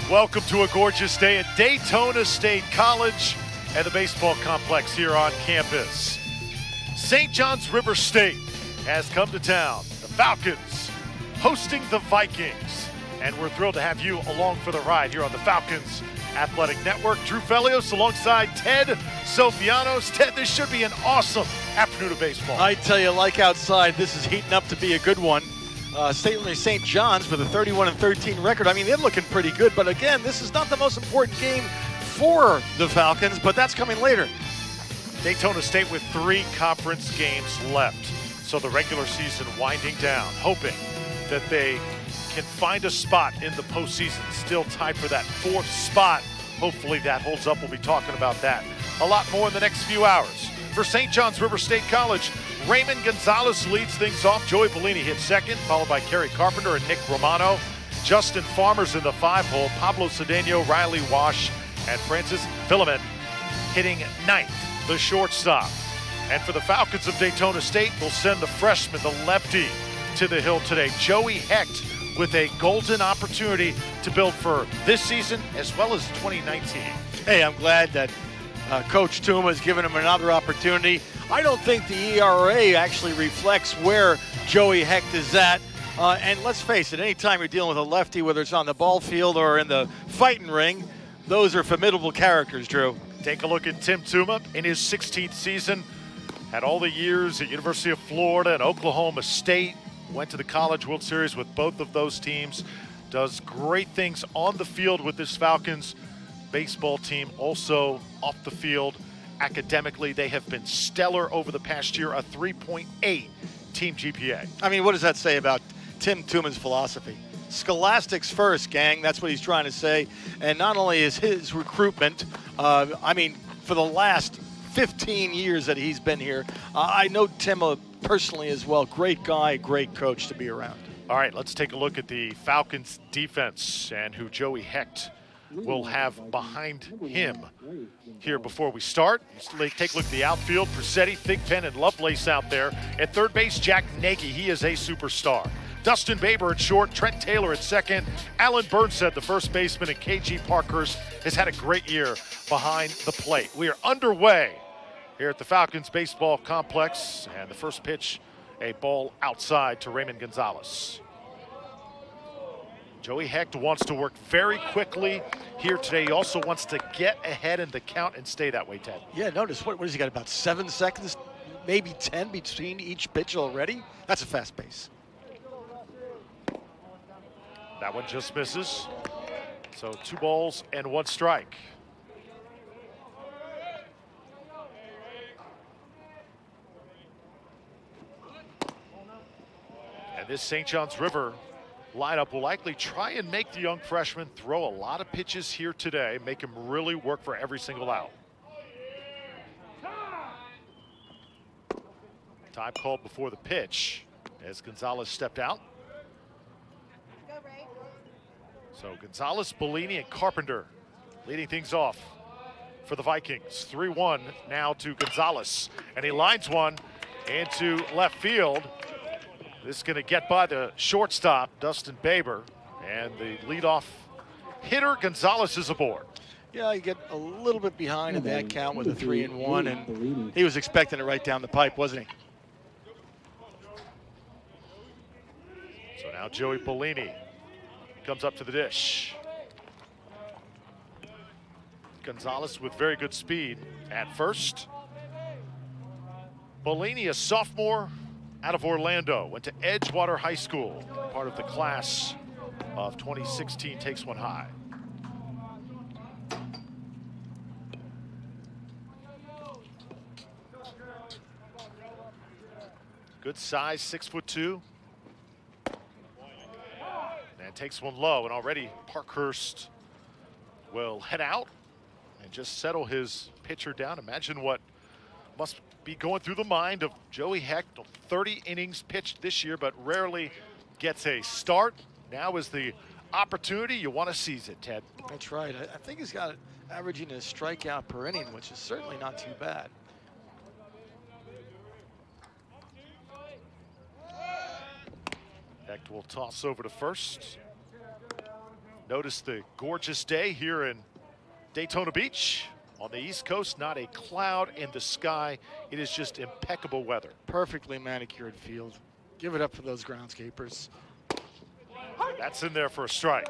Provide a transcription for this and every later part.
Welcome to a gorgeous day at Daytona State College and the baseball complex here on campus. St. John's River State has come to town. The Falcons hosting the Vikings. And we're thrilled to have you along for the ride here on the Falcons Athletic Network. Drew Felios alongside Ted Sofianos. Ted, this should be an awesome afternoon of baseball. I tell you, like outside, this is heating up to be a good one. St. John's with a 31-13 record. I mean, they're looking pretty good, but again, this is not the most important game for the Falcons, but that's coming later. Daytona State with 3 conference games left, so the regular season winding down, hoping that they can find a spot in the postseason, still tied for that 4th spot. Hopefully that holds up. We'll be talking about that a lot more in the next few hours. For St. John's River State College, Raymond Gonzalez leads things off. Joey Bellini hits second, followed by Kerry Carpenter and Nick Romano. Justin Farmer's in the 5-hole. Pablo Cedeno, Riley Wash, and Francis Filament hitting 9th, the shortstop. And for the Falcons of Daytona State, they'll send the freshman, the lefty, to the hill today. Joey Hecht with a golden opportunity to build for this season as well as 2019. Hey, I'm glad that Coach Tuma has given him another opportunity. I don't think the ERA actually reflects where Joey Hecht is at. And let's face it, anytime you're dealing with a lefty, whether it's on the ball field or in the fighting ring, those are formidable characters, Drew. Take a look at Tim Tuma in his 16th season. Had all the years at University of Florida and Oklahoma State. Went to the College World Series with both of those teams. Does great things on the field with this Falcons baseball team. Also off the field, academically, they have been stellar over the past year, a 3.8 team GPA. I mean, what does that say about Tim Tuma's philosophy? Scholastics first, gang. That's what he's trying to say. And not only is his recruitment, I mean, for the last 15 years that he's been here, I know Tim personally as well. Great guy, great coach to be around. All right, let's take a look at the Falcons defense and who Joey Hecht will have behind him here before we start. Let's take a look at the outfield. Pressetti, Thigpen, and Lovelace out there. At third base, Jack Nagy. He is a superstar. Dustin Baber at short, Trent Taylor at second, Alan Burnsett, the first baseman, and KG Parkhurst has had a great year behind the plate. We are underway here at the Falcons baseball complex, and the first pitch, a ball outside to Raymond Gonzalez. Joey Hecht wants to work very quickly here today. He also wants to get ahead in the count and stay that way, Ted. Yeah, notice, what has he got, about 7 seconds, maybe 10 between each pitch already? That's a fast pace. That one just misses. So 2 balls and 1 strike. And this St. John's River lineup will likely try and make the young freshman throw a lot of pitches here today, make him really work for every single out. Time called before the pitch as Gonzalez stepped out. So Gonzalez, Bellini, and Carpenter leading things off for the Vikings. 3-1 now to Gonzalez, and he lines one into left field. This is going to get by the shortstop, Dustin Baber, and the leadoff hitter, Gonzalez, is aboard. Yeah, you get a little bit behind in that count with a 3-1, and he was expecting it right down the pipe, wasn't he? So now Joey Bellini comes up to the dish. Gonzalez with very good speed at first. Bellini, a sophomore out of Orlando, went to Edgewater High School, part of the class of 2016, takes one high. Good size, 6'2". And takes one low, and already Parkhurst will head out and just settle his pitcher down. Imagine what must be going through the mind of Joey Hecht. 30 innings pitched this year, but rarely gets a start. Now is the opportunity. You want to seize it, Ted. That's right. I think he's got averaging a strikeout per inning, which is certainly not too bad. Hecht will toss over to first. Notice the gorgeous day here in Daytona Beach. On the East Coast, not a cloud in the sky. It is just impeccable weather. Perfectly manicured field. Give it up for those groundskeepers. That's in there for a strike.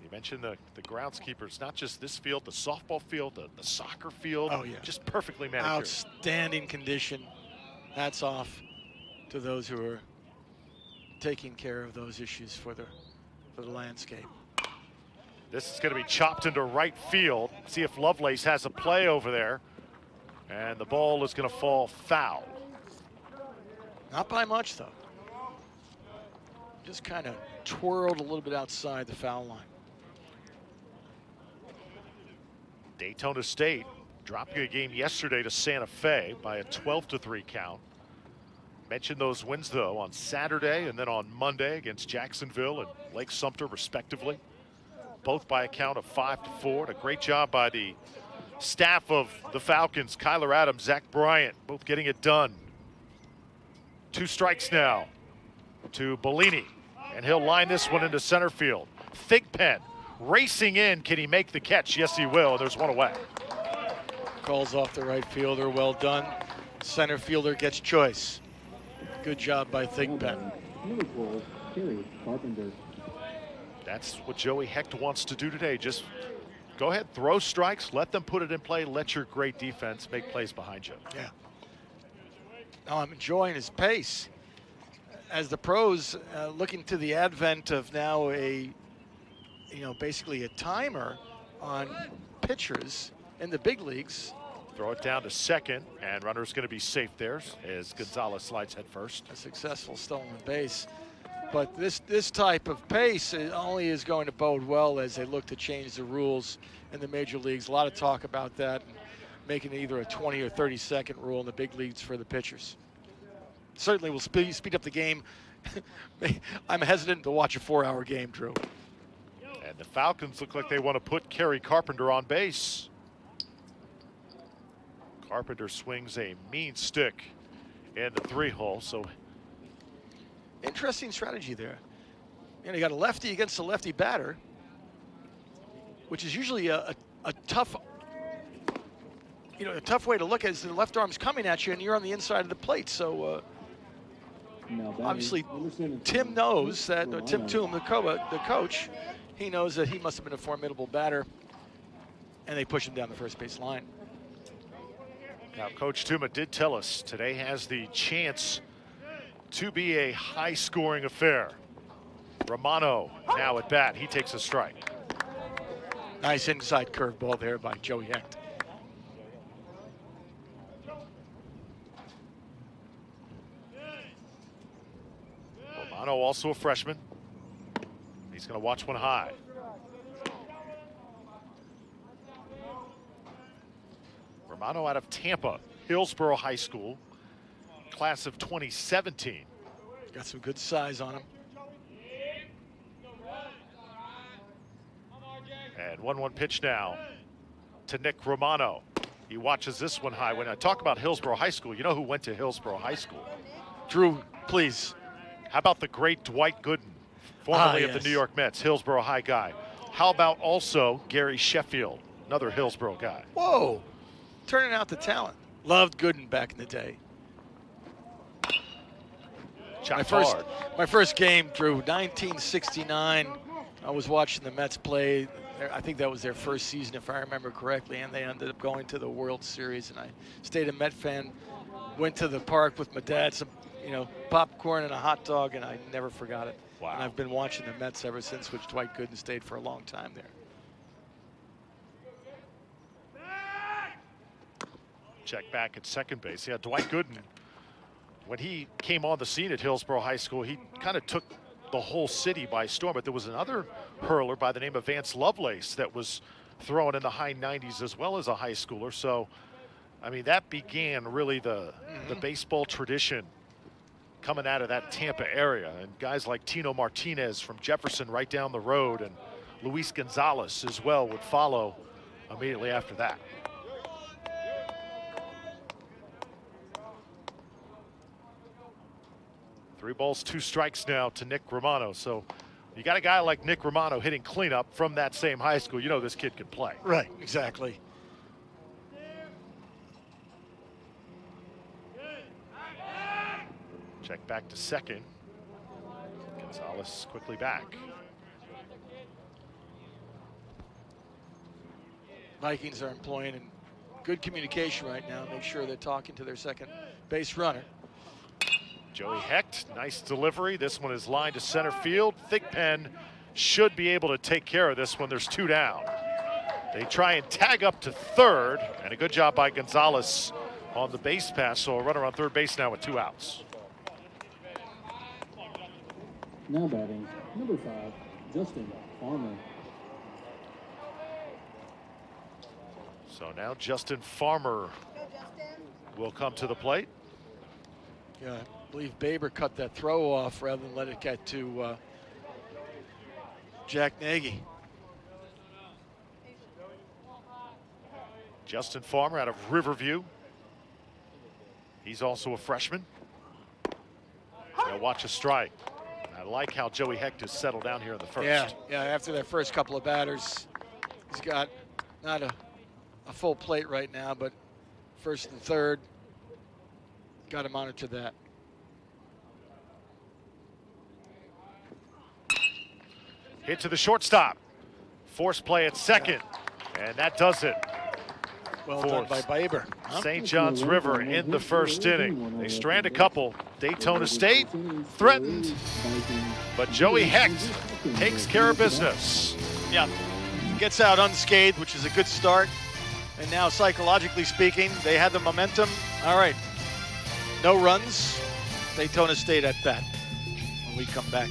You mentioned the groundskeepers, not just this field, the softball field, the soccer field. Oh, yeah. Just perfectly manicured. Outstanding condition. Hats off to those who are taking care of those issues for the landscape. This is going to be chopped into right field. See if Lovelace has a play over there. And the ball is going to fall foul. Not by much, though. Just kind of twirled a little bit outside the foul line. Daytona State dropping a game yesterday to Santa Fe by a 12-3 count. Mentioned those wins, though, on Saturday and then on Monday against Jacksonville and Lake Sumter, respectively. Both by a count of 5-4. A great job by the staff of the Falcons, Kyler Adams, Zach Bryant, both getting it done. 2 strikes now to Bellini, and he'll line this one into center field. Thigpen racing in. Can he make the catch? Yes, he will. There's one away. Calls off the right fielder. Well done. Center fielder gets choice. Good job by Thigpen. That's what Joey Hecht wants to do today. Just go ahead, throw strikes, let them put it in play, let your great defense make plays behind you. Yeah. Now I'm enjoying his pace. As the pros looking to the advent of now basically a timer on pitchers in the big leagues. Throw it down to second, and runner's going to be safe there as Gonzalez slides head first. A successful stolen base. But this type of pace only is going to bode well as they look to change the rules in the major leagues. A lot of talk about that, making it either a 20 or 30-second rule in the big leagues for the pitchers. Certainly will speed up the game. I'm hesitant to watch a 4-hour game, Drew. And the Falcons look like they want to put Kerry Carpenter on base. Carpenter swings a mean stick in the 3-hole, so interesting strategy there. You got a lefty against a lefty batter, which is usually a tough, a tough way to look at it. The left arm's coming at you, and you're on the inside of the plate. So obviously, Tim knows that. Tim Toom, the coach, he knows that he must have been a formidable batter, and they push him down the first base line. Now, Coach Tuma did tell us today has the chance to be a high-scoring affair. Romano now at bat. He takes a strike. Nice inside curveball there by Joey Hecht. Romano also a freshman. He's going to watch one high. Romano out of Tampa, Hillsborough High School, class of 2017. Got some good size on him. And 1-1 pitch now to Nick Romano. He watches this one high. When I talk about Hillsborough High School, you know who went to Hillsborough High School? Drew, please. How about the great Dwight Gooden, formerly of the New York Mets, Hillsborough High guy? How about also Gary Sheffield, another Hillsborough guy? Whoa, turning out the talent. Loved Gooden back in the day. My first game, Drew, 1969. I was watching the Mets play. I think that was their first season, if I remember correctly, and they ended up going to the World Series. And I stayed a Met fan, went to the park with my dad, some, popcorn and a hot dog, and I never forgot it. Wow. And I've been watching the Mets ever since, which Dwight Gooden stayed for a long time there. Check back at second base. Yeah, Dwight Gooden, when he came on the scene at Hillsborough High School, he kind of took the whole city by storm. But there was another hurler by the name of Vance Lovelace that was throwing in the high 90s as well as a high schooler. So, I mean, that began really the baseball tradition coming out of that Tampa area. And guys like Tino Martinez from Jefferson right down the road, and Luis Gonzalez as well would follow immediately after that. 3 balls, 2 strikes now to Nick Romano. So you got a guy like Nick Romano hitting cleanup from that same high school. You know this kid can play. Right, exactly. Check back to second. Gonzalez quickly back. Vikings are employing good communication right now. Make sure they're talking to their second base runner. Joey Hecht, nice delivery. This one is lined to center field. Thigpen should be able to take care of this one. There's 2 down. They try and tag up to third, and a good job by Gonzalez on the base pass. So a runner on third base now with 2 outs. Now batting, number 5, Justin Farmer. So now Justin Farmer will come to the plate. Yeah, I believe Baber cut that throw off rather than let it get to Jack Nagy. Justin Farmer out of Riverview. He's also a freshman. Now watch a strike. I like how Joey Hecht has settled down here in the first. Yeah, after that first couple of batters, he's got not a full plate right now, but first and third, got to monitor that. Hit to the shortstop. Force play at second, and that does it. Well done by Baber. St. John's River in the first inning. They strand a couple. Daytona State threatened, but Joey Hecht takes care of business. Yeah, gets out unscathed, which is a good start. And now, psychologically speaking, they had the momentum. All right, no runs. Daytona State at bat when we come back.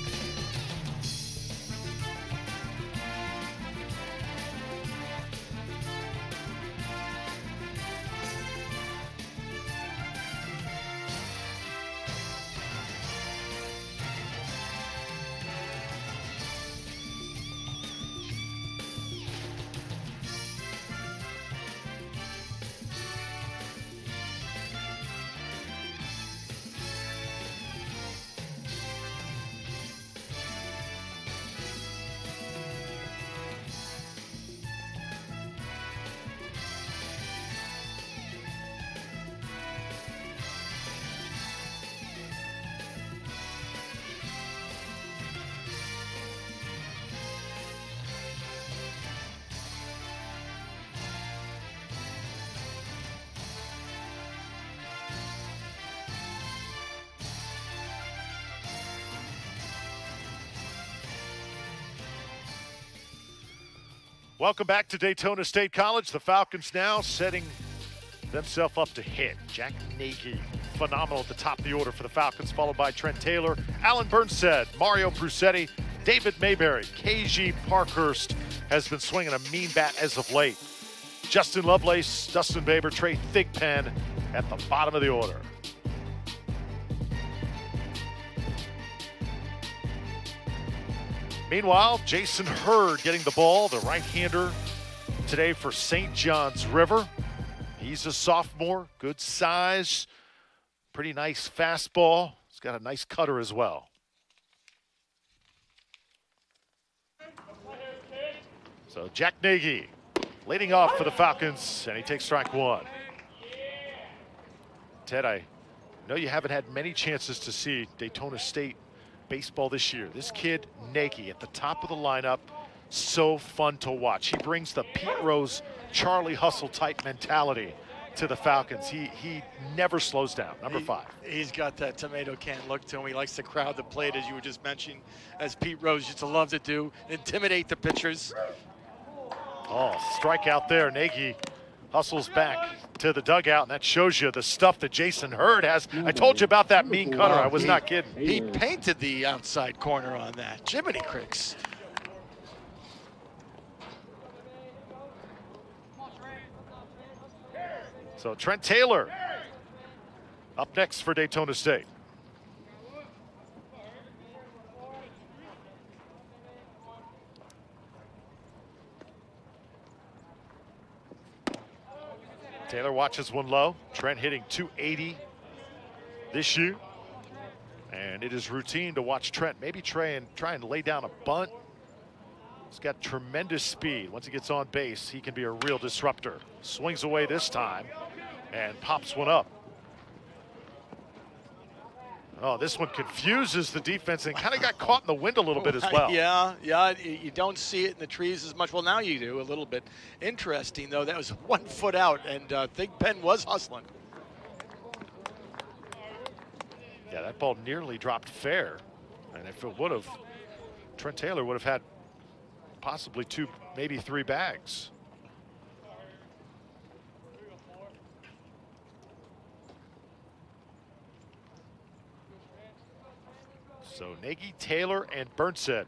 Welcome back to Daytona State College. The Falcons now setting themselves up to hit. Jack Nagy, phenomenal at the top of the order for the Falcons, followed by Trent Taylor, Alan Burnstead, Mario Brusetti, David Mayberry. KG Parkhurst has been swinging a mean bat as of late. Justin Lovelace, Dustin Baber, Trey Thigpen at the bottom of the order. Meanwhile, Jason Hurd getting the ball, the right-hander today for St. John's River. He's a sophomore, good size, pretty nice fastball. He's got a nice cutter as well. So Jack Nagy leading off for the Falcons, and he takes strike 1. Ted, I know you haven't had many chances to see Daytona State baseball this year. This kid, Nagy, at the top of the lineup, so fun to watch. He brings the Pete Rose, Charlie Hustle type mentality to the Falcons. He never slows down. Number 5. He's got that tomato can look to him. He likes to crowd the plate, as you were just mentioning, as Pete Rose used to love to do, intimidate the pitchers. Oh, strikeout there. Nagy hustles back to the dugout, and that shows you the stuff that Jason Hurd has. I told you about that mean cutter. I was not kidding. He painted the outside corner on that. Jiminy Cricks. So Trent Taylor up next for Daytona State. Taylor watches one low. Trent hitting 280 this year. And it is routine to watch Trent maybe try and lay down a bunt. He's got tremendous speed. Once he gets on base, he can be a real disruptor. Swings away this time and pops one up. Oh, this one confuses the defense and kind of got caught in the wind a little bit as well. Yeah, you don't see it in the trees as much. Well, now you do a little bit. Interesting, though, that was 1 foot out, and Big Ben was hustling. Yeah, that ball nearly dropped fair. And if it would have, Trent Taylor would have had possibly 2, maybe 3 bags. So Nagy, Taylor, and Burnset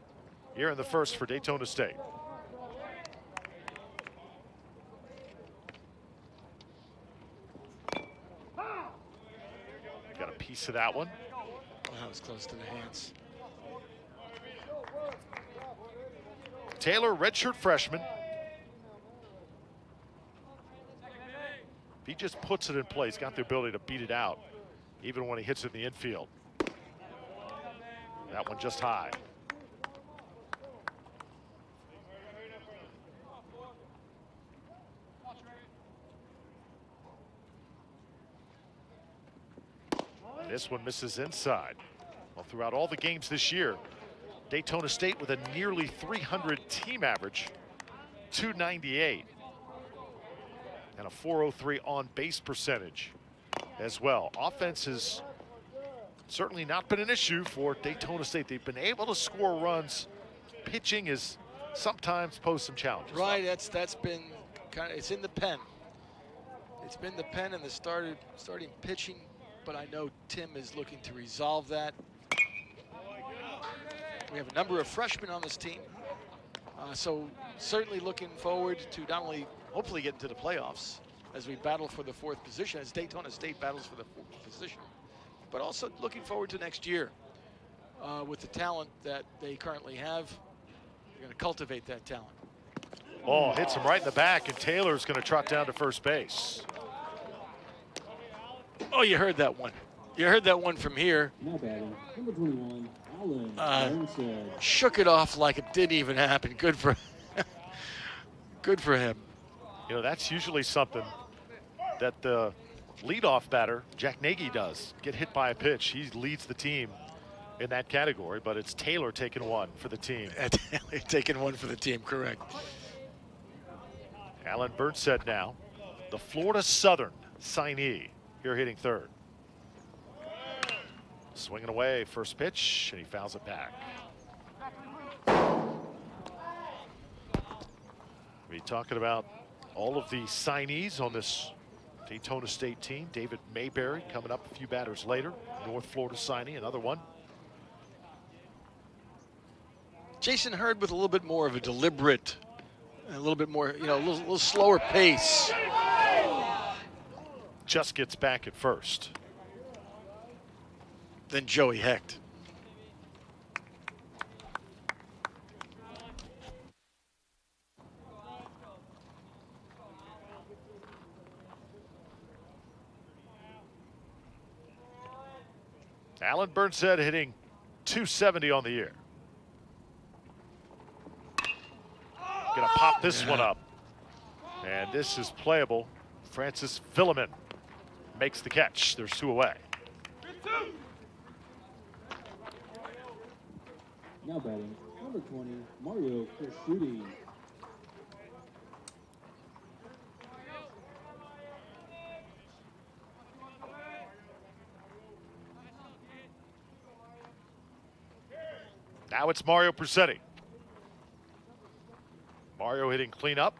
here in the first for Daytona State. Got a piece of that one. That was close to the hands. Taylor, redshirt freshman. If he just puts it in play, he's got the ability to beat it out, even when he hits it in the infield. That one just high. This one misses inside. Well, throughout all the games this year, Daytona State with a nearly 300 team average, 298, and a 403 on base percentage as well. Offense has certainly not been an issue for Daytona State. They've been able to score runs. Pitching has sometimes posed some challenges. Right, that's been kind of, it's in the pen. It's been the pen and the starting pitching, but I know Tim is looking to resolve that. We have a number of freshmen on this team, so certainly looking forward to not only hopefully getting to the playoffs as we battle for the 4th position, as Daytona State battles for the 4th position, but also looking forward to next year with the talent that they currently have. They're going to cultivate that talent. Oh, hits him right in the back, and Taylor's going to trot down to first base. Oh, you heard that one. You heard that one from here. Now batting, number 21, Alan Burnset. Shook it off like it didn't even happen. Good for good for him. You know, that's usually something that the leadoff batter, Jack Nagy, does. Get hit by a pitch. He leads the team in that category, but it's Taylor taking one for the team. Taking one for the team, correct. Alan Burnset now, the Florida Southern signee, here hitting third. Swinging away, first pitch, and he fouls it back. We're talking about all of the signees on this Daytona State team. David Mayberry coming up a few batters later. North Florida signee, another one. Jason Hurd with a little bit more of a deliberate, a little bit more, you know, a little slower pace. Just gets back at first. Than Joey Hecht. Alan Burnset hitting 270 on the year. Gonna pop this one up. And this is playable. Francis Villeman makes the catch. There's 2 away. Now batting, number 20, Mario Crisciuti. Now it's Mario Persetti. Mario hitting cleanup.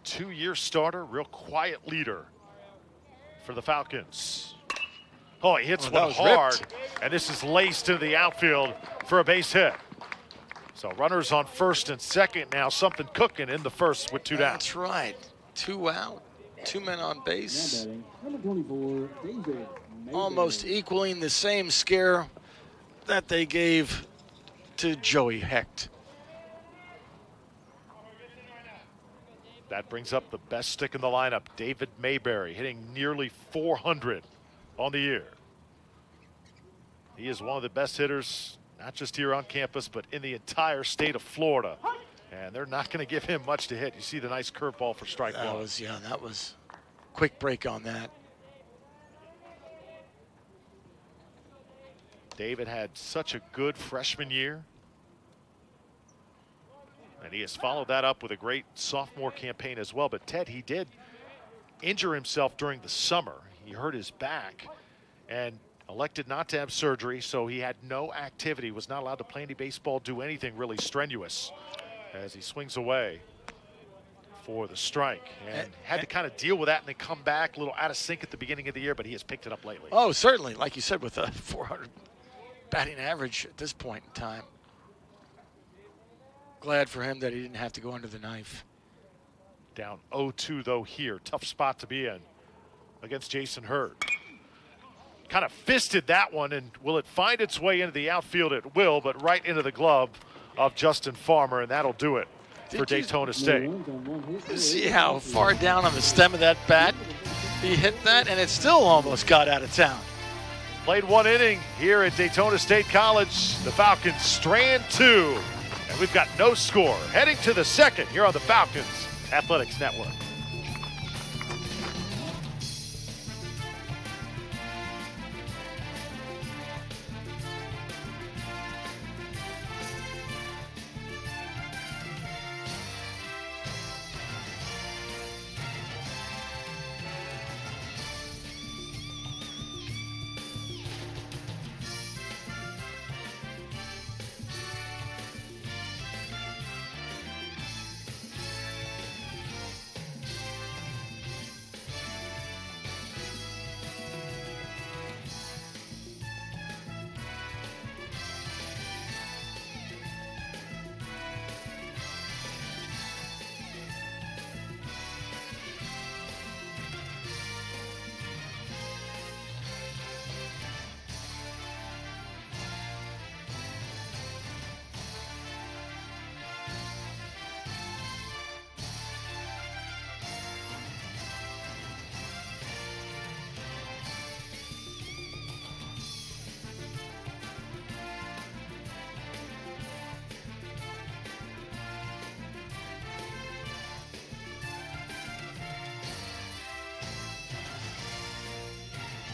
2-year starter, real quiet leader for the Falcons. Oh, he hits one hard, and this is laced into the outfield for a base hit. So runners on first and second now, something cooking in the first with 2 down. That's right. 2 out, 2 men on base. Now batting, number 24, David Mayberry. Almost equaling the same scare that they gave to Joey Hecht. That brings up the best stick in the lineup, David Mayberry, hitting nearly 400 on the year. He is one of the best hitters, not just here on campus, but in the entire state of Florida. And they're not going to give him much to hit. You see the nice curveball for strike one. That was quick break on that. David had such a good freshman year. And he has followed that up with a great sophomore campaign as well. But Ted, he did injure himself during the summer. He hurt his back and elected not to have surgery, so he had no activity, was not allowed to play any baseball, do anything really strenuous as he swings away for the strike. And had to kind of deal with that and then come back a little out of sync at the beginning of the year, but he has picked it up lately. Oh, certainly. Like you said, with a 400 batting average at this point in time. Glad for him that he didn't have to go under the knife. Down 0-2 though here. Tough spot to be in against Jason Hurd. Kind of fisted that one, and will it find its way into the outfield? It will, but right into the glove of Justin Farmer, and that'll do it for Daytona State. See how far down on the stem of that bat he hit that, and it still almost got out of town. Played one inning here at Daytona State College. The Falcons strand 2, and we've got no score. Heading to the second here on the Falcons Athletics Network.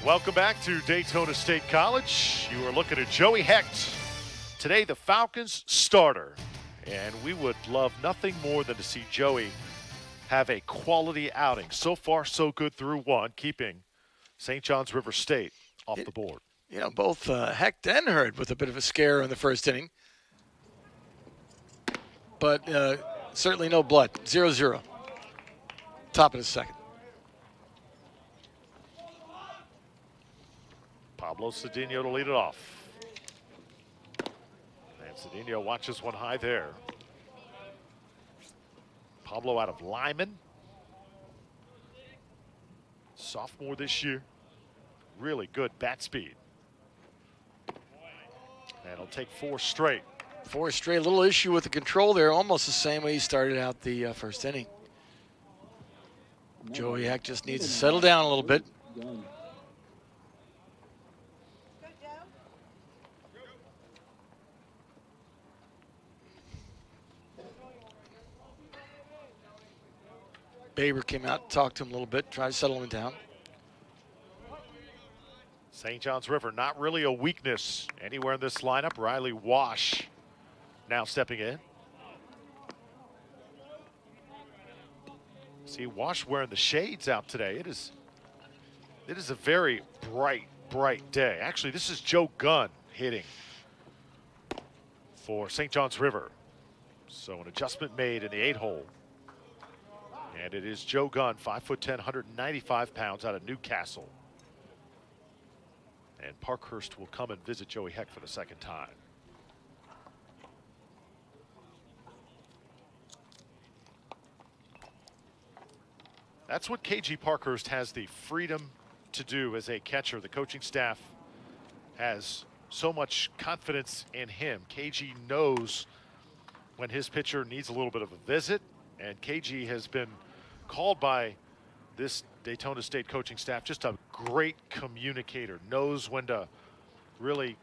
Welcome back to Daytona State College. You are looking at Joey Hecht. Today, the Falcons starter. And we would love nothing more than to see Joey have a quality outing. So far, so good through one, keeping St. John's River State off the board. You know, both Hecht and Hurd with a bit of a scare in the first inning. But certainly no blood. 0-0. Top of the second. Pablo Cedinho to lead it off. And Cedinho watches one high there. Pablo out of Lyman. Sophomore this year. Really good bat speed. And he'll take 4 straight. 4 straight. Little issue with the control there. Almost the same way he started out the first inning. Joey Hecht just needs to settle down a little bit. Baber came out, talked to him a little bit, tried to settle him down. St. John's River, not really a weakness anywhere in this lineup. Riley Wash now stepping in. See Wash wearing the shades out today. It is a very bright day. Actually, this is Joe Gunn hitting for St. John's River. So an adjustment made in the 8-hole. And it is Joe Gunn, 5'10", 195 pounds, out of Newcastle. And Parkhurst will come and visit Joey Hecht for the second time. That's what KG Parkhurst has the freedom to do as a catcher. The coaching staff has so much confidence in him. KG knows when his pitcher needs a little bit of a visit, and KG has been called by this Daytona State coaching staff, just a great communicator, knows when to really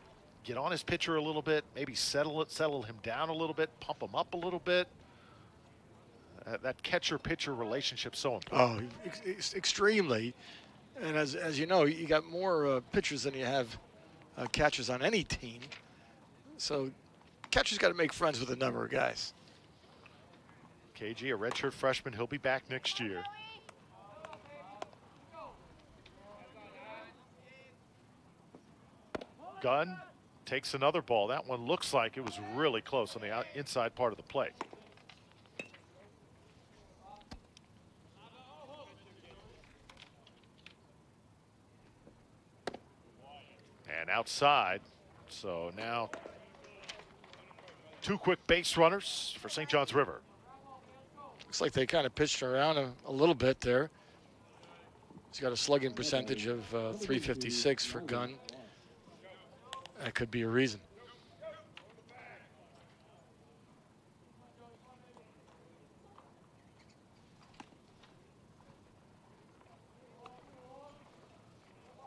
get on his pitcher a little bit, maybe settle him down a little bit, pump him up a little bit. That catcher-pitcher relationship so important. Oh, extremely. And as you know, you got more pitchers than you have catchers on any team. So catcher's got to make friends with a number of guys. KG, a redshirt freshman, he'll be back next year. Gunn takes another ball. That one looks like it was really close on the inside part of the plate. And outside, so now 2 quick base runners for St. John's River. Looks like they kind of pitched around a little bit there. He's got a slugging percentage of 356 for Gunn. That could be a reason.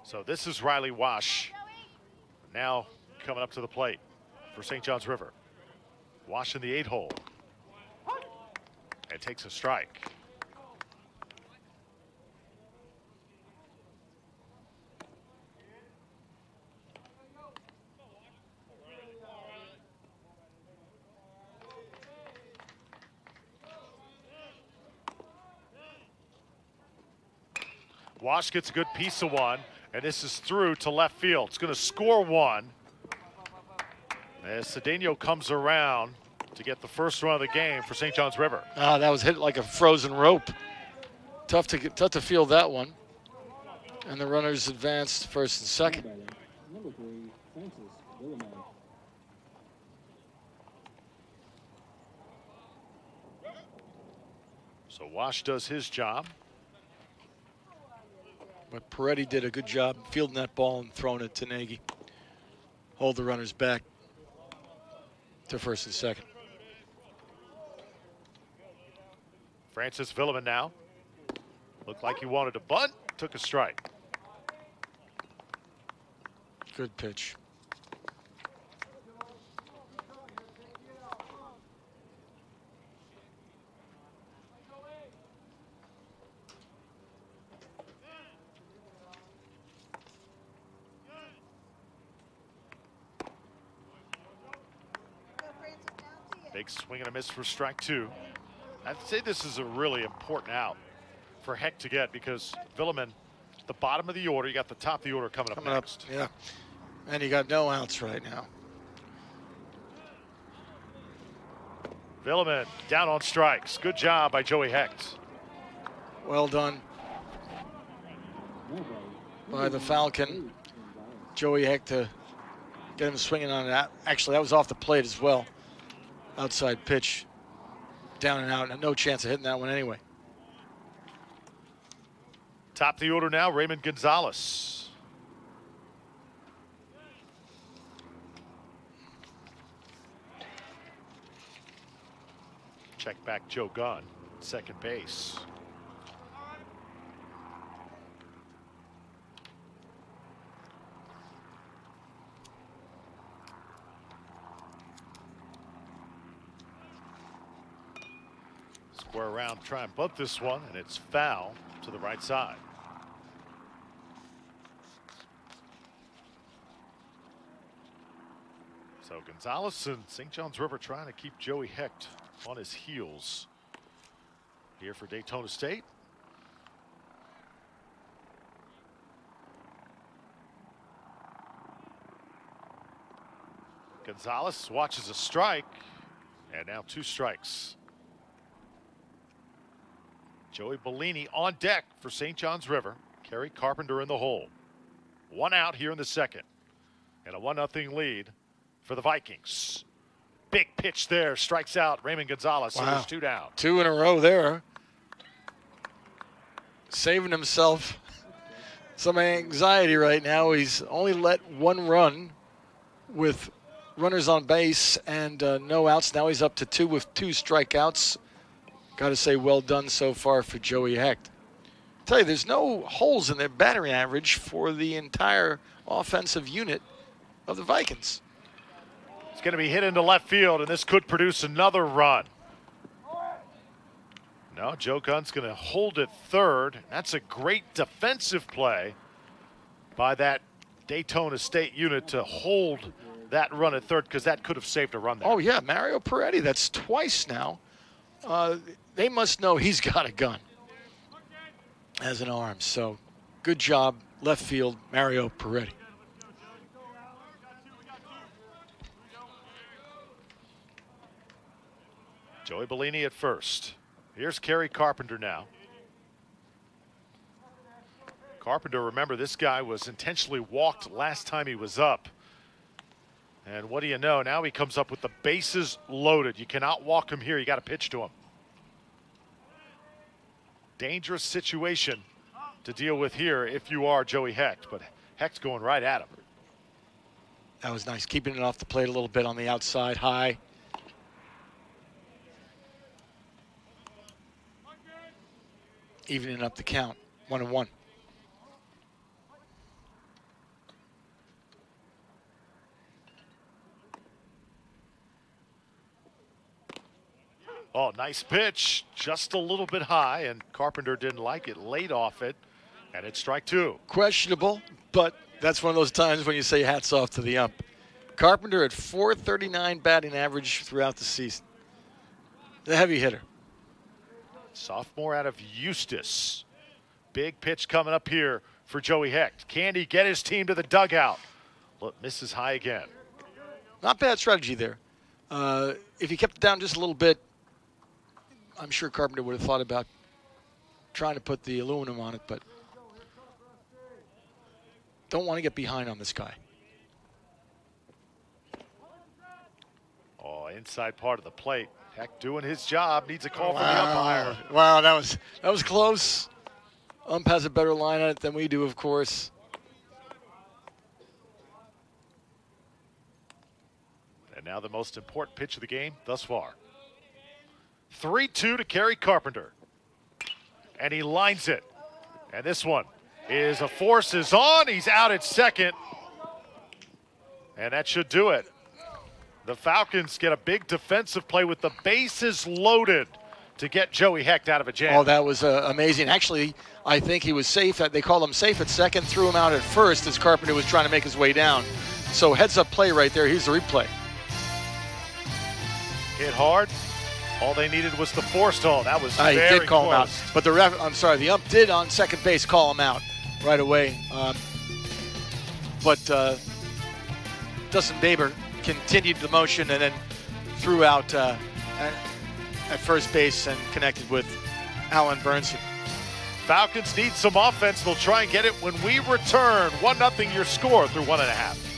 So this is Riley Wash now coming up to the plate for St. John's River. Wash in the 8-hole and takes a strike. Wash gets a good piece of one, and this is through to left field. It's going to score one. As Cedeno comes around to get the first run of the game for St. John's River. That was hit like a frozen rope. Tough to field that one. And the runners advanced first and second. Number 3, Francis Willis. So Wash does his job. But Peretti did a good job fielding that ball and throwing it to Nagy. Hold the runners back to first and second. Francis Villeman now. Looked like he wanted to bunt, took a strike. Good pitch. Big swing and a miss for strike 2. I'd say this is a really important out for Heck to get, because Villeman, the bottom of the order, you got the top of the order coming up next. Yeah, and you got no outs right now. Villeman down on strikes. Good job by Joey Hecht. Well done by the Falcon. Joey Hecht to get him swinging on that. Actually, that was off the plate as well. Outside pitch, down and out, and no chance of hitting that one anyway. Top of the order now, Raymond Gonzalez. Check back Joe Gunn, second base. Square around, try and bunt this one, and it's foul to the right side. So Gonzalez and St. John's River trying to keep Joey Hecht on his heels here for Daytona State. Gonzalez watches a strike, and now 2 strikes. Joey Bellini on deck for St. John's River. Kerry Carpenter in the hole. 1 out here in the second, and a 1-0 lead for the Vikings. Big pitch there, strikes out Raymond Gonzalez. Wow. So there's 2 down. 2 in a row there. Saving himself some anxiety right now. He's only let 1 run with runners on base and no outs. Now he's up to 2 with 2 strikeouts. Got to say, well done so far for Joey Hecht. Tell you, there's no holes in their batting average for the entire offensive unit of the Vikings. It's going to be hit into left field, and this could produce another run. No, Joe Gunn's going to hold it third. That's a great defensive play by that Daytona State unit to hold that run at third, because that could have saved a run there. Oh, yeah, Mario Peretti, that's twice now. They must know he's got a gun as an arm. So good job, left field, Mario Peretti. Joey Bellini at first. Here's Kerry Carpenter now. Carpenter, remember, this guy was intentionally walked last time he was up. And what do you know? Now he comes up with the bases loaded. You cannot walk him here. You got to pitch to him. Dangerous situation to deal with here if you are Joey Hecht, but Hecht's going right at him. That was nice, keeping it off the plate a little bit on the outside, high. Evening up the count, 1-1. Oh, nice pitch, just a little bit high, and Carpenter didn't like it, laid off it, and it's strike two. Questionable, but that's one of those times when you say hats off to the ump. Carpenter at .439 batting average throughout the season. The heavy hitter. Sophomore out of Eustis. Big pitch coming up here for Joey Hecht. Can he get his team to the dugout? Look, misses high again. Not bad strategy there. If he kept it down just a little bit, I'm sure Carpenter would have thought about trying to put the aluminum on it, but don't want to get behind on this guy. Oh, inside part of the plate. Hecht doing his job. Needs a call from the umpire. Wow, that was close. Ump has a better line on it than we do, of course. And now the most important pitch of the game thus far. 3-2 to Kerry Carpenter. And he lines it. And this one is a force is on. He's out at second. And that should do it. The Falcons get a big defensive play with the bases loaded to get Joey Hecht out of a jam. Oh, that was amazing. Actually, I think he was safe. They called him safe at second, threw him out at first as Carpenter was trying to make his way down. So heads-up play right there. Here's the replay. Hit hard. All they needed was the forced hole. That was very he did call close. him out. But the ump did on second base call him out right away. But Dustin Baber continued the motion and then threw out at first base and connected with Alan Burnson. Falcons need some offense. They'll try and get it when we return. 1-0 your score through 1.5.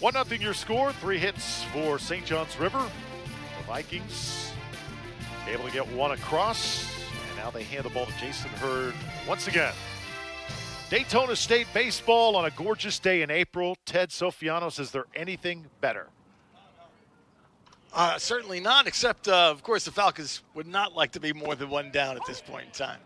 One nothing your score. 3 hits for St. John's River. The Vikings able to get one across. And now they hand the ball to Jason Hurd once again. Daytona State baseball on a gorgeous day in April. Ted Sofianos, is there anything better? Certainly not, except, of course, the Falcons would not like to be more than one down at this point in time.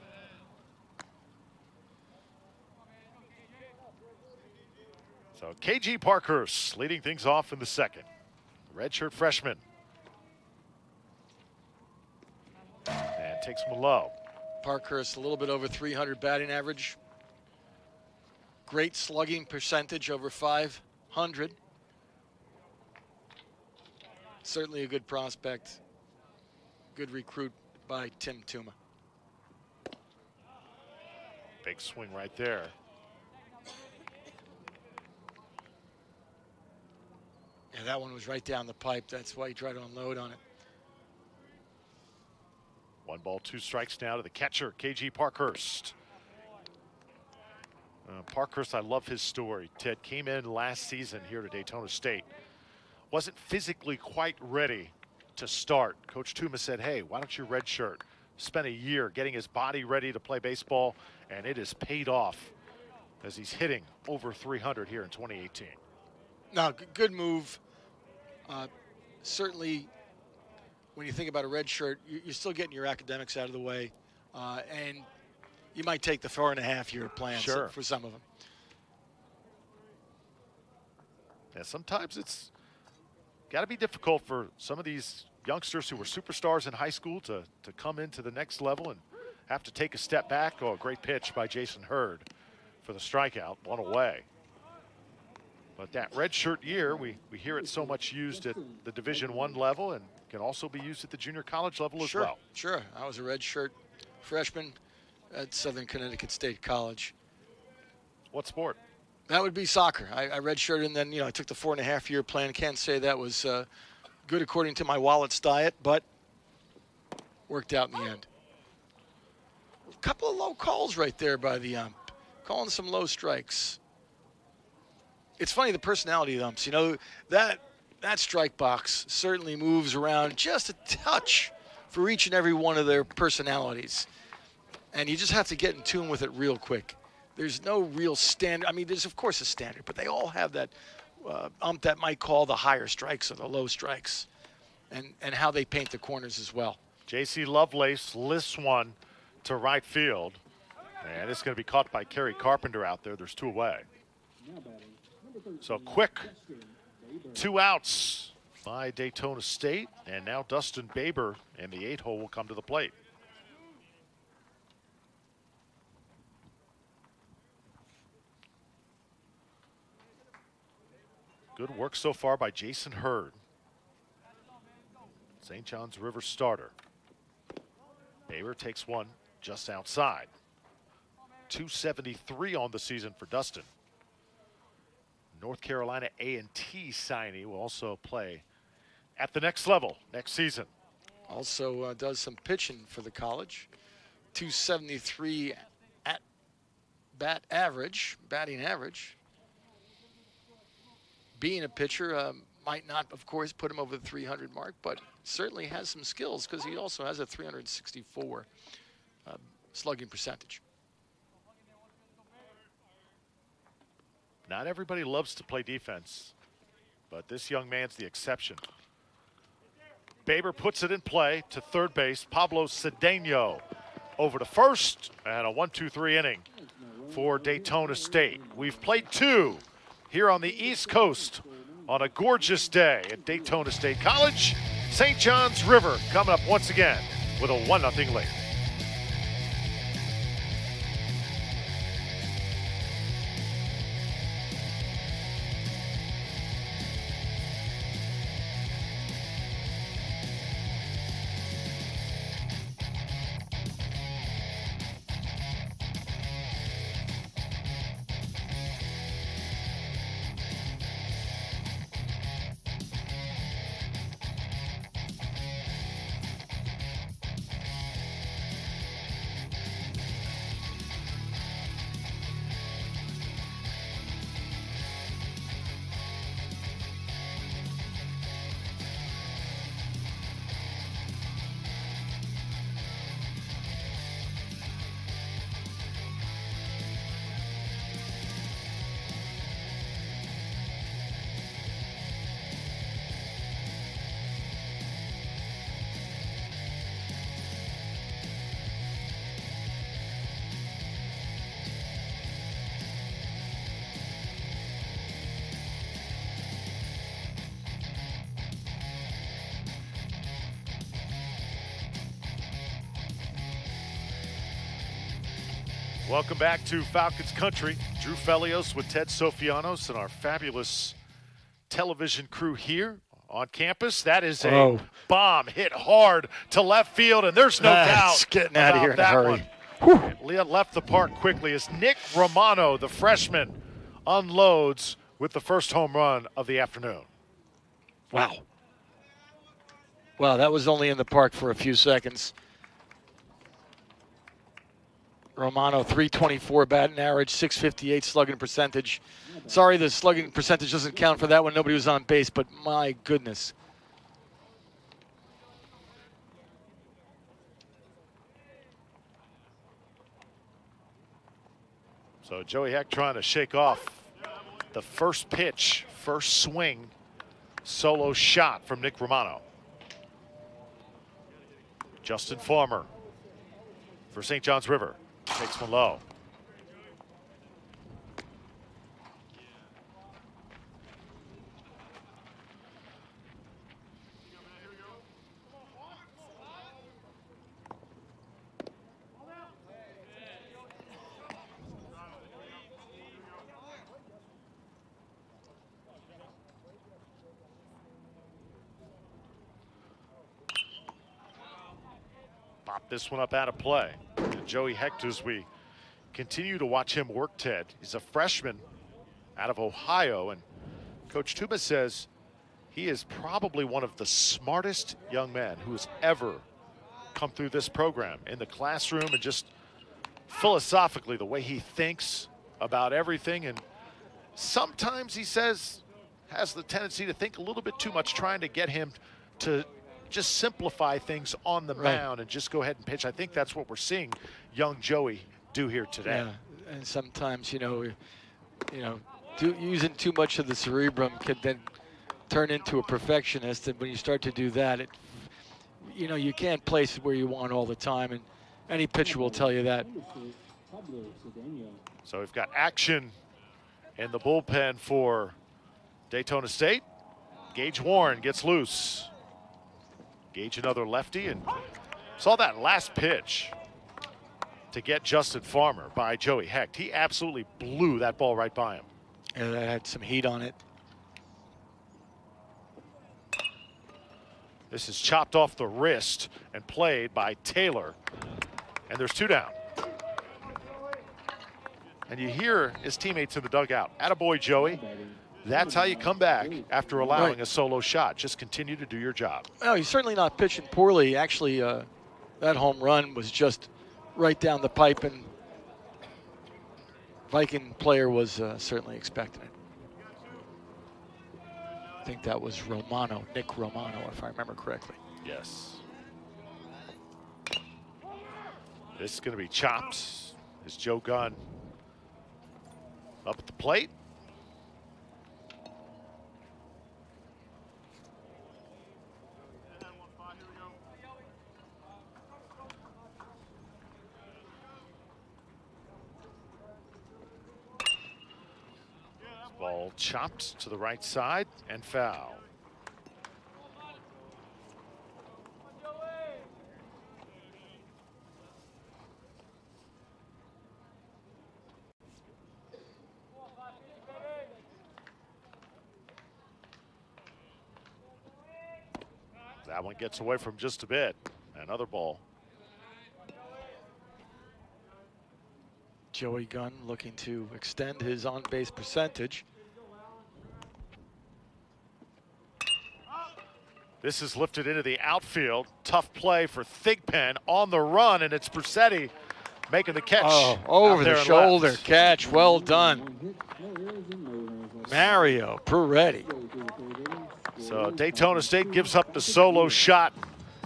So KG Parkhurst leading things off in the second. Redshirt freshman. And takes one low. Parkhurst a little bit over 300 batting average. Great slugging percentage, over 500. Certainly a good prospect. Good recruit by Tim Tuma. Big swing right there. Yeah, that one was right down the pipe. That's why he tried to unload on it. 1 ball, 2 strikes now to the catcher, KG Parkhurst. Parkhurst, I love his story. Ted came in last season here to Daytona State. Wasn't physically quite ready to start. Coach Tuma said, hey, why don't you redshirt? Spent a year getting his body ready to play baseball, and it has paid off as he's hitting over 300 here in 2018. No, good move. Certainly, when you think about a red shirt, you're still getting your academics out of the way, and you might take the 4.5-year plan for some of them. Yeah, sometimes it's got to be difficult for some of these youngsters who were superstars in high school to come into the next level and have to take a step back. Oh, a great pitch by Jason Hurd for the strikeout, 1 away. But that red shirt year, we hear it so much used at the Division I level and can also be used at the junior college level as well. Sure, I was a red shirt freshman at Southern Connecticut State College. What sport? That would be soccer. I redshirted, and then I took the 4.5-year plan. Can't say that was good according to my wallet's diet, but worked out in the end. A couple of low calls right there by the ump, calling some low strikes. It's funny, the personality of the umps. That strike box certainly moves around just a touch for each and every one of their personalities, and you just have to get in tune with it real quick. There's no real standard. I mean, there's, of course, a standard, but they all have that ump that might call the higher strikes or the low strikes, and how they paint the corners as well. J.C. Lovelace lifts one to right field, and it's going to be caught by Kerry Carpenter out there. There's 2 away. So quick 2 outs by Daytona State, and now Dustin Baber in the 8-hole will come to the plate. Good work so far by Jason Hurd, St. John's River starter. Baber takes one just outside. 273 on the season for Dustin. North Carolina A&T signee will also play at the next level next season. Also does some pitching for the college. 273 at batting average. Being a pitcher might not, of course, put him over the 300 mark, but certainly has some skills because he also has a 364 slugging percentage. Not everybody loves to play defense, but this young man's the exception. Baber puts it in play to third base. Pablo Cedeno over to first, and a 1-2-3 inning for Daytona State. We've played 2 here on the East Coast on a gorgeous day at Daytona State College. St. John's River coming up once again with a 1-0 lead. Welcome back to Falcons Country. Drew Felios with Ted Sofianos and our fabulous television crew here on campus. That is a bomb hit hard to left field, and there's no doubt getting out of here in a hurry. Leah left the park quickly as Nick Romano, the freshman, unloads with the first home run of the afternoon. Wow. Wow, that was only in the park for a few seconds. Romano, 324 batting average, 658 slugging percentage. Sorry, the slugging percentage doesn't count for that one. Nobody was on base, but my goodness. So Joey Heck trying to shake off the first pitch, first swing, solo shot from Nick Romano. Justin Farmer for St. John's River. Takes one low. Pop this one up out of play. And Joey Hecht, as we continue to watch him work, Ted. He's a freshman out of Ohio, and Coach Tuba says he is probably one of the smartest young men who has ever come through this program in the classroom, and just philosophically the way he thinks about everything. And sometimes he says has the tendency to think a little bit too much, trying to get him to just simplify things on the mound and just go ahead and pitch. I think that's what we're seeing young Joey do here today. Yeah, and sometimes, using too much of the cerebrum can then turn into a perfectionist, and when you start to do that, you can't place it where you want all the time, and any pitcher will tell you that. So we've got action in the bullpen for Daytona State. Gage Warren gets loose. Gage another lefty, and saw that last pitch to get Justin Farmer by Joey Hecht. He absolutely blew that ball right by him. Yeah, that had some heat on it. This is chopped off the wrist and played by Taylor. And there's two down. And you hear his teammates in the dugout. Attaboy, Joey. That's how you come back after allowing a solo shot. Just continue to do your job. No, he's certainly not pitching poorly. Actually, that home run was just right down the pipe, and Viking player was certainly expecting it. I think that was Romano, Nick Romano, if I remember correctly. Yes. This is going to be chopped. Is Joe Gunn up at the plate? Ball chopped to the right side and foul. That one gets away from just a bit. Another ball. Joey Gunn looking to extend his on-base percentage. This is lifted into the outfield. Tough play for Thigpen on the run, and it's Bracetti making the catch. Oh, over the shoulder catch. Well done. Mario Peretti. So Daytona State gives up the solo shot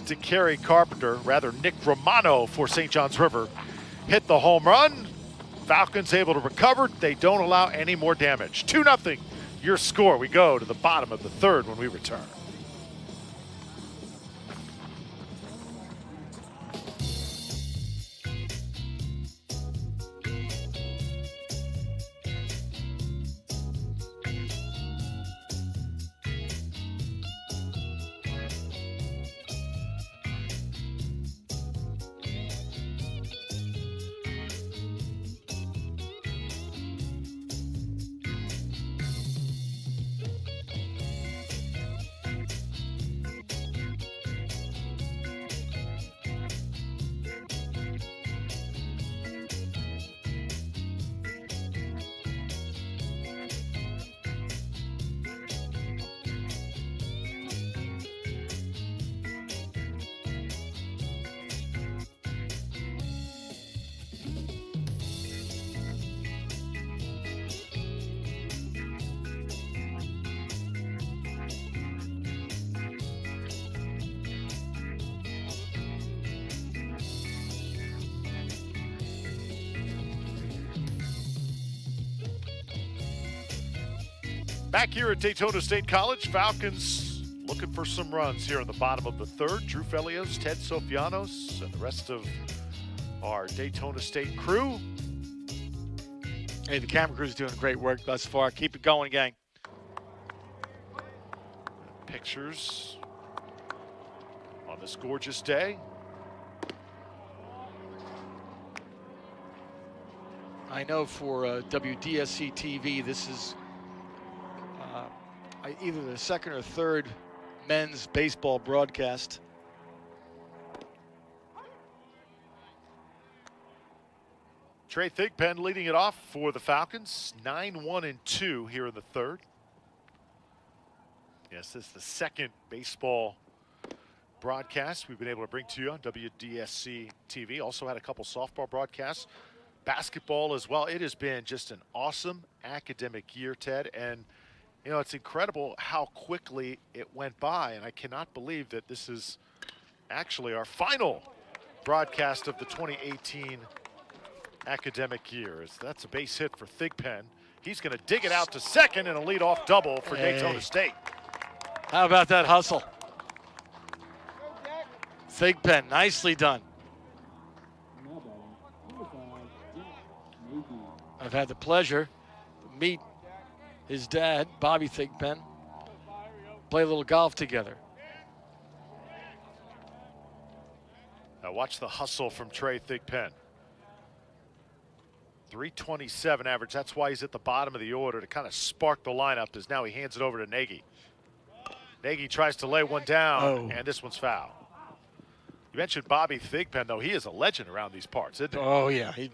to Kerry Carpenter. Rather, Nick Romano for St. John's River hit the home run. Falcons able to recover. They don't allow any more damage. 2-0 your score. We go to the bottom of the third when we return. Back here at Daytona State College, Falcons looking for some runs here in the bottom of the third. Drew Felios, Ted Sofianos, and the rest of our Daytona State crew. Hey, the camera crew's doing great work thus far. Keep it going, gang. Pictures on this gorgeous day. I know for WDSC TV, this is either the second or third men's baseball broadcast. Trey Thigpen leading it off for the Falcons, 9-1-2 here in the third. Yes, this is the second baseball broadcast we've been able to bring to you on WDSC TV. Also had a couple softball broadcasts, basketball as well. It has been just an awesome academic year, Ted, and you know, it's incredible how quickly it went by, and I cannot believe that this is actually our final broadcast of the 2018 academic year. That's a base hit for Thigpen. He's going to dig it out to second and a leadoff double for Daytona State. How about that hustle? Thigpen, nicely done. Now batting, number 5, Navy. I've had the pleasure to meet his dad, Bobby Thigpen, play a little golf together. Now watch the hustle from Trey Thigpen. 327 average. That's why he's at the bottom of the order to kind of spark the lineup, as now he hands it over to Nagy. Nagy tries to lay one down, and this one's foul. You mentioned Bobby Thigpen, though. He is a legend around these parts, isn't he? Oh, yeah. He's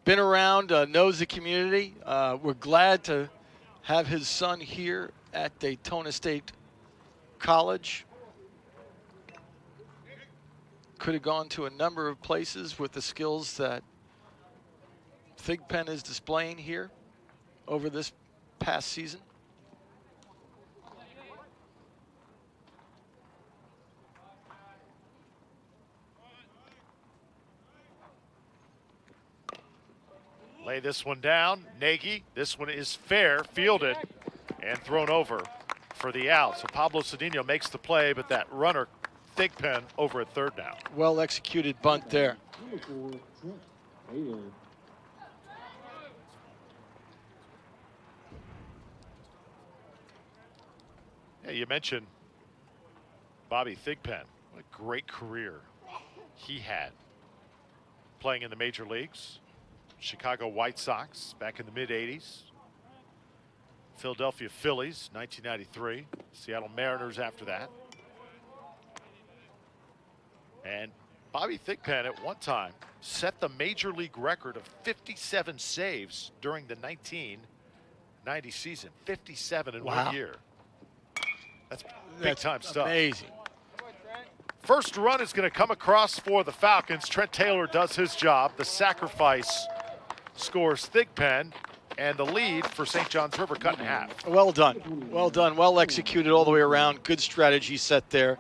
been around, knows the community. We're glad to have his son here at Daytona State College. Could have gone to a number of places with the skills that Thigpen is displaying here over this past season. Lay this one down. Nagy, this one is fair, fielded, and thrown over for the out. So Pablo Cedinho makes the play, but that runner, Thigpen, over at third now. Well executed bunt there. Number 4, Trent Taylor. Yeah, you mentioned Bobby Thigpen. What a great career he had playing in the major leagues. Chicago White Sox back in the mid-'80s. Philadelphia Phillies, 1993. Seattle Mariners after that. And Bobby Thigpen at one time set the major league record of 57 saves during the 1990 season. 57 in one year. That's big-time stuff. Amazing. First run is going to come across for the Falcons. Trent Taylor does his job. The sacrifice scores Thigpen, and the lead for St. John's River cut in half. Well done. Well done. Well executed all the way around. Good strategy set there.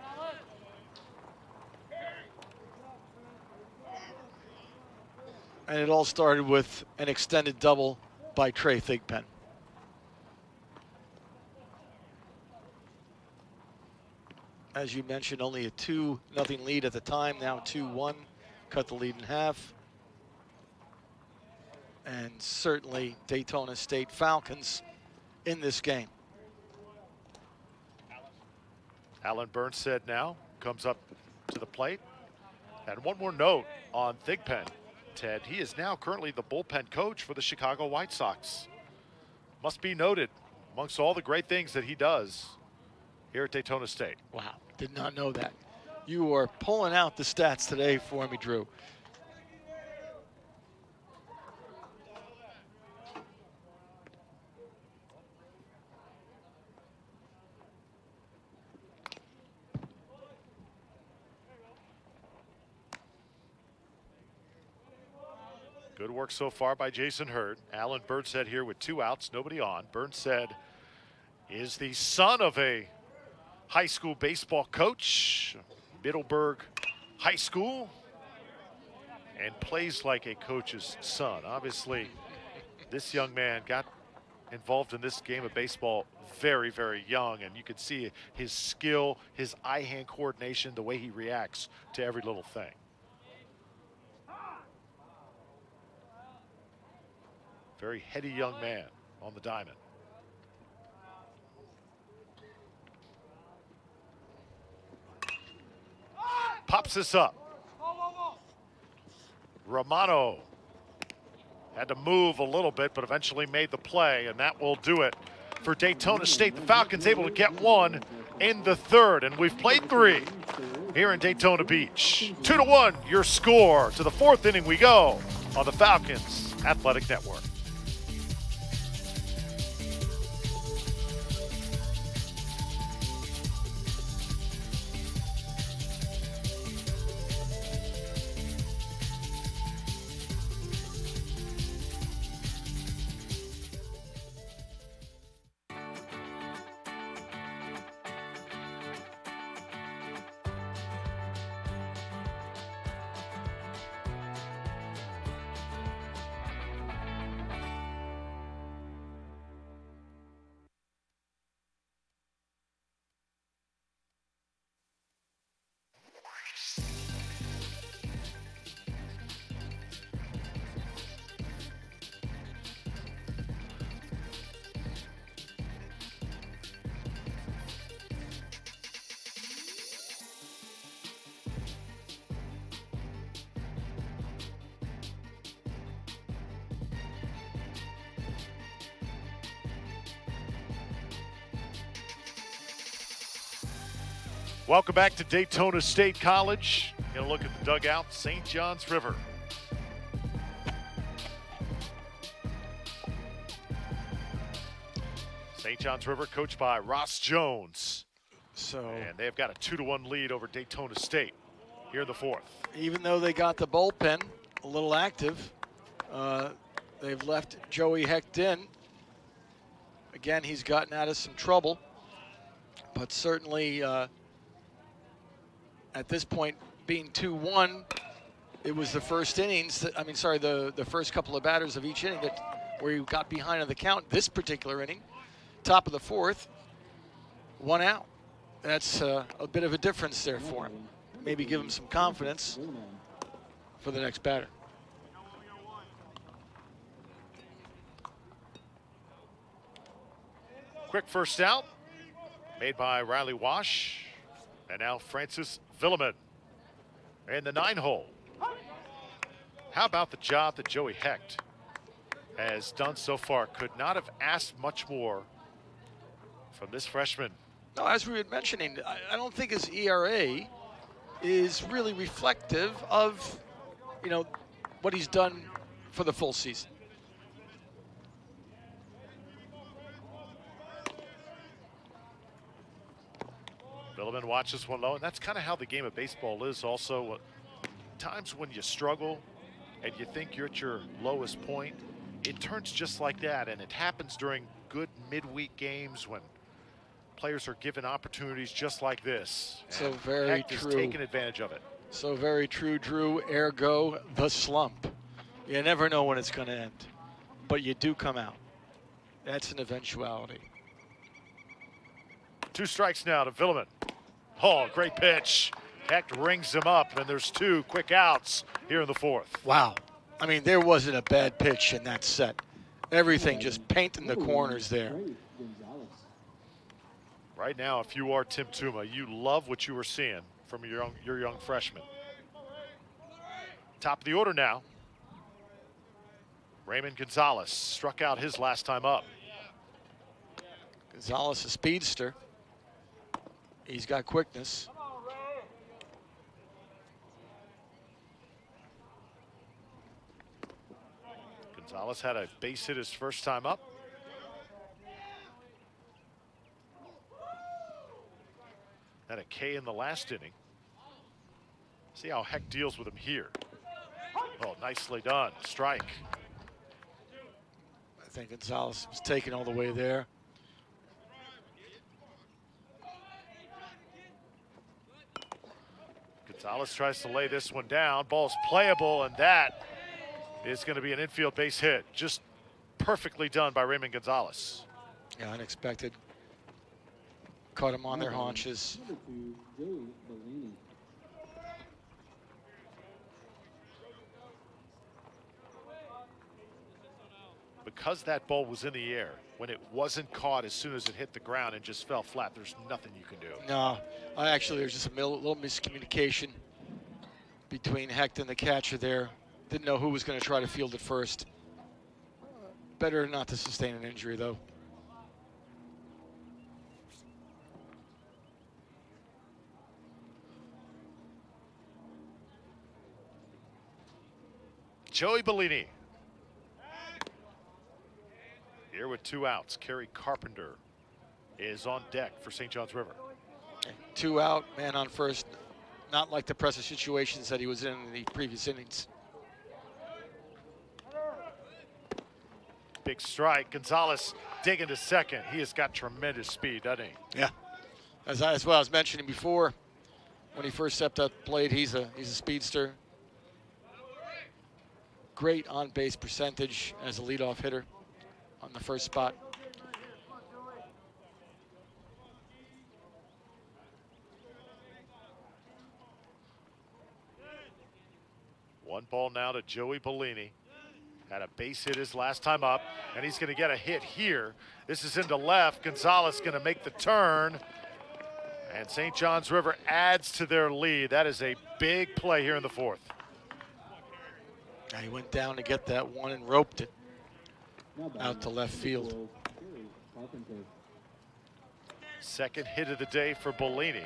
And it all started with an extended double by Trey Thigpen. As you mentioned, only a 2-0 lead at the time, now 2-1, cut the lead in half. And certainly Daytona State Falcons in this game. Alan Burnstead now comes up to the plate. And one more note on Thigpen, Ted. He is now currently the bullpen coach for the Chicago White Sox. Must be noted amongst all the great things that he does here at Daytona State. Wow, did not know that. You are pulling out the stats today for me, Drew. Good work so far by Jason Hurd. Alan Burnstead here with 2 outs, nobody on. Burnstead is the son of a high school baseball coach, Middleburg High School, and plays like a coach's son. Obviously, this young man got involved in this game of baseball very, very young, and you can see his skill, his eye-hand coordination, the way he reacts to every little thing. Very heady young man on the diamond. Pops this up. Romano had to move a little bit, but eventually made the play, and that will do it for Daytona State. The Falcons able to get one in the third, and we've played 3 here in Daytona Beach. 2-1 your score. To the 4th inning we go on the Falcons Athletic Network. Welcome back to Daytona State College. Gonna look at the dugout, St. John's River. St. John's River coached by Ross Jones. And they've got a 2-1 lead over Daytona State here in the 4th. Even though they got the bullpen a little active, they've left Joey Hecht in. Again, he's gotten out of some trouble, but certainly at this point, being 2-1, it was the first innings, the first couple of batters of each inning where you got behind on the count. This particular inning, top of the 4th, 1 out. That's a bit of a difference there for him. Maybe give him some confidence for the next batter. Quick first out made by Riley Wash. And now Francis Villeman in the 9-hole. How about the job that Joey Hecht has done so far? Could not have asked much more from this freshman. No, as we were mentioning, I don't think his ERA is really reflective of, what he's done for the full season. Villeman watches one low, and that's kind of how the game of baseball is also. Times when you struggle and you think you're at your lowest point, it turns just like that, and it happens during good midweek games when players are given opportunities just like this. So very true. Hecht is taking advantage of it. So very true, Drew. Ergo, the slump. You never know when it's going to end, but you do come out. That's an eventuality. 2 strikes now to Villeman. Oh, great pitch. Hecht rings him up, and there's 2 quick outs here in the 4th. Wow. I mean, there wasn't a bad pitch in that set. Everything just painting the corners there. Right now, if you are Tim Tuma, you love what you were seeing from your young freshman. Top of the order now. Raymond Gonzalez struck out his last time up. Gonzalez, a speedster. He's got quickness. Gonzalez had a base hit his first time up. Had a K in the last inning. See how Hecht deals with him here. Oh, nicely done. Strike. I think Gonzalez was taken all the way there. Gonzalez tries to lay this one down. Ball's playable, and that is going to be an infield base hit. Just perfectly done by Raymond Gonzalez. Yeah, unexpected. Caught him on their haunches. Number 2, Joey Bellini. Because that ball was in the air, when it wasn't caught as soon as it hit the ground and just fell flat, there's nothing you can do. No, there's just a little miscommunication between Hecht and the catcher there. Didn't know who was going to try to field it first. Better not to sustain an injury, though. Joey Bellini. Here with 2 outs, Kerry Carpenter is on deck for St. John's River. 2 out, man on first. Not like the pressure situations that he was in the previous innings. Big strike. Gonzalez digging to second. He has got tremendous speed, doesn't he? Yeah. As I was mentioning before, when he first stepped up the plate, he's a speedster. Great on-base percentage as a leadoff hitter on the first spot. One ball now to Joey Bellini. Had a base hit his last time up, and he's going to get a hit here. This is into left. Gonzalez going to make the turn, and St. John's River adds to their lead. That is a big play here in the 4th. He went down to get that one and roped it Now out to left field. Kerry Carpenter. Second hit of the day for Bellini.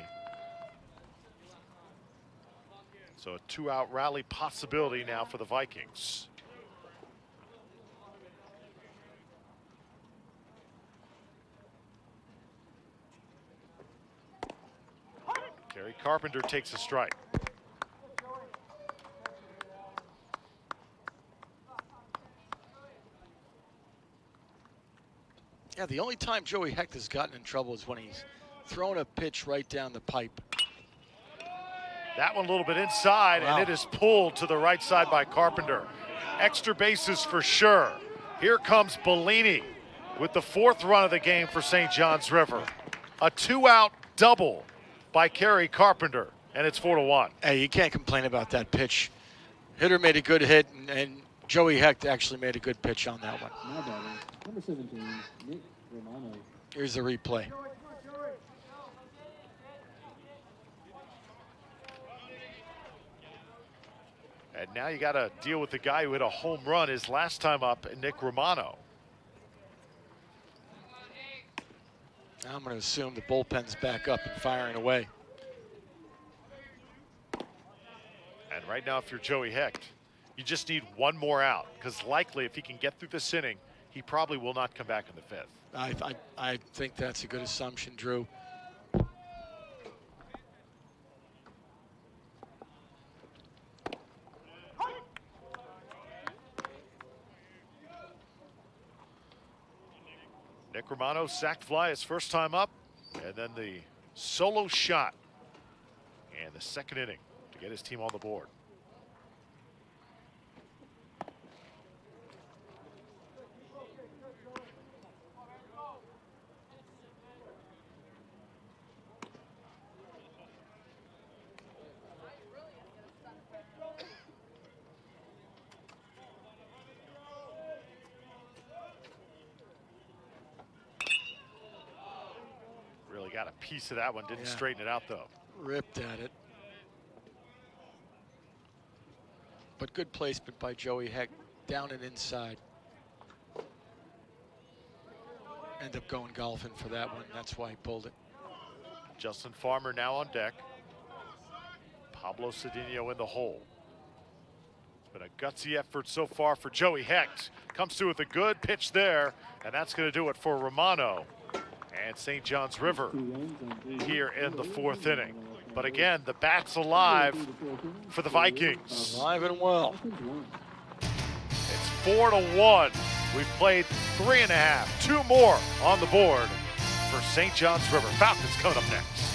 So a 2-out rally possibility now for the Vikings. Kerry Carpenter takes a strike. Yeah, the only time Joey Hecht has gotten in trouble is when he's thrown a pitch right down the pipe. That one a little bit inside, Wow. and it is pulled to the right side by Carpenter. Extra bases for sure. Here comes Bellini with the 4th run of the game for St. John's River. A 2-out double by Kerry Carpenter, and it's 4-1. Hey, you can't complain about that pitch. Hitter made a good hit, and Joey Hecht actually made a good pitch on that one. Now batting, number 17, Nick Romano. Here's the replay. And now you got to deal with the guy who hit a home run his last time up, Nick Romano. Now I'm going to assume the bullpen's back up and firing away. And right now, if you're Joey Hecht, you just need one more out, because likely if he can get through this inning, he probably will not come back in the 5th. I think that's a good assumption, Drew. Nick Romano sacked fly his first time up, and then the solo shot and the 2nd inning to get his team on the board. Really got a piece of that one, didn't straighten it out though. Ripped at it. But good placement by Joey Hecht, down and inside. End up going golfing for that one. That's why he pulled it. Justin Farmer now on deck. Pablo Cedinho in the hole. It's been a gutsy effort so far for Joey Hecht. Comes through with a good pitch there, and that's going to do it for Romano and St. John's River here in the 4th inning. But again, the bat's alive for the Vikings. Alive and well. It's 4-1. We've played 3.5, 2 more on the board for St. John's River. Falcons coming up next.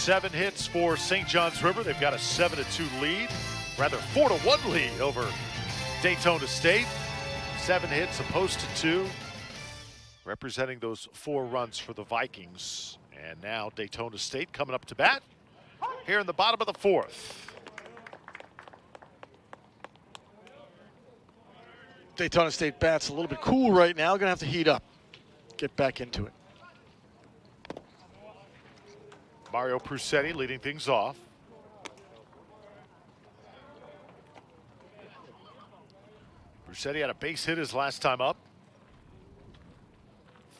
7 hits for St. John's River. They've got a 7-2 lead, rather 4-1 lead over Daytona State. 7 hits opposed to 2, representing those 4 runs for the Vikings. And now Daytona State coming up to bat here in the bottom of the 4th. Daytona State bat's a little bit cool right now. Gonna have to heat up, get back into it. Mario Prusetti leading things off. Prusetti had a base hit his last time up.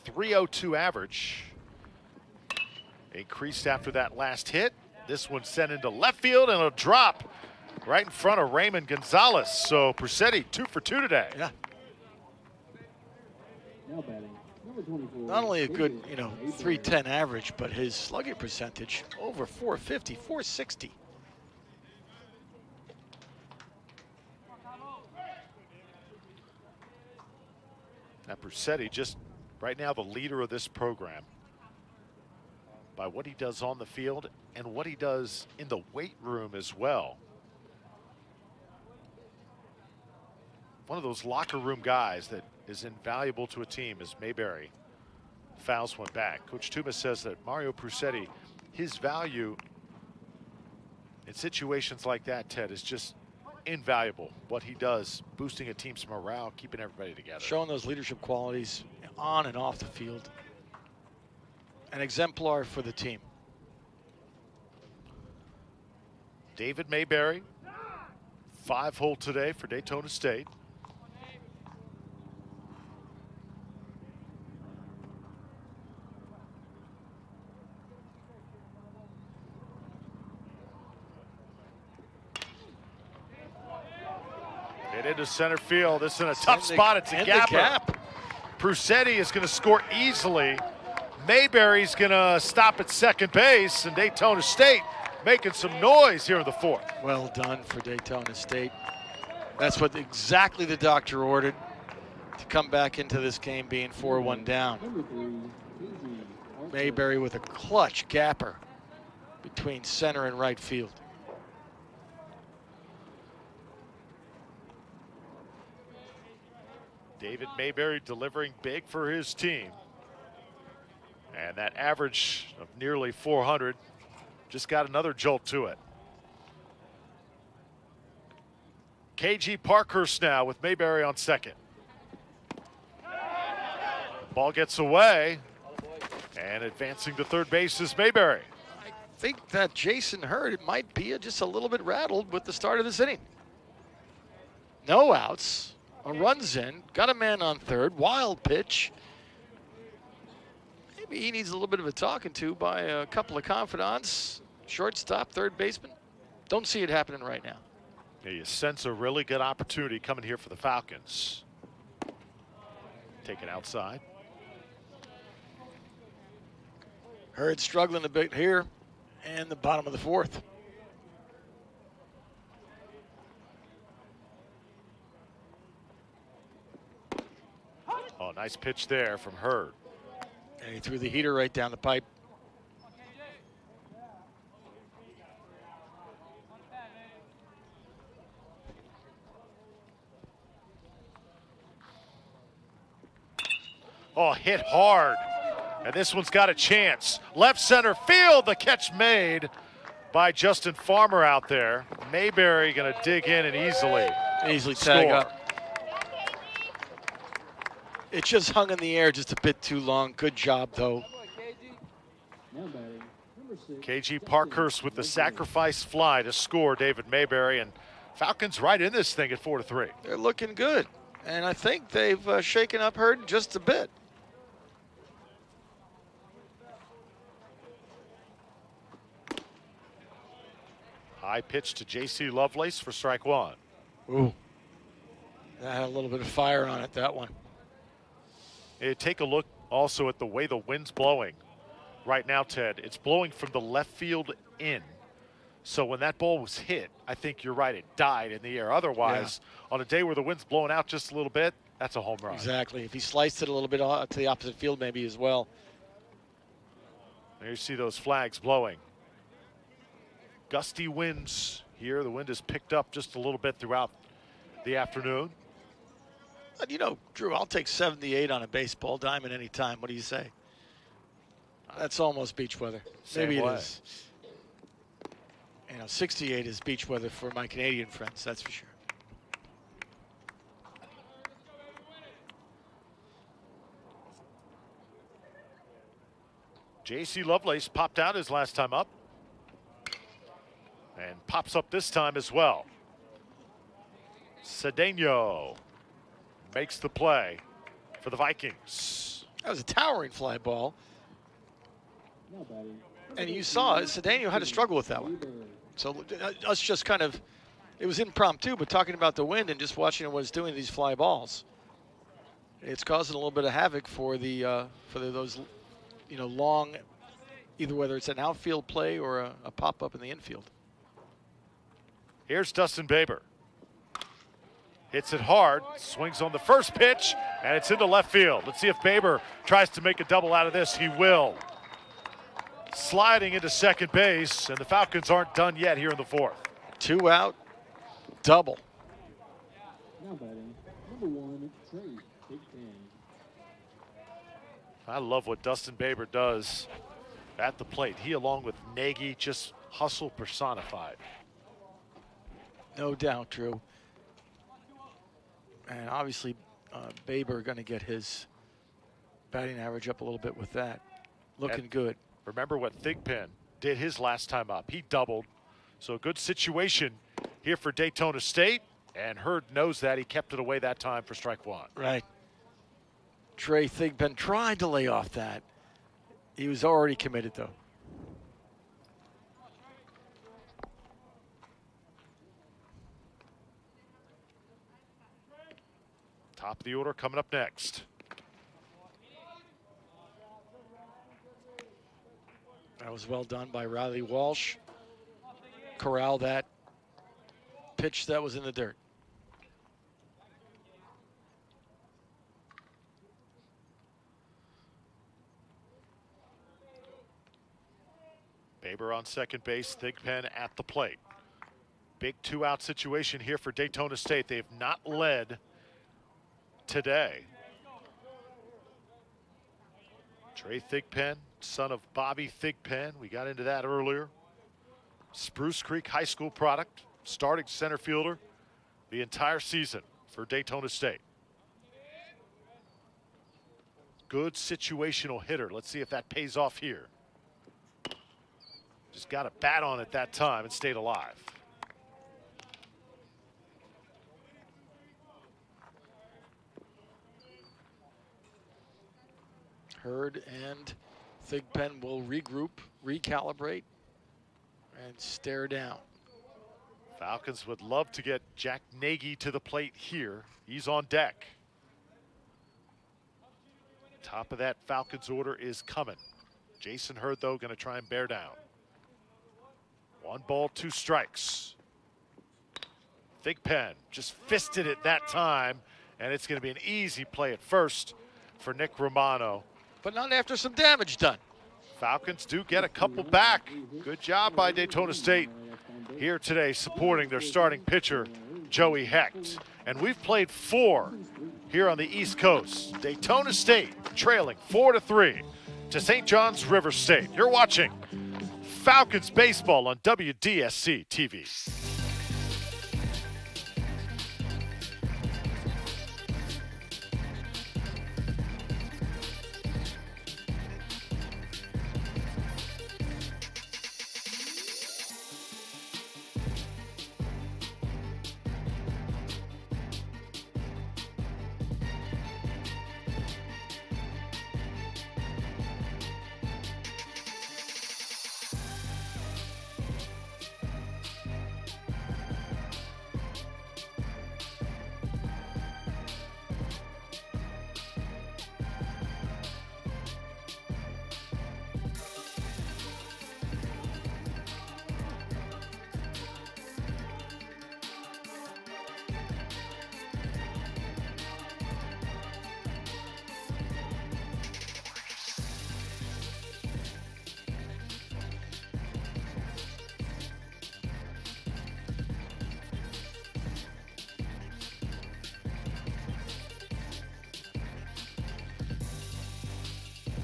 302 average. Increased after that last hit. This one sent into left field and a drop right in front of Raymond Gonzalez. So Prusetti 2 for 2 today. Yeah. Now batting, number 24. Not only a good, 310 average, but his slugging percentage over 450, 460. Now Prusetti just right now the leader of this program by what he does on the field and what he does in the weight room as well. One of those locker room guys that is invaluable to a team is Mayberry. Fouls went back. Coach Tuma says that Mario Prusetti, his value in situations like that, Ted, is just invaluable. What he does, boosting a team's morale, keeping everybody together. Showing those leadership qualities on and off the field. An exemplar for the team. David Mayberry, 5-hole today for Daytona State. Hit into center field. This is in a tough spot. It's a gap. Prusetti is going to score easily. Mayberry's going to stop at second base, and Daytona State making some noise here in the 4th. Well done for Daytona State. That's what exactly the doctor ordered, to come back into this game being 4-1 down. Mayberry with a clutch gapper between center and right field. David Mayberry delivering big for his team. And that average of nearly 400 just got another jolt to it. KG Parkhurst now with Mayberry on second. Ball gets away, and advancing to third base is Mayberry. I think that Jason Hurd might be just a little bit rattled with the start of this inning. No outs, a run's in, got a man on third, wild pitch. Maybe he needs a little bit of a talking to by a couple of confidants. Shortstop, third baseman. Don't see it happening right now. Yeah, you sense a really good opportunity coming here for the Falcons. Take it outside. Hurd struggling a bit here in the bottom of the 4th. Oh, nice pitch there from Hurd. And he threw the heater right down the pipe. Oh, hit hard. And this one's got a chance. Left center field, the catch made by Justin Farmer out there. Mayberry going to dig in and easily tag up. It just hung in the air just a bit too long. Good job, though. KG Parkhurst with the sacrifice fly to score David Mayberry, and Falcons right in this thing at 4-3. They're looking good, and I think they've shaken up Hurd just a bit. High pitch to J.C. Lovelace for strike 1. Ooh, that had a little bit of fire on it, that one. Take a look also at the way the wind's blowing right now, Ted. It's blowing from the left field in. So when that ball was hit, I think you're right, it died in the air. Otherwise, on a day where the wind's blowing out just a little bit, that's a home run. Exactly. If he sliced it a little bit to the opposite field maybe as well. There you see those flags blowing. Gusty winds here. The wind has picked up just a little bit throughout the afternoon. And you know, Drew, I'll take 78 on a baseball diamond anytime. What do you say? That's almost beach weather. Maybe it is. You know, 68 is beach weather for my Canadian friends, that's for sure. J.C. Lovelace popped out his last time up. And pops up this time as well. Cedeno makes the play for the Vikings. That was a towering fly ball. And you saw Cedeno had to struggle with that one. So us just kind of, it was impromptu, but talking about the wind and just watching what it's doing to these fly balls, it's causing a little bit of havoc for those, you know, long, either whether it's an outfield play or a pop up in the infield. Here's Dustin Baber. Hits it hard, swings on the first pitch, and it's into left field. Let's see if Baber tries to make a double out of this. He will. Sliding into second base, and the Falcons aren't done yet here in the fourth. 2 out, double. Now batting, number 1, Trey, Big 10. I love what Dustin Baber does at the plate. He, along with Nagy, just hustle personified. No doubt, Drew. And obviously, Baber going to get his batting average up a little bit with that. Looking good. Remember what Thigpen did his last time up. He doubled. So a good situation here for Daytona State. And Hurd knows that. He kept it away that time for strike 1. Right. Trey Thigpen tried to lay off that. He was already committed, though. Top of the order coming up next. That was well done by Riley Walsh. Corral that pitch that was in the dirt. Baber on second base, Thigpen at the plate. Big 2-out situation here for Daytona State. They've not led today. Trey Thigpen, son of Bobby Thigpen. We got into that earlier. Spruce Creek High School product, starting center fielder the entire season for Daytona State. Good situational hitter. Let's see if that pays off here. Just got a bat on it that time and stayed alive. Hurd and Thigpen will regroup, recalibrate, and stare down. Falcons would love to get Jack Nagy to the plate here. He's on deck. Top of that Falcons order is coming. Jason Hurd, though, going to try and bear down. 1 ball, 2 strikes. Thigpen just fisted it that time, and it's going to be an easy play at first for Nick Romano. But not after some damage done. Falcons do get a couple back. Good job by Daytona State here today supporting their starting pitcher, Joey Hecht. And we've played 4 here on the East Coast. Daytona State trailing 4-3 to St. John's River State. You're watching Falcons baseball on WDSC TV.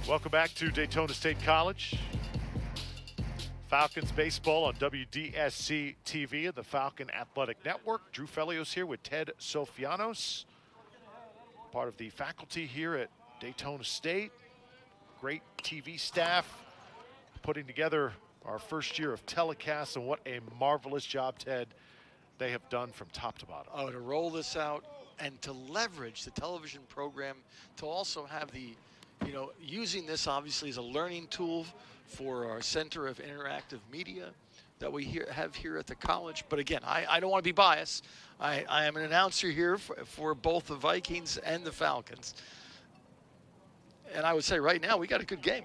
Welcome back to Daytona State College. Falcons baseball on WDSC TV and the Falcon Athletic Network. Drew Felios here with Ted Sofianos, part of the faculty here at Daytona State. Great TV staff putting together our first year of telecasts, and what a marvelous job, Ted, they have done from top to bottom. Oh, to roll this out and to leverage the television program to also have the, you know, using this obviously as a learning tool for our Center of Interactive Media that we have here at the college. But again, I don't want to be biased. I am an announcer here for both the Vikings and the Falcons. And I would say right now we got a good game.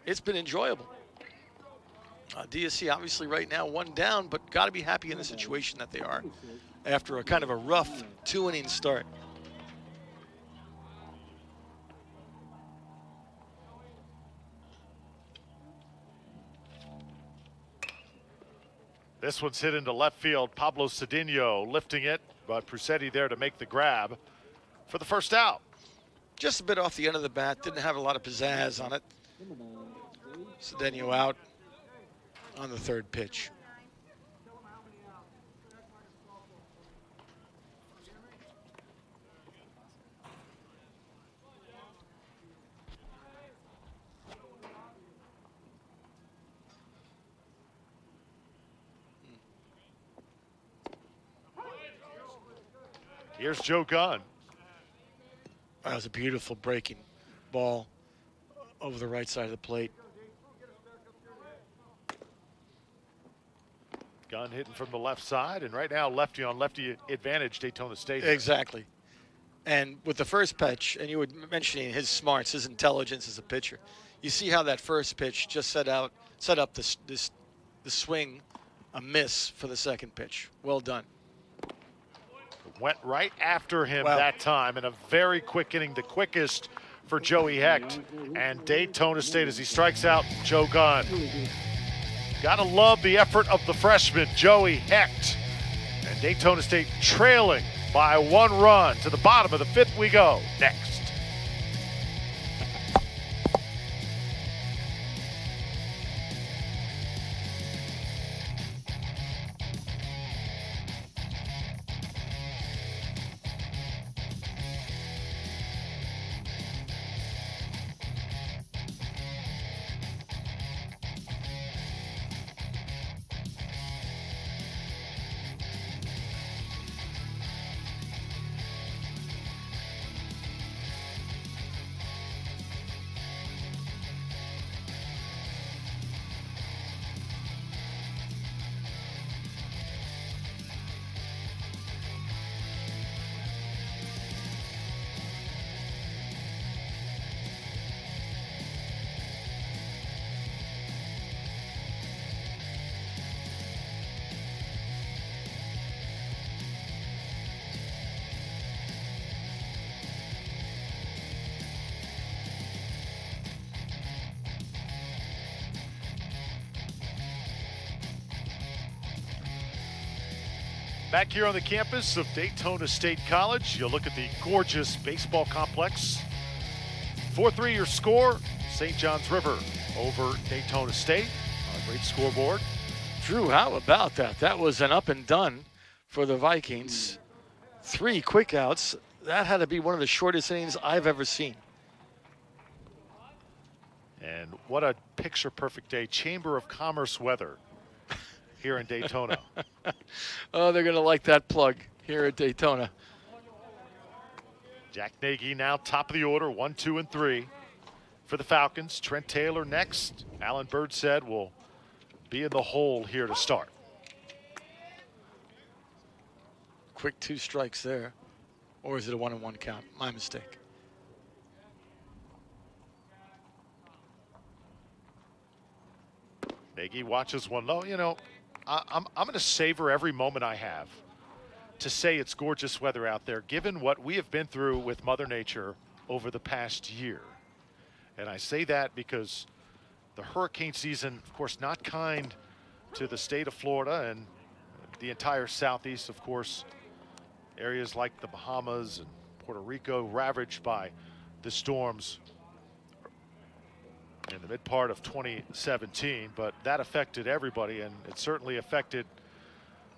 It's been enjoyable. DSC obviously right now 1 down, but got to be happy in the situation that they are after a kind of a rough 2-inning start. This one's hit into left field. Pablo Cedinho lifting it, but Prusetti there to make the grab for the first out. Just a bit off the end of the bat. Didn't have a lot of pizzazz on it. Cedinho out on the 3rd pitch. Here's Joe Gunn. That was a beautiful breaking ball over the right side of the plate. Gunn hitting from the left side, and right now lefty on lefty advantage, Daytona State. Exactly. And with the first pitch, and you were mentioning his smarts, his intelligence as a pitcher, you see how that first pitch just set up the swing, a miss for the 2nd pitch. Well done. Went right after him that time in a very quick inning, the quickest for Joey Hecht. And Daytona State, as he strikes out Joe Gunn. Gotta love the effort of the freshman, Joey Hecht. And Daytona State trailing by 1 run. To the bottom of the 5th we go next. Back here on the campus of Daytona State College, you'll look at the gorgeous baseball complex. 4-3 your score, St. John's River over Daytona State. A great scoreboard. Drew, how about that? That was an up and done for the Vikings. 3 quick outs. That had to be one of the shortest innings I've ever seen. And what a picture-perfect day. Chamber of Commerce weather here in Daytona. Oh, they're going to like that plug here at Daytona. Jack Nagy now top of the order, 1, 2, and 3 for the Falcons. Trent Taylor next. Alan Bird said will be in the hole here to start. Quick 2 strikes there. Or is it a 1-1 count? My mistake. Nagy watches one low. You know, I'm going to savor every moment I have to say it's gorgeous weather out there, given what we have been through with Mother Nature over the past year. And I say that because the hurricane season, of course, not kind to the state of Florida and the entire Southeast, of course. Areas like the Bahamas and Puerto Rico ravaged by the Storms in the mid part of 2017, but that affected everybody, and it certainly affected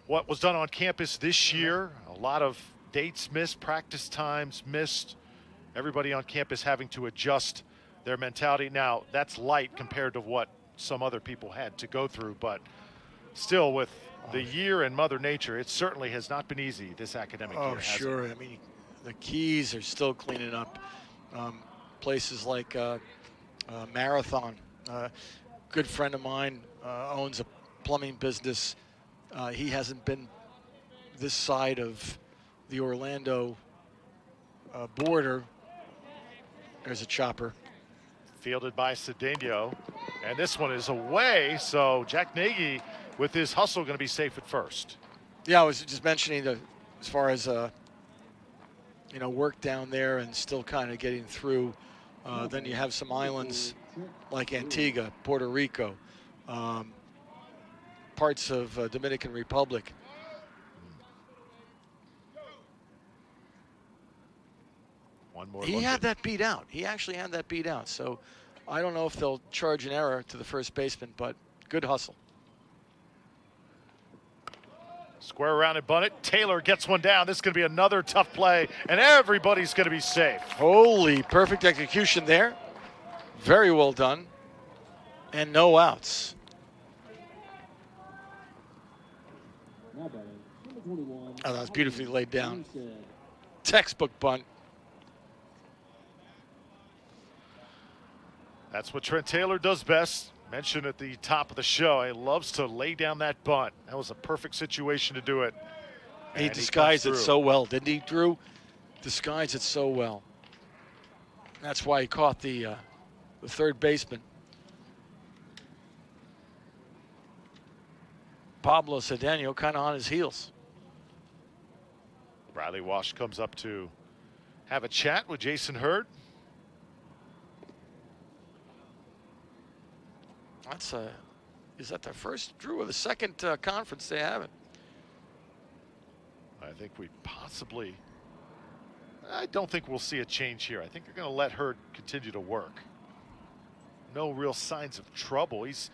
what was done on campus this year. A lot of dates missed, practice times missed, everybody on campus having to adjust their mentality. Now, that's light compared to what some other people had to go through, but still, with the year and Mother Nature, it certainly has not been easy this academic year. Oh, sure. I mean, the Keys are still cleaning up. Places like Marathon. Good friend of mine owns a plumbing business. He hasn't been this side of the Orlando border. There's a chopper. Fielded by Cedeno, and this one is away, so Jack Nagy with his hustle going to be safe at first. Yeah, I was just mentioning as far as you know, work down there and still kind of getting through. Then you have some islands like Antigua, Puerto Rico, parts of Dominican Republic. One more. He had that beat out. He actually had that beat out. So I don't know if they'll charge an error to the first baseman, but good hustle. Square around and bunt it. Taylor gets one down. This is going to be another tough play, and everybody's going to be safe. Holy, perfect execution there. Very well done. And no outs. Now batting, number 21. Oh, that was beautifully laid down. Textbook bunt. That's what Trent Taylor does best. Mentioned at the top of the show, he loves to lay down that bunt. That was a perfect situation to do it. He disguised it so well, didn't he, Drew? Disguised it so well. That's why he caught the third baseman. Pablo Cedeno kind of on his heels. Riley Walsh comes up to have a chat with Jason Hurd. That's is that the first, Drew, or the second conference they have it? I think we possibly, I don't think we'll see a change here. I think they're going to let Hurd continue to work. No real signs of trouble. He's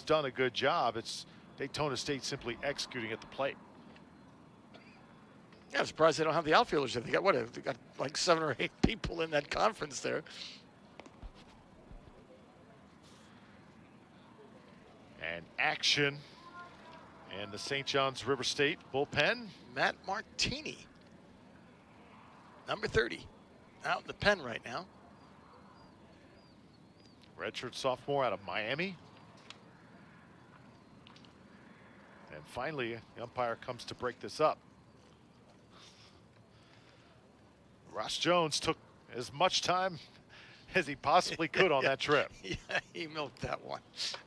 done a good job. It's Daytona State simply executing at the plate. Yeah, I'm surprised they don't have the outfielders. They got what? They got like 7 or 8 people in that conference there. And action and the St. John's River State bullpen. Matt Martini, number 30, out in the pen right now. Redshirt sophomore out of Miami. And finally, the umpire comes to break this up. Ross Jones took as much time as he possibly could on that trip. Yeah, he milked that one.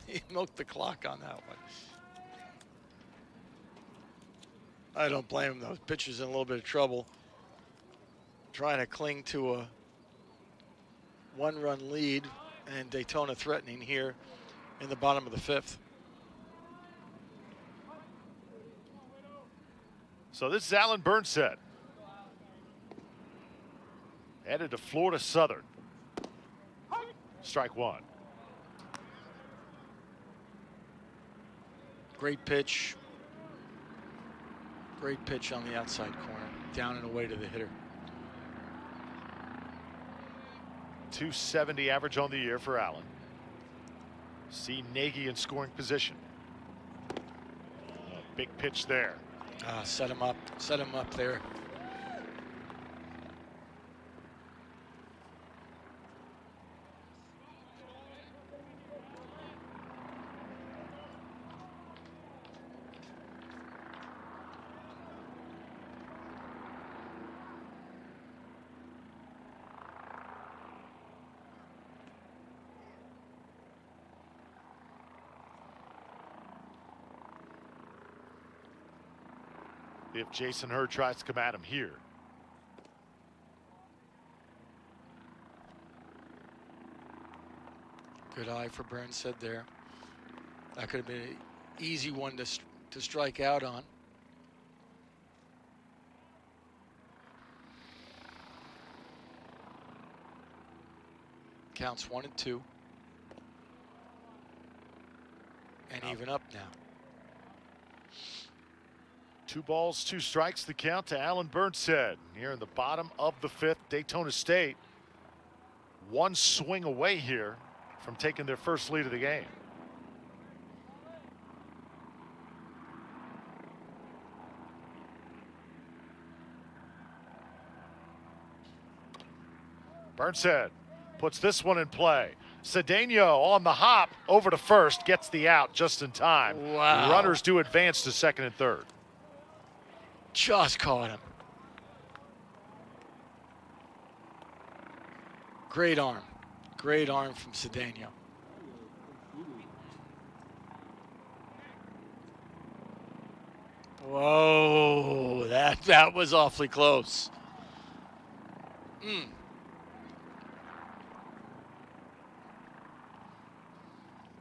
He milked the clock on that one. I don't blame him, though. Pitcher's in a little bit of trouble. Trying to cling to a 1-run lead, and Daytona threatening here in the bottom of the 5th. So this is Alan Burnset. Headed to Florida Southern. Strike one. Great pitch. Great pitch on the outside corner. Down and away to the hitter. .270 average on the year for Allen. See Nagy in scoring position. A big pitch there. Set him up. Set him up there. If Jason Hurd tries to come at him here. Good eye for Burnset there. That could have been an easy one to strike out on. Counts 1-2. And even up now. 2 balls, 2 strikes, the count to Alan Burnshead. Here in the bottom of the 5th, Daytona State 1 swing away here from taking their first lead of the game. Burnshead puts this one in play. Cedeno on the hop over to first, gets the out just in time. Wow. Runners do advance to second and third. Just caught him. Great arm. Great arm from Cedeno. Whoa, that was awfully close.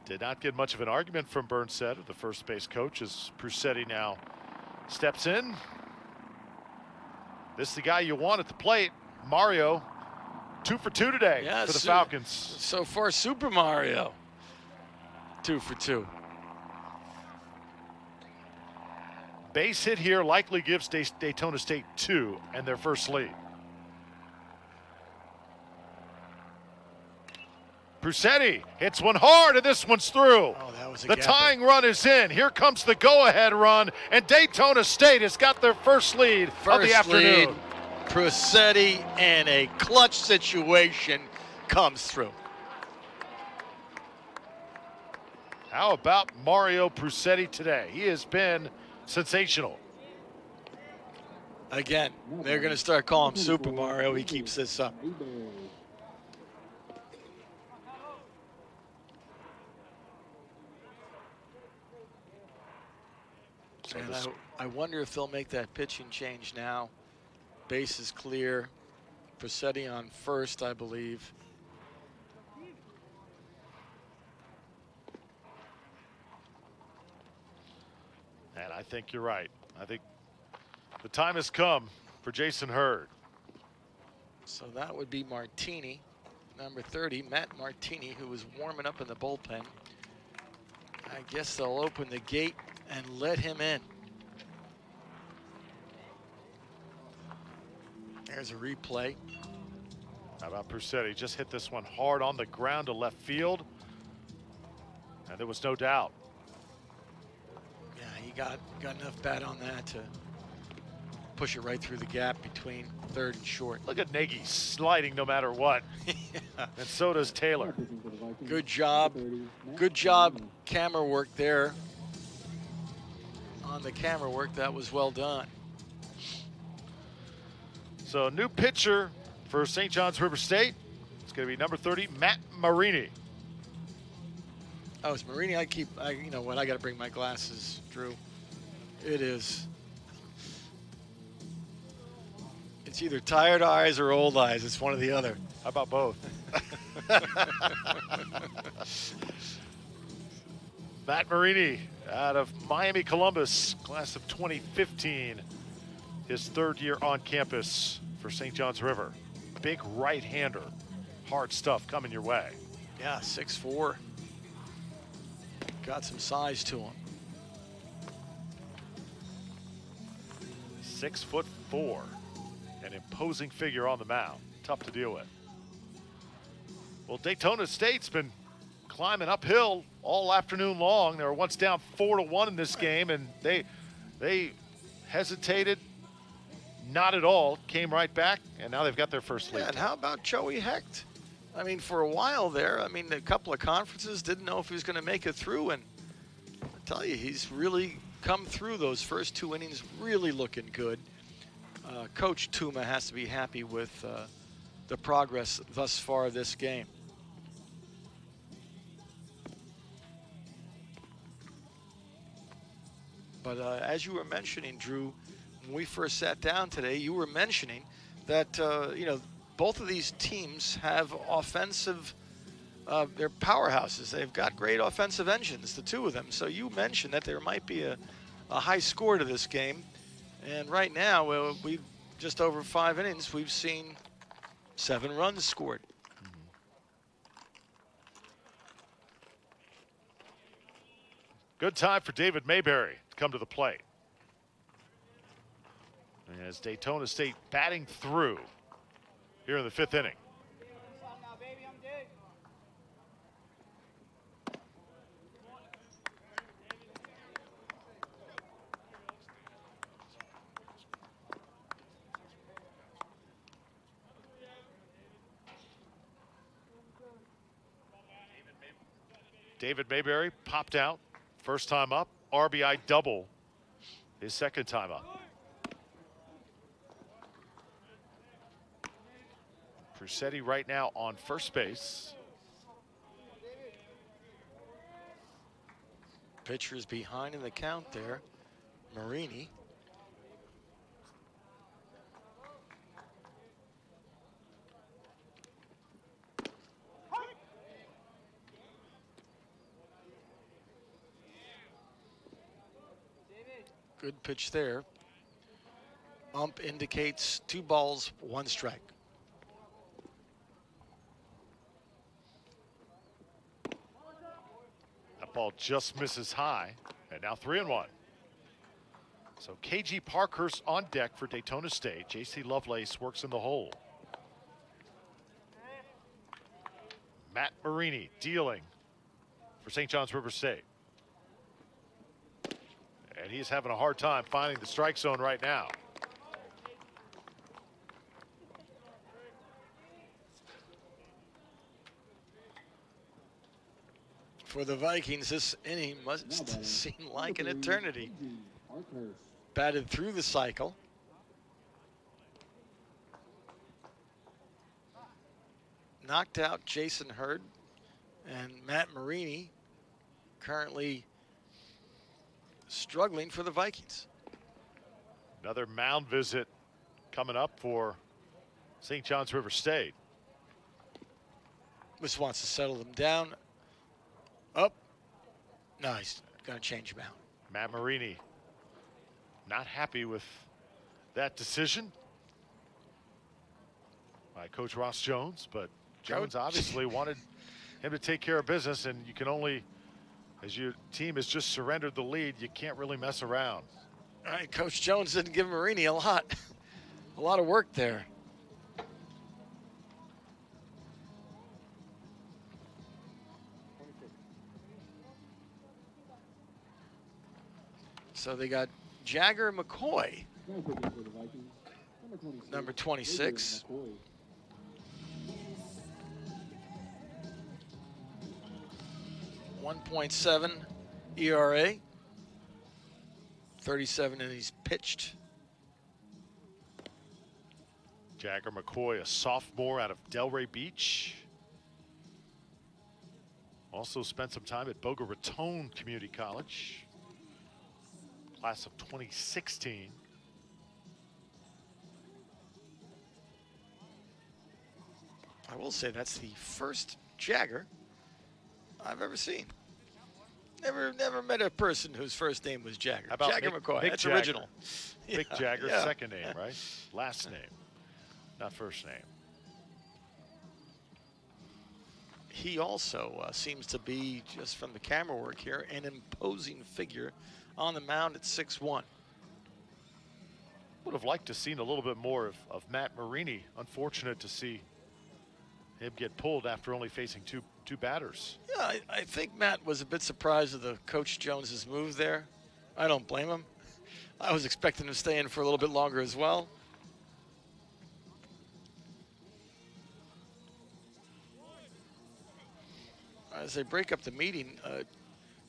Did not get much of an argument from Burnshead, the first base coach, as Prusetti now steps in. This is the guy you want at the plate. Mario, 2 for 2 today for the Falcons. So far, Super Mario, 2 for 2. Base hit here likely gives Daytona State 2 and their first lead. Prusetti hits one hard, and this one's through. Oh, that was a the gapper. tying run is in. Here comes the go-ahead run, and Daytona State has got their first lead of the afternoon. Lead. Prusetti in a clutch situation comes through. How about Mario Prusetti today? He has been sensational. Again, they're going to start calling him Super Mario. He keeps this up. And I wonder if they'll make that pitching change now. Base is clear. Prusetti on first, I believe. And I think you're right. I think the time has come for Jason Hurd. So that would be Martini, number 30, Matt Martini, who was warming up in the bullpen. I guess they'll open the gate and let him in. There's a replay. How about Prusetti? Just hit this one hard on the ground to left field. And there was no doubt. Yeah, he got enough bat on that to push it right through the gap between third and short. Look at Nagy sliding no matter what. Yeah. And so does Taylor. Good job. Good job camera work there. On the camera work, that was well done. So new pitcher for St. John's River State. It's going to be number 30, Matt Marini. Oh, it's Marini. You know what? I got to bring my glasses, Drew. It is. It's either tired eyes or old eyes. It's one or the other. How about both? Matt Marini out of Miami Columbus, class of 2015. His 3rd year on campus for St. John's River. Big right-hander. Hard stuff coming your way. Yeah, 6'4". Got some size to him. 6'4". An imposing figure on the mound. Tough to deal with. Well, Daytona State's been climbing uphill all afternoon long. They were once down 4-1 in this game, and they hesitated not at all, came right back, and now they've got their first lead. Yeah, and how about Joey Hecht? I mean, for a while there, I mean, a couple of conferences, didn't know if he was going to make it through, and I tell you, he's really come through those first 2 innings, really looking good. Coach Tuma has to be happy with the progress thus far this game. But as you were mentioning, Drew, when we first sat down today, you were mentioning that, you know, both of these teams have offensive, they're powerhouses. They've got great offensive engines, the 2 of them. So you mentioned that there might be a high score to this game. And right now, we've just over 5 innings, we've seen 7 runs scored. Good time for David Mayberry to come to the plate. As Daytona State batting through here in the 5th inning. David Mayberry popped out first time up, RBI double his second time up. Prusetti right now on first base. Pitcher's behind in the count there. Marini. Good pitch there. Ump indicates 2 balls, 1 strike. That ball just misses high, and now 3-1. So KG Parkhurst on deck for Daytona State. JC Lovelace works in the hole. Matt Marini dealing for St. John's River State. And he's having a hard time finding the strike zone right now. For the Vikings, this inning must seem like an eternity. Batted through the cycle. Knocked out Jason Hurd, and Matt Marini currently struggling for the Vikings. Another mound visit coming up for St. John's River State. Just wants to settle them down. Up. No, he's going to change him out. Matt Marini not happy with that decision by Coach Ross Jones, but Jones obviously wanted him to take care of business, and you can only, as your team has just surrendered the lead, you can't really mess around. All right, Coach Jones didn't give Marini a lot of work there. So they got Jagger McCoy, number 26. 1.7 ERA, 37 innings pitched. Jagger McCoy, a sophomore out of Delray Beach. Also spent some time at Boca Raton Community College. Class of 2016. I will say that's the first Jagger I've ever seen. Never met a person whose first name was Jagger. How about Jagger Mick, McCoy. Mick That's Jagger. original. Mick Yeah, Jagger's yeah. second name, right? Last name, not first name. He also seems to be, just from the camera work here, an imposing figure on the mound at 6'1". Would have liked to seen a little bit more of Matt Marini. Unfortunate to see him get pulled after only facing two batters. Yeah, I think Matt was a bit surprised at the Coach Jones's move there. I don't blame him. I was expecting him to stay in for a little bit longer as well. As they break up the meeting,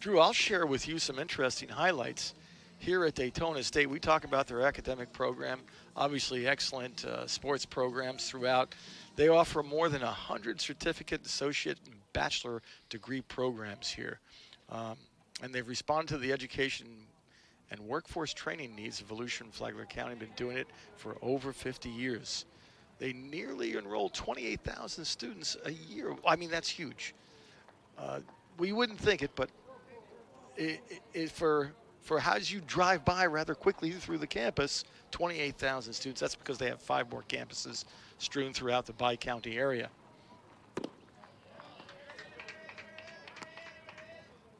Drew, I'll share with you some interesting highlights. Here at Daytona State, we talk about their academic program, obviously excellent sports programs throughout. They offer more than 100 certificate, associate, and bachelor degree programs here. And they've responded to the education and workforce training needs of Volusia and Flagler County. Been doing it for over 50 years. They nearly enroll 28,000 students a year. I mean, that's huge. We wouldn't think it, but for how you drive by rather quickly through the campus, 28,000 students. That's because they have 5 more campuses strewn throughout the Bi-County area.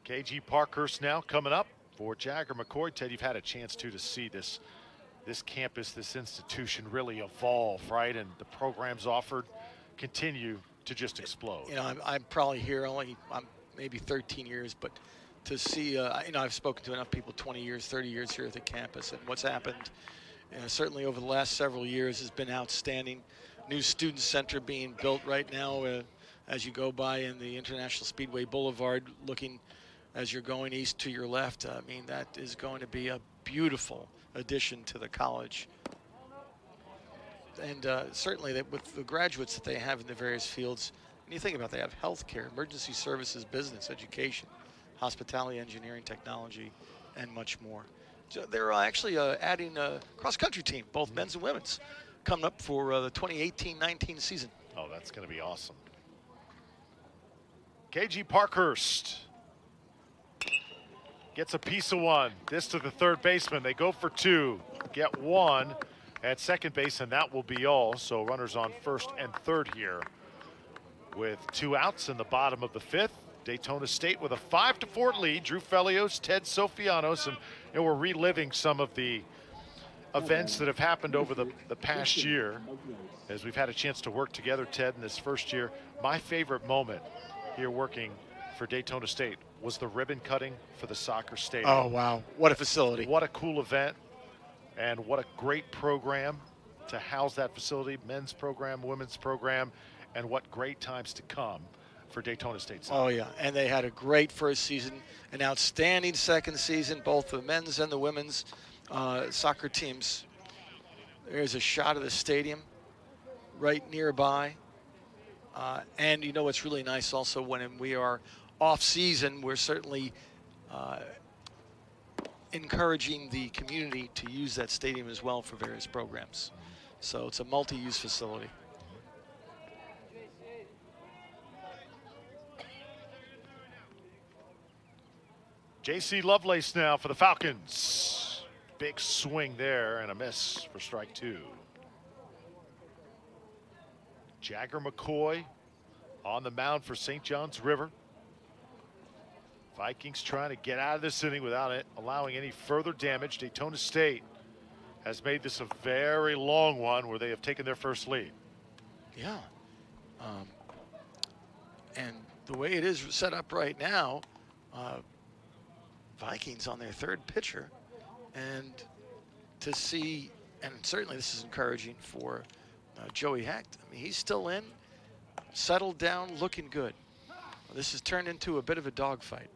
KG Parkhurst now coming up for Jagger McCoy. Ted, you've had a chance to see this campus, this institution really evolve, right? And the programs offered continue to just explode. You know, I'm probably here only maybe 13 years, but to see, you know, I've spoken to enough people 20 years, 30 years here at the campus, and what's happened certainly over the last several years has been outstanding. New student center being built right now as you go by in the International Speedway Boulevard, looking as you're going east to your left. I mean, that is going to be a beautiful addition to the college. And certainly that with the graduates that they have in the various fields, and you think about it, they have healthcare, emergency services, business, education, hospitality, engineering, technology, and much more. So they're actually adding a cross-country team, both men's and women's, coming up for the 2018-19 season. Oh, that's going to be awesome. KG Parkhurst gets a piece of one. This to the third baseman. They go for two, get one at second base, and that will be all. So runners on first and third here with 2 outs in the bottom of the 5th. Daytona State with a 5-4 lead. Drew Felios, Ted Sofianos, and we're reliving some of the events that have happened over the past year as we've had a chance to work together, Ted, in this first year. My favorite moment here working for Daytona State was the ribbon cutting for the soccer stadium. Oh, wow. What a facility. What a cool event, and what a great program to house that facility, men's program, women's program, and what great times to come for Daytona State soccer. Oh, yeah, and they had a great first season, an outstanding second season, both the men's and the women's soccer teams. There's a shot of the stadium right nearby. And you know what's really nice also, when we are off season, we're certainly encouraging the community to use that stadium as well for various programs. So it's a multi-use facility. JC Lovelace now for the Falcons. Big swing there and a miss for strike 2. Jagger McCoy on the mound for St. John's River. Vikings trying to get out of this inning without allowing any further damage. Daytona State has made this a very long one where they have taken their first lead. Yeah. And the way it is set up right now, Vikings on their third pitcher, and to see, and certainly this is encouraging for Joey Hecht. I mean, he's still in, settled down, looking good. This has turned into a bit of a dogfight.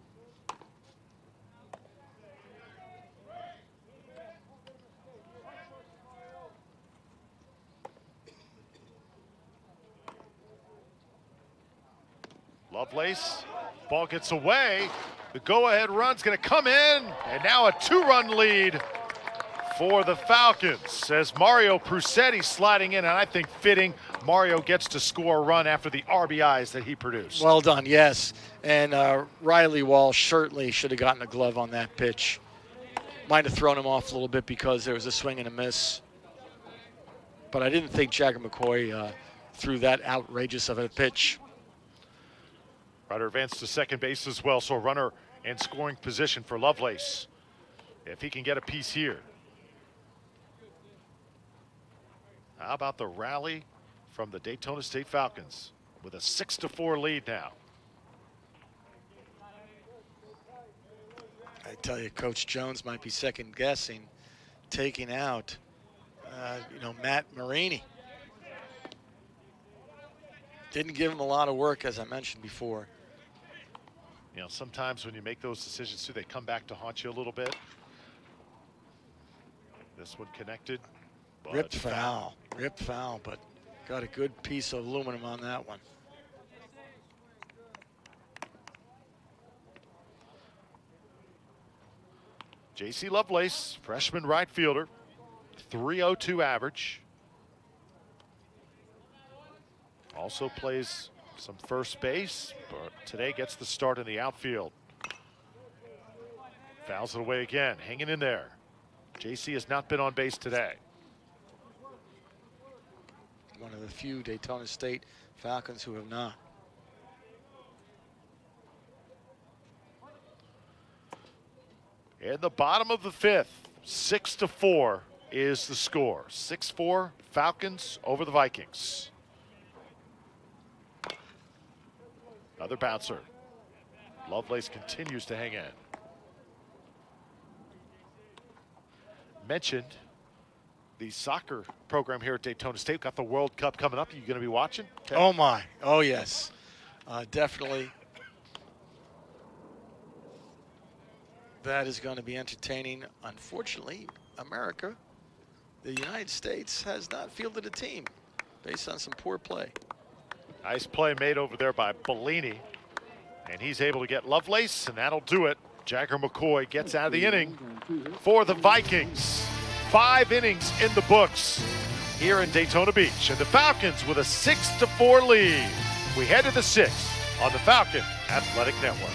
Lovelace, ball gets away. The go-ahead run's going to come in, and now a 2-run lead for the Falcons as Mario Prusetti sliding in, and I think fitting. Mario gets to score a run after the RBIs that he produced. Well done, yes. And Riley Walsh certainly should have gotten a glove on that pitch. Might have thrown him off a little bit because there was a swing and a miss. But I didn't think Jagger McCoy threw that outrageous of a pitch. Runner advanced to second base as well, so a runner in scoring position for Lovelace if he can get a piece here. How about the rally from the Daytona State Falcons with a 6-4 lead now? I tell you, Coach Jones might be second guessing taking out, Matt Marini. Didn't give him a lot of work, as I mentioned before. You know, sometimes when you make those decisions too, they come back to haunt you a little bit. This one connected. Ripped foul, but got a good piece of aluminum on that one. JC Lovelace, freshman right fielder, .302 average. Also plays some first base, but today gets the start in the outfield. Fouls it away again, hanging in there. JC has not been on base today. One of the few Daytona State Falcons who have not. In the bottom of the 5th, 6-4 is the score. 6-4 Falcons over the Vikings. Another bouncer. Lovelace continues to hang in. Mentioned the soccer program here at Daytona State. Got the World Cup coming up. Are you going to be watching? Okay. Oh, my. Oh, yes. Definitely. That is going to be entertaining. Unfortunately, America, the United States, has not fielded a team based on some poor play. Nice play made over there by Bellini. And he's able to get Lovelace, and that'll do it. Jagger McCoy gets out of the inning for the Vikings. 5 innings in the books here in Daytona Beach. And the Falcons with a 6-4 lead. We head to the 6th on the Falcon Athletic Network.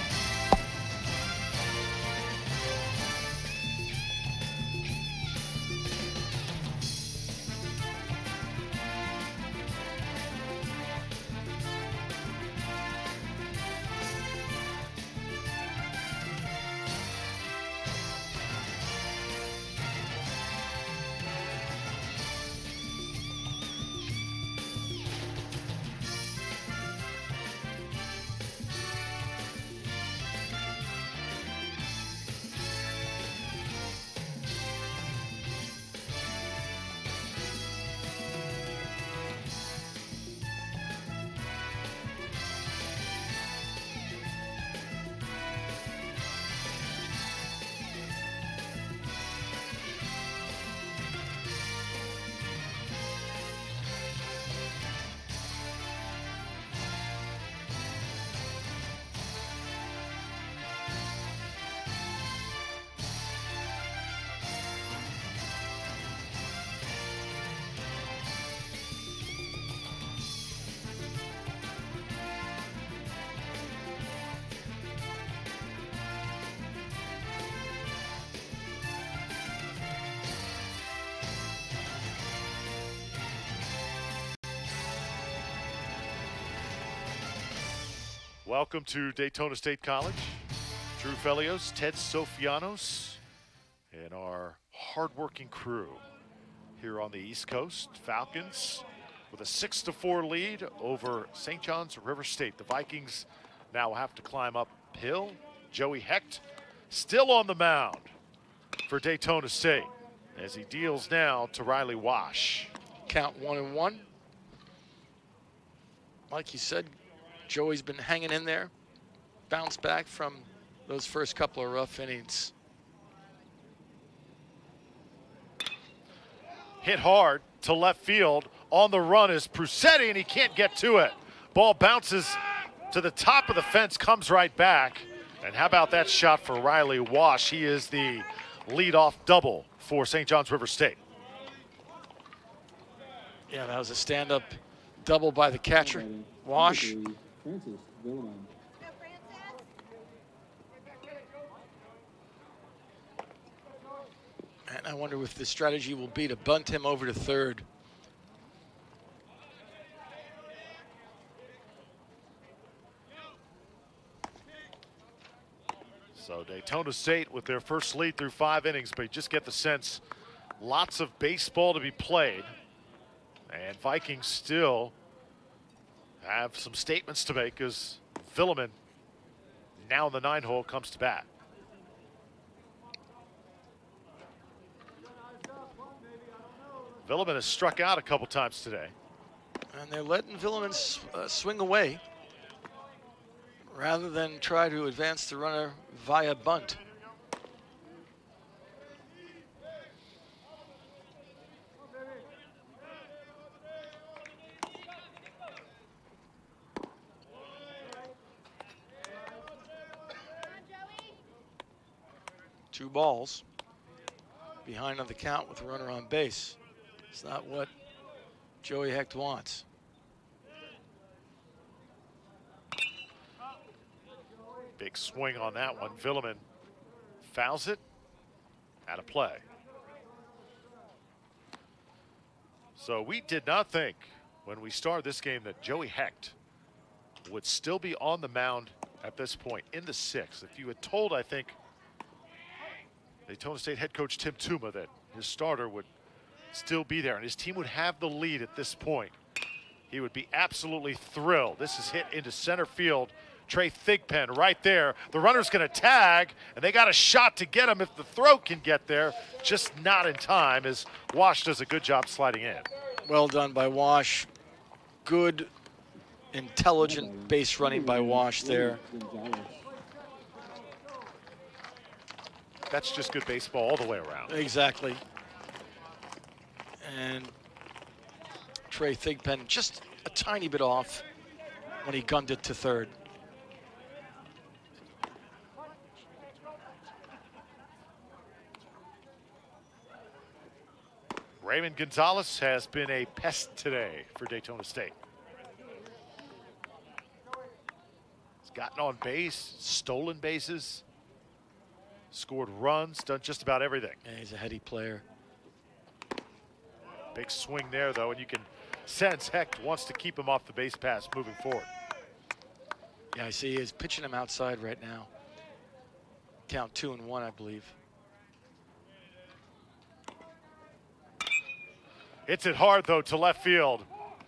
Welcome to Daytona State College. Drew Felios, Ted Sofianos, and our hardworking crew here on the East Coast. Falcons with a 6-4 lead over St. John's River State. The Vikings now have to climb uphill. Joey Hecht still on the mound for Daytona State as he deals now to Riley Wash. Count 1-1. Like you said, Joey's been hanging in there, bounced back from those first couple of rough innings. Hit hard to left field. On the run is Prusetti, and he can't get to it. Ball bounces to the top of the fence, comes right back. And how about that shot for Riley Wash? He is the leadoff double for St. John's River State. Yeah, that was a stand-up double by the catcher, Wash. Francis Villamon. And I wonder if the strategy will be to bunt him over to third. So Daytona State with their first lead through 5 innings, but you just get the sense lots of baseball to be played. And Vikings still have some statements to make as Villamon, now in the 9-hole, comes to bat. Villamon has struck out a couple times today. And they're letting Villamon swing away rather than try to advance the runner via bunt. Two balls behind on the count with a runner on base. It's not what Joey Hecht wants. Big swing on that one. Villamon fouls it out of play. So we did not think when we started this game that Joey Hecht would still be on the mound at this point in the 6th. If you had told, I think, Daytona State head coach Tim Tuma that his starter would still be there and his team would have the lead at this point. He would be absolutely thrilled. This is hit into center field. Trey Thigpen right there. The runner's going to tag, and they got a shot to get him if the throw can get there. Just not in time as Wash does a good job sliding in. Well done by Wash. Good, intelligent base running by Wash there. That's just good baseball all the way around. Exactly. And Trey Thigpen just a tiny bit off when he gunned it to third. Raymond Gonzalez has been a pest today for Daytona State. He's gotten on base, stolen bases, scored runs, done just about everything. Yeah, he's a heady player. Big swing there, though, and you can sense Hecht wants to keep him off the base pass moving forward. Yeah, I see he's pitching him outside right now. Count 2-1, I believe. Hits it hard, though, to left field.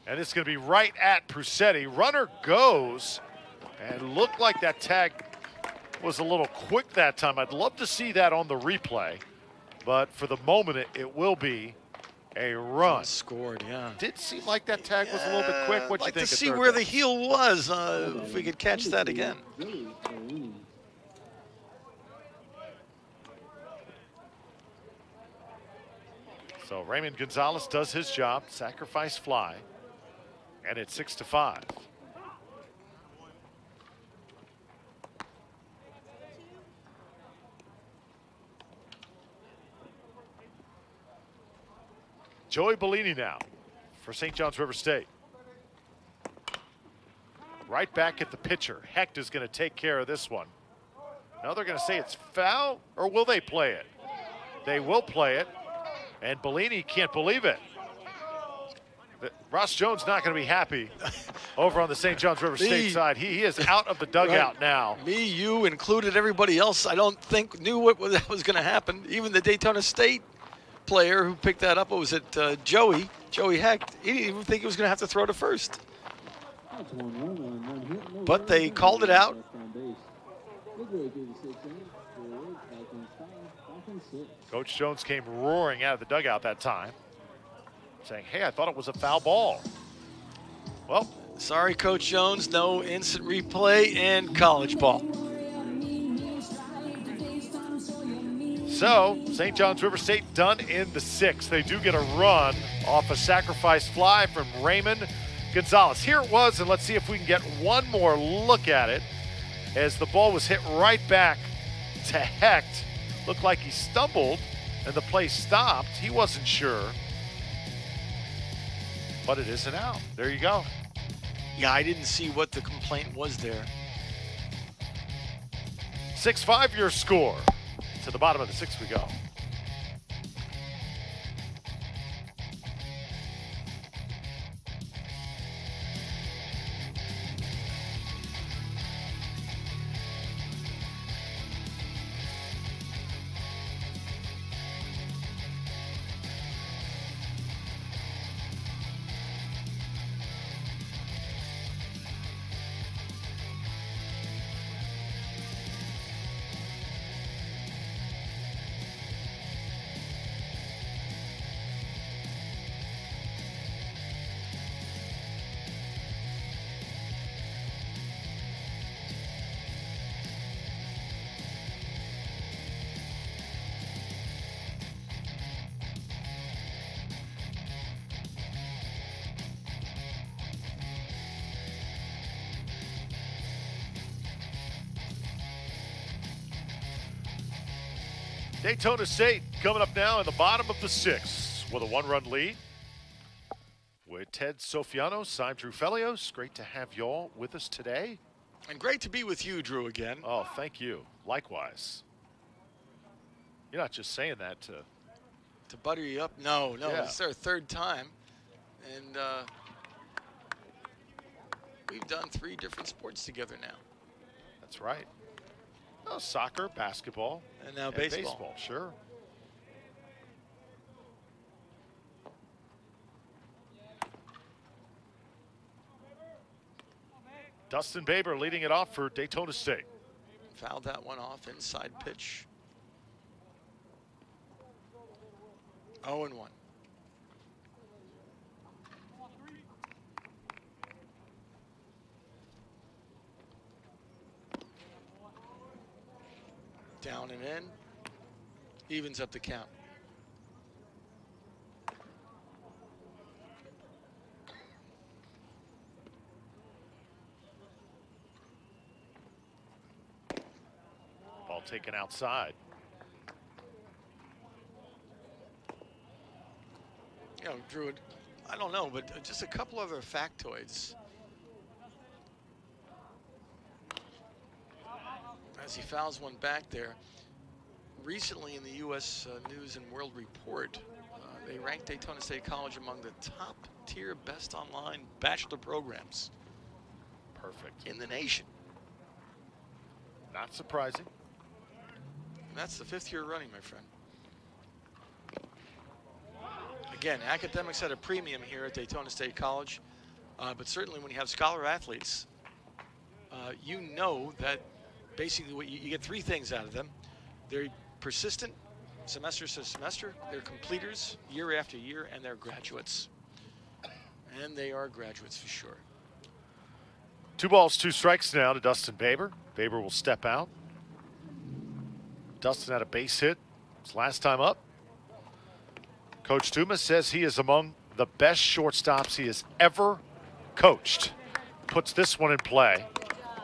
And it's going to be right at Prusetti. Runner goes, and looked like that tag was a little quick that time. I'd love to see that on the replay. But for the moment, it will be a run. Scored, yeah. Did seem like that tag was a little bit quick. What do you think? I'd like to see where the heel was, if we could catch that again. So Raymond Gonzalez does his job, sacrifice fly, and it's 6-5. Joey Bellini now for St. John's River State. Right back at the pitcher. Hecht is going to take care of this one. Now they're going to say it's foul, or will they play it? They will play it. And Bellini can't believe it. Ross Jones not going to be happy over on the St. John's River State side. He is out of the dugout now. Me, you included, everybody else, I don't think knew what was going to happen. Even the Daytona State player who picked that up, what was it, Joey Hecht, he didn't even think he was going to have to throw to first. But they called it out. Coach Jones came roaring out of the dugout that time, saying, hey, I thought it was a foul ball. Well, sorry, Coach Jones, no instant replay and college ball. So, St. John's River State done in the 6th. They do get a run off a sacrifice fly from Raymond Gonzalez. Here it was, and let's see if we can get one more look at it as the ball was hit right back to Hecht. Looked like he stumbled and the play stopped. He wasn't sure, but it is an out. There you go. Yeah, I didn't see what the complaint was there. 6-5 your score. To the bottom of the 6th we go. Daytona State coming up now in the bottom of the 6th with a 1-run lead. With Ted Sofianos, I'm Drew Felios. Great to have y'all with us today. And great to be with you, Drew, again. Oh, thank you. Likewise. You're not just saying that to butter you up. No, yeah. It's our 3rd time. And we've done 3 different sports together now. That's right. Oh, soccer, basketball, and now baseball. Sure. Dustin Baber leading it off for Daytona State. Fouled that one off, inside pitch. 0-1. Down and in. Evens up the count. Ball taken outside. You know, Drew, I don't know, but just a couple other factoids. As he fouls one back there. Recently in the U.S. News and World Report, they ranked Daytona State College among the top tier best online bachelor programs. Perfect. In the nation. Not surprising. And that's the 5th year running, my friend. Again, academics at a premium here at Daytona State College, but certainly when you have scholar athletes, you know that basically what you get 3 things out of them. They're persistent semester to semester, they're completers year after year, and they're graduates. And they are graduates for sure. 2 balls, 2 strikes now to Dustin Baber. Baber will step out. Dustin had a base hit his last time up. Coach Dumas says he is among the best shortstops he has ever coached. Puts this one in play,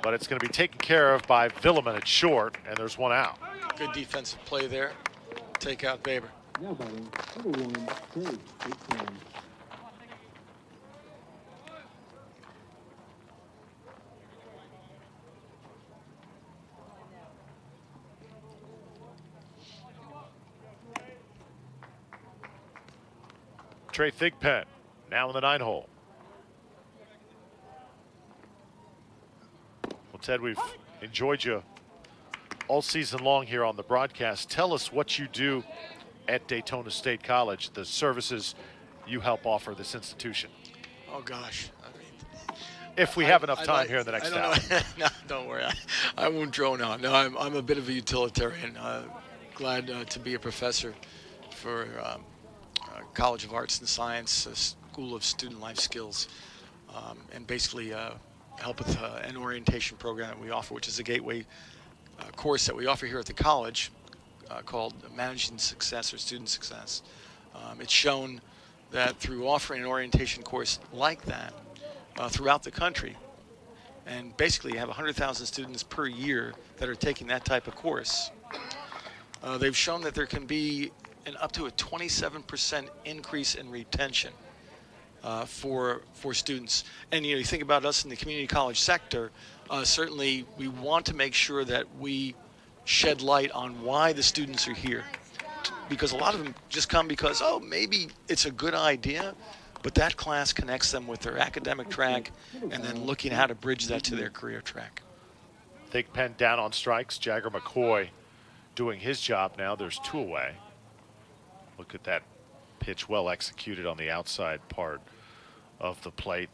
but it's going to be taken care of by Villeman at short, and there's 1 out. Good defensive play there. Take out Baber. Now batting, number 1, Trey, 15. Trey Thigpen now in the 9 hole. Well, Ted, we've enjoyed you all season long here on the broadcast. Tell us what you do at Daytona State College, the services you help offer this institution. Oh, gosh. I mean, if we have enough time here in the next hour. No, don't worry. I won't drone on. No, I'm a bit of a utilitarian. Glad to be a professor for College of Arts and Science, School of Student Life Skills, and basically help with an orientation program that we offer, which is a gateway course that we offer here at the college called Managing Success or Student Success. It's shown that through offering an orientation course like that throughout the country, and basically you have 100,000 students per year that are taking that type of course, they've shown that there can be up to a 27% increase in retention for students. And you know, you think about us in the community college sector, certainly we want to make sure that we shed light on why the students are here. Because a lot of them just come because, oh, maybe it's a good idea, but that class connects them with their academic track and then looking how to bridge that to their career track. Thigpen down on strikes. Jagger McCoy doing his job now. There's 2 away. Look at that pitch, well executed on the outside part of the plate.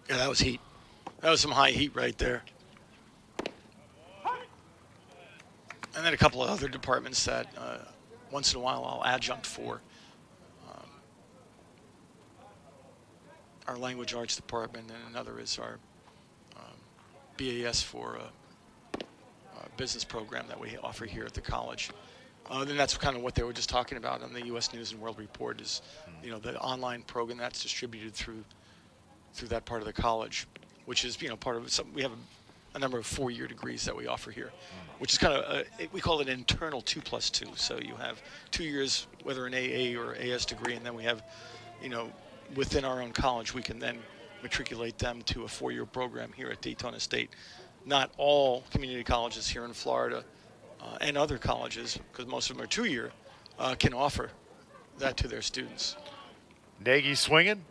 Yeah, that was heat. That was some high heat right there. And then a couple of other departments that once in a while I'll adjunct for. Our language arts department, and another is our BAS for a business program that we offer here at the college. Then that's kind of what they were just talking about on the U.S. News and World Report is, you know, the online program that's distributed through that part of the college, which is, you know, part of something. We have a number of 4-year degrees that we offer here, which is kind of we call it an internal 2+2. So you have 2 years, whether an AA or AS degree, and then we have, you know, within our own college, we can then matriculate them to a 4-year program here at Daytona State. Not all community colleges here in Florida and other colleges, because most of them are 2-year, can offer that to their students. Nagy swinging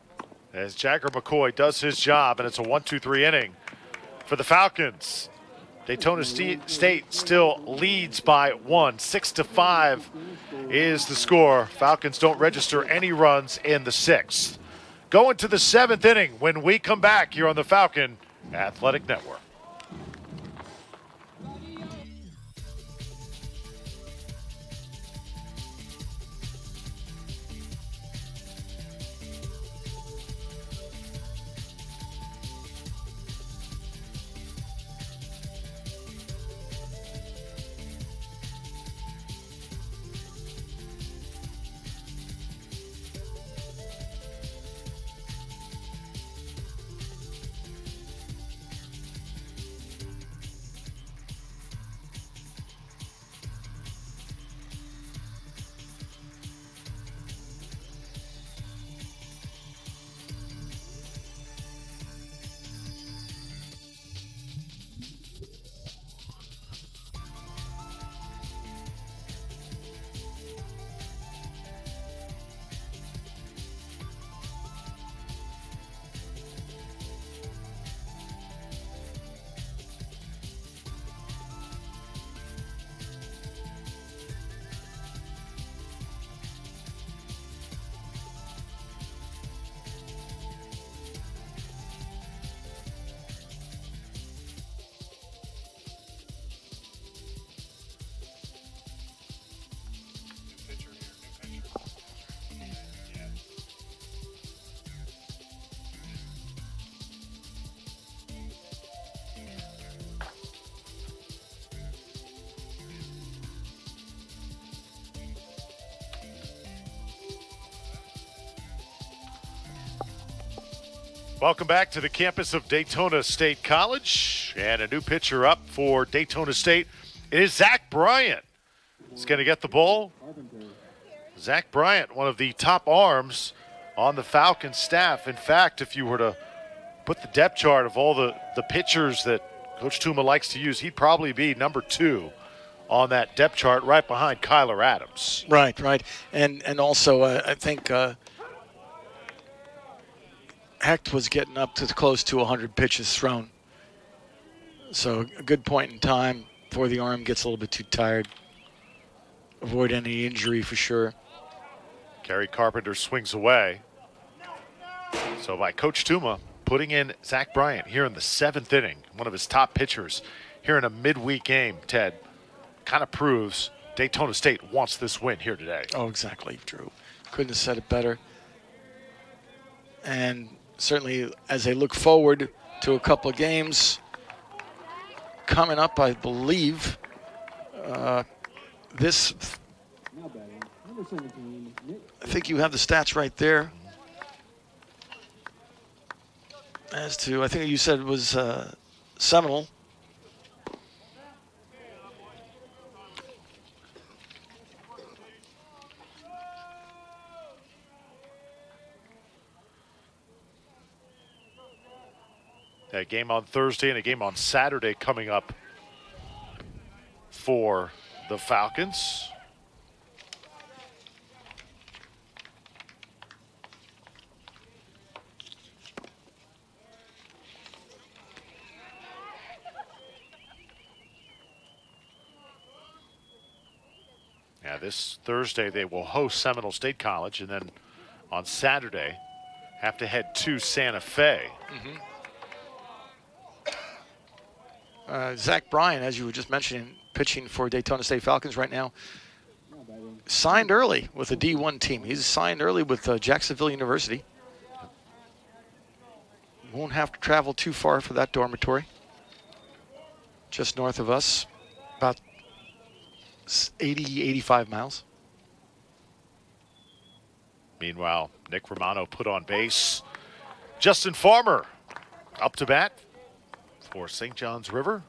as Jagger McCoy does his job, and it's a 1-2-3 inning for the Falcons. Daytona State still leads by 1. 6-5 is the score. Falcons don't register any runs in the 6th. Going to the 7th inning when we come back here on the Falcon Athletic Network. Welcome back to the campus of Daytona State College, and a new pitcher up for Daytona State. It is Zach Bryant. He's going to get the ball. Zach Bryant, one of the top arms on the Falcons staff. In fact, if you were to put the depth chart of all the pitchers that Coach Tuma likes to use, he'd probably be number 2 on that depth chart, right behind Kyler Adams. Right. And also, I think Hecht was getting up to close to 100 pitches thrown. So a good point in time before the arm gets a little bit too tired. Avoid any injury for sure. Gary Carpenter swings away. So by Coach Tuma, putting in Zach Bryant here in the 7th inning, one of his top pitchers here in a midweek game, Ted, kind of proves Daytona State wants this win here today. Oh, exactly, Drew. Couldn't have said it better. And certainly as they look forward to a couple of games coming up, I believe, this, I think you have the stats right there. As to, I think you said it was Seminole. A game on Thursday and a game on Saturday coming up for the Falcons. Yeah, this Thursday they will host Seminole State College, and then on Saturday have to head to Santa Fe. Zach Bryant, as you were just mentioning, pitching for Daytona State Falcons right now, signed early with a D1 team. He's signed early with Jacksonville University. Won't have to travel too far for that dormitory. Just north of us, about 80, 85 miles. Meanwhile, Nick Romano put on base. Justin Farmer up to bat for St. John's River.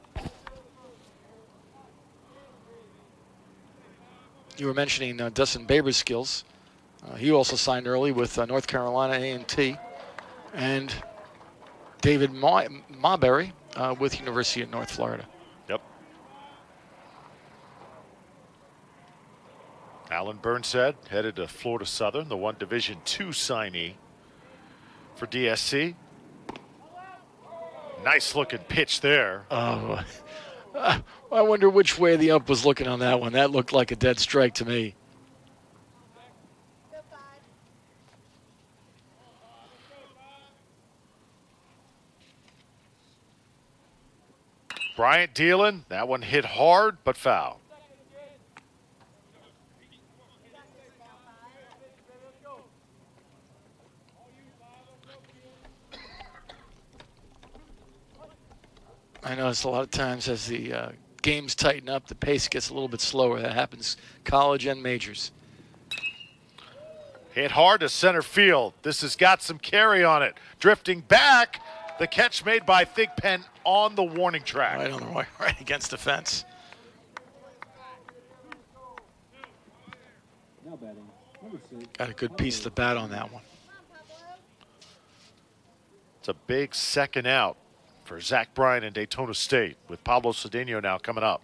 You were mentioning Dustin Baber's skills. He also signed early with North Carolina A&T. And David Marbury with University of North Florida. Yep. Alan Burnside headed to Florida Southern, the one Division II signee for DSC. Nice looking pitch there. Oh, I wonder which way the ump was looking on that one. That looked like a dead strike to me. Bryant dealing. That one hit hard, but foul. I notice a lot of times as the games tighten up, the pace gets a little bit slower. That happens college and majors. Hit hard to center field. This has got some carry on it. Drifting back. The catch made by Thigpen on the warning track. Right on the right against the fence. Now batting, number 6. Got a good piece of the bat on that one. It's a big second out for Zach Bryan in Daytona State, with Pablo Cedeno now coming up.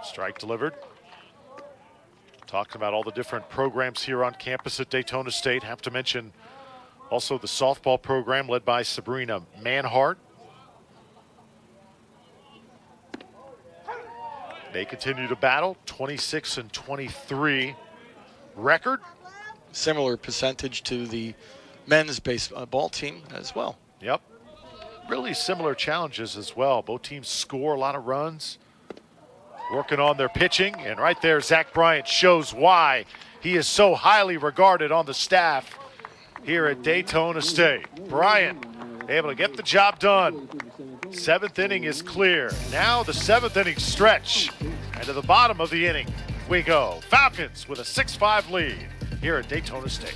Strike delivered. Talking about all the different programs here on campus at Daytona State. Have to mention also the softball program led by Sabrina Manhart. They continue to battle. 26-23 record. Similar percentage to the men's baseball team as well. Yep. Really similar challenges as well. Both teams score a lot of runs. Working on their pitching, and right there, Zach Bryant shows why he is so highly regarded on the staff here at Daytona State. Bryant able to get the job done. 7th inning is clear. Now the 7th inning stretch, and to the bottom of the inning we go. Falcons with a 6-5 lead here at Daytona State.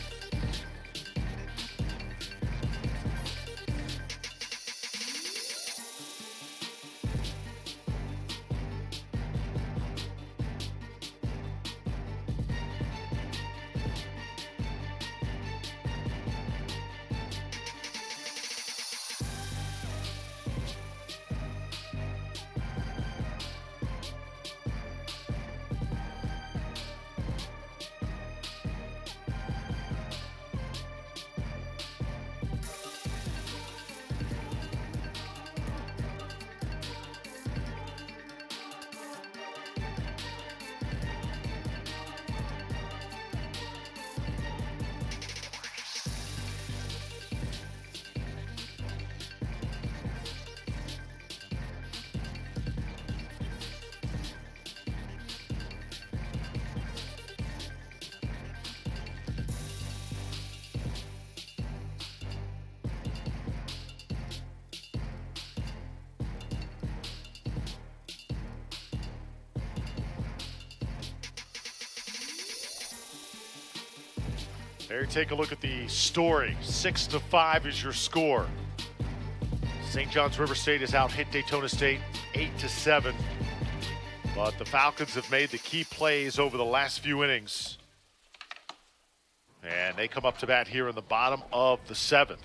There, take a look at the story. 6-5 is your score. St. John's River State has out-hit Daytona State 8-7. But the Falcons have made the key plays over the last few innings. And they come up to bat here in the bottom of the 7th.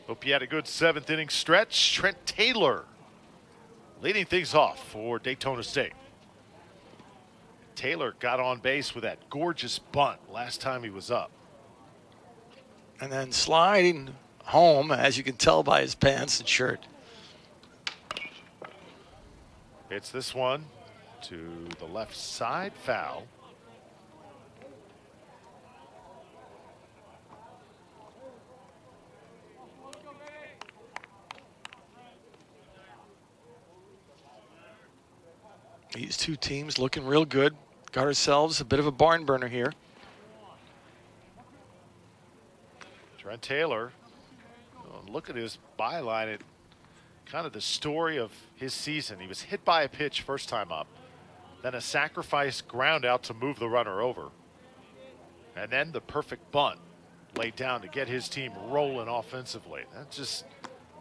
Hope you had a good 7th inning stretch. Trent Taylor leading things off for Daytona State. Taylor got on base with that gorgeous bunt last time he was up. And then sliding home, as you can tell by his pants and shirt. Hits this one to the left side, foul. These two teams looking real good. Got ourselves a bit of a barn burner here. Trent Taylor, look at his byline. It kind of the story of his season. He was hit by a pitch first time up, then a sacrifice ground out to move the runner over, and then the perfect bunt laid down to get his team rolling offensively. That's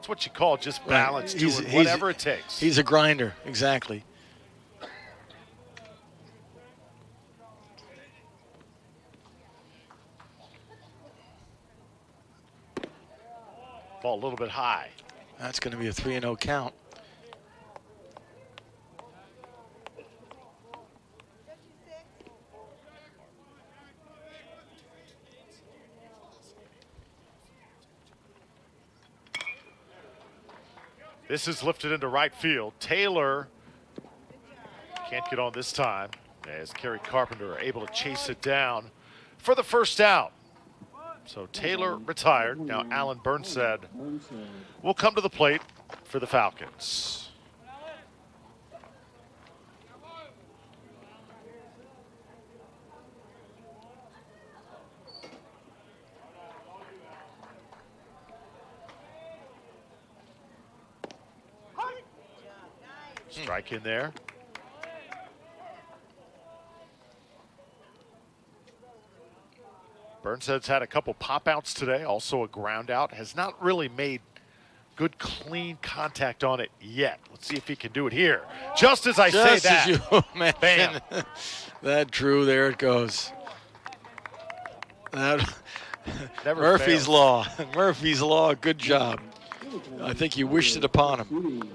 what you call just balance, doing whatever it takes. He's a grinder, exactly. Ball a little bit high. That's going to be a 3-0 count. This is lifted into right field. Taylor can't get on this time as Kerry Carpenter are able to chase it down for the first out. So Taylor retired. Now Alan Burnside will come to the plate for the Falcons. Strike in there. Burnside's had a couple pop outs today, also a ground out. Has not really made good, clean contact on it yet. Let's see if he can do it here. Just as I say that. Just as you mentioned. Bam. That drew, there it goes. That Never Murphy's fails. Law. Murphy's Law, good job. I think you wished it upon him.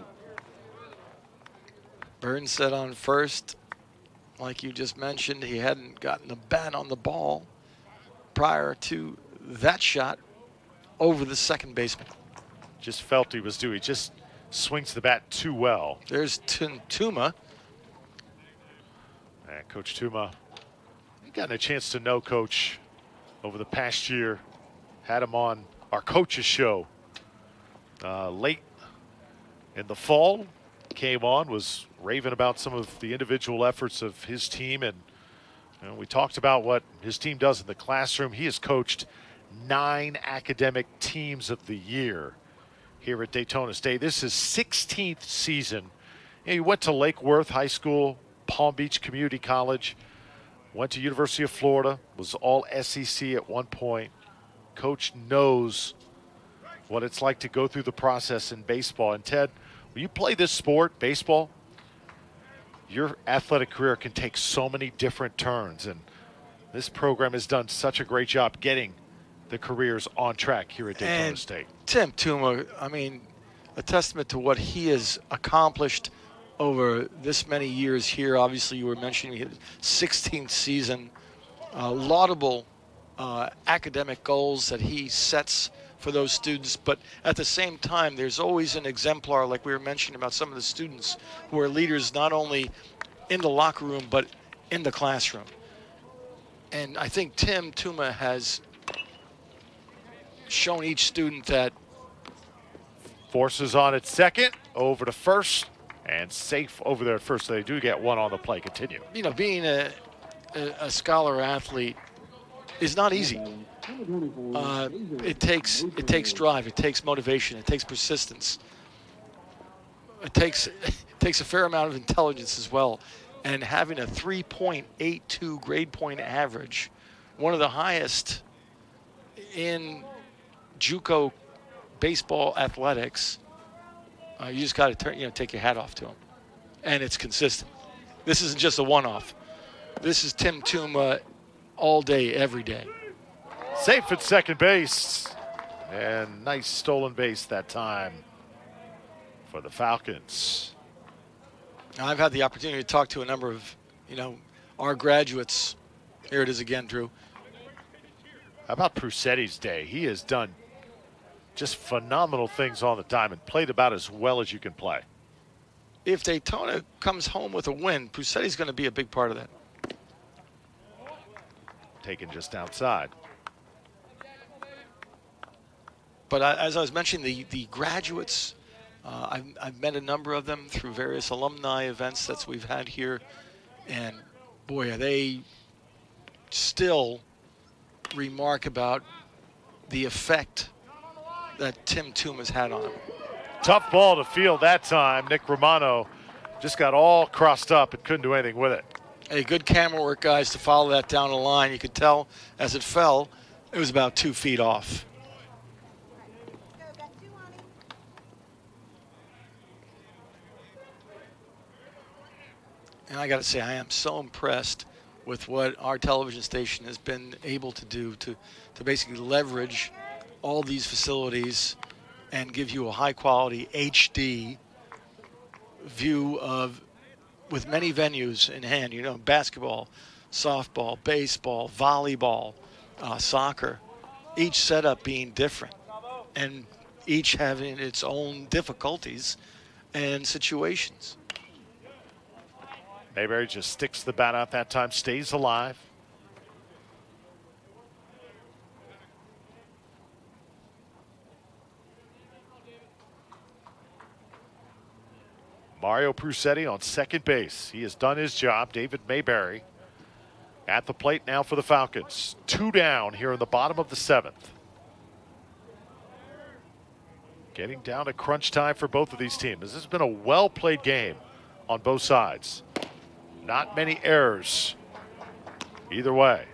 Burnside on first. Like you just mentioned, he hadn't gotten the bat on the ball prior to that shot over the second baseman. Just felt he was due. He just swings the bat too well. There's Tuma. And Coach Tuma, you've gotten a chance to know Coach over the past year. Had him on our coaches show late in the fall. Came on, was raving about some of the individual efforts of his team, and we talked about what his team does in the classroom. He has coached 9 academic teams of the year here at Daytona State. This is 16th season. He went to Lake Worth High School, Palm Beach Community College, went to University of Florida, was all SEC at one point. Coach knows what it's like to go through the process in baseball. And Ted, when you play this sport, baseball, your athletic career can take so many different turns, and this program has done such a great job getting the careers on track here at Daytona State. Tim Tuma, I mean, a testament to what he has accomplished over this many years here. Obviously, you were mentioning his 16th season, laudable academic goals that he sets for those students, but at the same time, there's always an exemplar, like we were mentioning about some of the students who are leaders not only in the locker room, but in the classroom. And I think Tim Tuma has shown each student that. Forces on at second, over to first, and safe over there at first. They do get one on the play. Continue. You know, being a scholar athlete is not easy. It takes drive, it takes motivation, it takes persistence. It takes a fair amount of intelligence as well. And having a 3.82 grade point average, one of the highest in JUCO baseball athletics, you just got to take your hat off to him. And it's consistent. This isn't just a one-off. This is Tim Tuma all day, every day. Safe at second base, and nice stolen base that time for the Falcons. Now, I've had the opportunity to talk to a number of, our graduates. Here it is again, Drew. How about Prusetti's day? He has done just phenomenal things on the diamond, played about as well as you can play. If Daytona comes home with a win, Prusetti's going to be a big part of that. Taken just outside. But as I was mentioning, the graduates, I've met a number of them through various alumni events that we've had here. And, boy, are they still remark about the effect that Tim Tuma's had on them. Tough ball to field that time. Nick Romano just got all crossed up and couldn't do anything with it. Hey, good camera work, guys, to follow that down the line. You could tell as it fell, it was about 2 feet off. And I got to say, I am so impressed with what our television station has been able to do to basically leverage all these facilities and give you a high-quality HD view of, with many venues in hand, you know, basketball, softball, baseball, volleyball, soccer, each setup being different and each having its own difficulties and situations. Mayberry just sticks the bat out that time, stays alive. Mario Prusetti on second base. He has done his job. David Mayberry at the plate now for the Falcons. 2 down here in the bottom of the 7th. Getting down to crunch time for both of these teams. This has been a well-played game on both sides. Not many errors either way.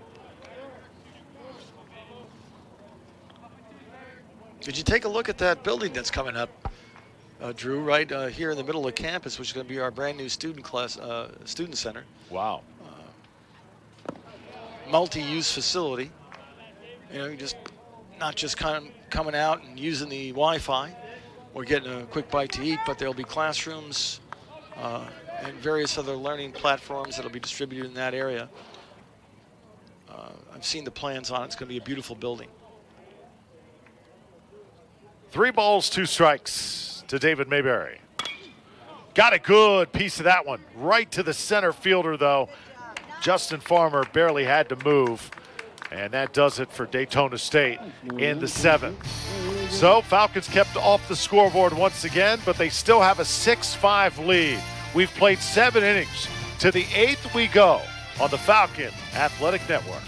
Did you take a look at that building that's coming up, Drew, right here in the middle of campus, which is going to be our brand new student center. Wow. Multi-use facility. You know, you just not just kind of coming out and using the Wi-Fi or getting a quick bite to eat, but there'll be classrooms and various other learning platforms that'll be distributed in that area. I've seen the plans on it. It's going to be a beautiful building. 3 balls, 2 strikes to David Mayberry. Got a good piece of that one. Right to the center fielder, though. Justin Farmer barely had to move. And that does it for Daytona State in the 7th. So Falcons kept off the scoreboard once again, but they still have a 6-5 lead. We've played 7 innings. To the 8th we go on the Falcon Athletic Network.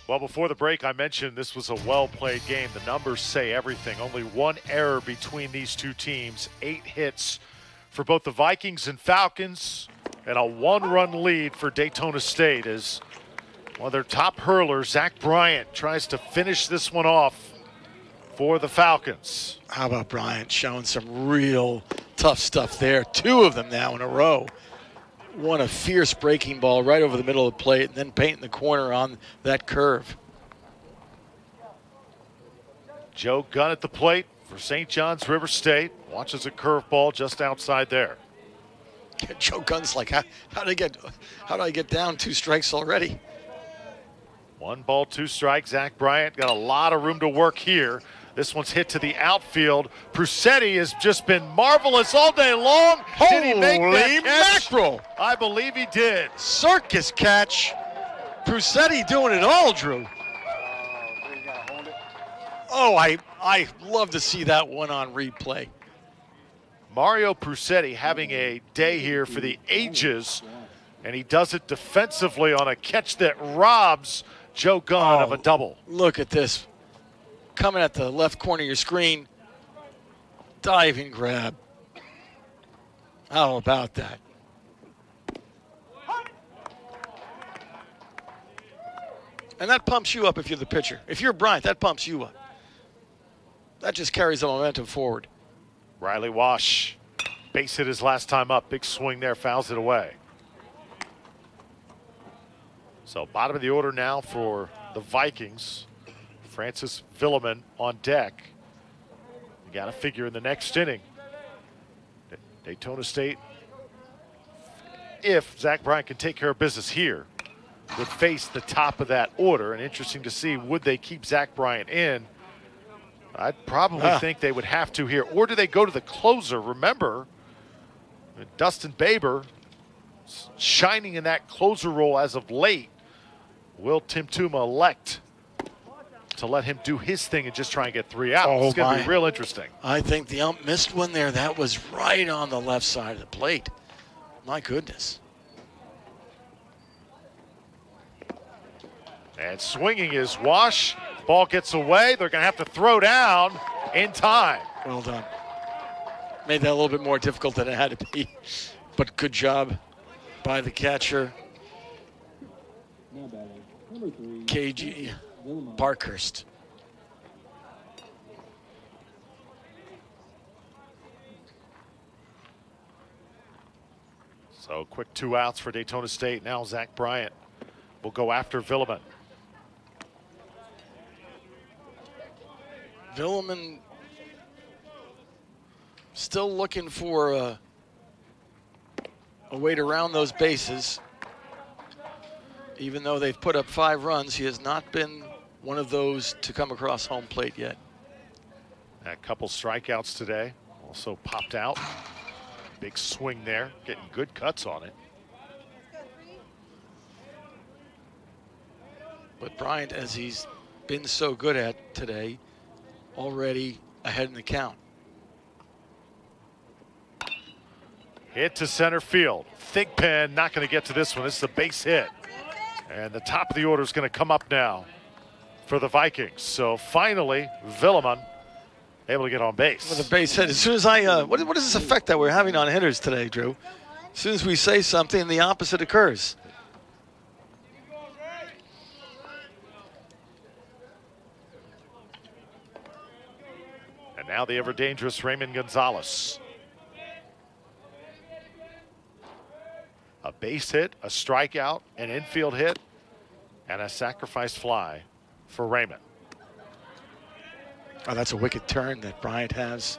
Well, before the break, I mentioned this was a well-played game. The numbers say everything. Only 1 error between these 2 teams. 8 hits for both the Vikings and Falcons, and a 1-run lead for Daytona State as one of their top hurlers, Zach Bryant, tries to finish this one off for the Falcons. How about Bryant showing some real tough stuff there? 2 of them now in a row. One a fierce breaking ball right over the middle of the plate and then painting the corner on that curve. Joe Gunn at the plate for St. John's River State. Watches a curveball just outside there. Joe Gunn's like, how do I get down 2 strikes already? 1 ball, 2 strikes. Zach Bryant got a lot of room to work here. This one's hit to the outfield. Prusetti has just been marvelous all day long. Did he make that catch? Mackerel! I believe he did. Circus catch. Prusetti doing it all, Drew. Oh, I love to see that one on replay. Mario Prusetti having a day here for the ages, and he does it defensively on a catch that robs Joe Gunn of a double. Look at this. Coming at the left corner of your screen. Diving grab. How about that? And that pumps you up if you're the pitcher. If you're Bryant, that pumps you up. That just carries the momentum forward. Riley Wash base hit his last time up. Big swing there, fouls it away. So bottom of the order now for the Vikings. Francis Villeman on deck. You got to figure in the next inning, Daytona State, if Zach Bryant can take care of business here, would face the top of that order. And interesting to see, would they keep Zach Bryant in? I'd probably think they would have to here. Or do they go to the closer? Remember, Dustin Baber shining in that closer role as of late. Will Tim Tuma elect to let him do his thing and just try and get 3 outs? It's going to be real interesting. I think the ump missed one there. That was right on the left side of the plate. My goodness. And swinging is Wash. Ball gets away. They're going to have to throw down in time. Well done. Made that a little bit more difficult than it had to be. But good job by the catcher, Now batting, number 3, KG Willis. Parkhurst. So quick 2 outs for Daytona State. Now Zach Bryant will go after Villeman. Villeman still looking for a way to round those bases. Even though they've put up 5 runs, he has not been one of those to come across home plate yet. A couple strikeouts today. Also popped out. Big swing there, getting good cuts on it. But Bryant, as he's been so good at today, already ahead in the count. Hit to center field. Thigpen not going to get to this one. This is a base hit. And the top of the order is going to come up now for the Vikings. So finally, Villeman able to get on base. With a base hit. As soon as what is this effect that we're having on hitters today, Drew? As soon as we say something, the opposite occurs. And now the ever dangerous Raymond Gonzalez. A base hit, a strikeout, an infield hit, and a sacrifice fly for Raymond. Oh, that's a wicked turn that Bryant has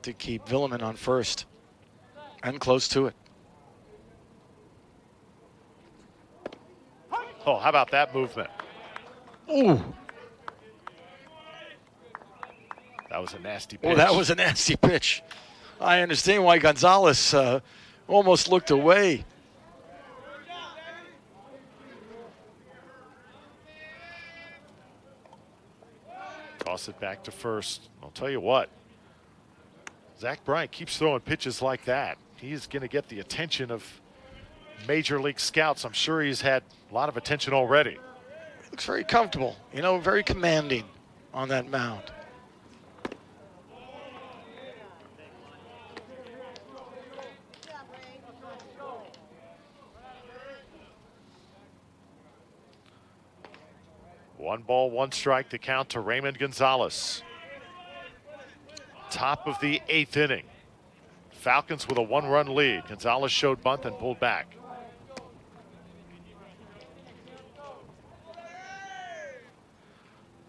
to keep Villeman on first and close to it. Oh, how about that movement? Ooh. That was a nasty pitch. Oh, that was a nasty pitch. I understand why Gonzalez almost looked away. Toss it back to first. I'll tell you what, Zach Bryant keeps throwing pitches like that. He's going to get the attention of major league scouts. I'm sure he's had a lot of attention already. Looks very comfortable, you know, very commanding on that mound. One ball, one strike to count to Raymond Gonzalez. Top of the 8th inning. Falcons with a 1-run lead. Gonzalez showed bunt and pulled back.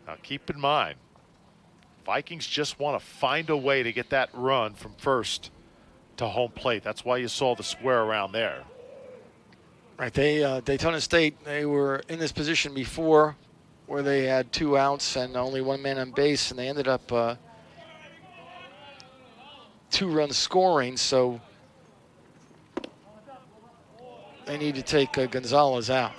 Now keep in mind, Vikings just want to find a way to get that run from first to home plate. That's why you saw the square around there. Right, Daytona State, they were in this position before where they had 2 outs and only 1 man on base, and they ended up 2 runs scoring, so they need to take Gonzalez out.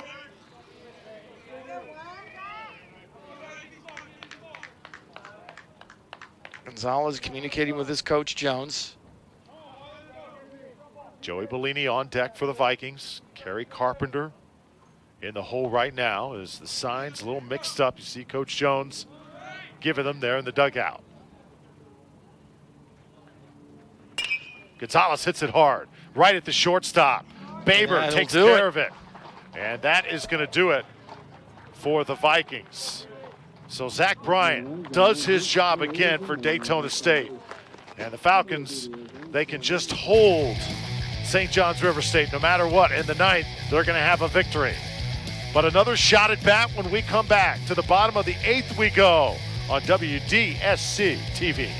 Gonzalez communicating with his coach, Jones. Joey Bellini on deck for the Vikings. Kerry Carpenter in the hole right now as the signs a little mixed up. You see Coach Jones giving them there in the dugout. Gonzalez hits it hard, right at the shortstop. Baber takes care of it. And that is going to do it for the Vikings. So Zach Bryant does his job again for Daytona State. And the Falcons, they can just hold St. John's River State no matter what. In the ninth, they're going to have a victory. But another shot at bat when we come back. To the bottom of the eighth we go on WDSC TV.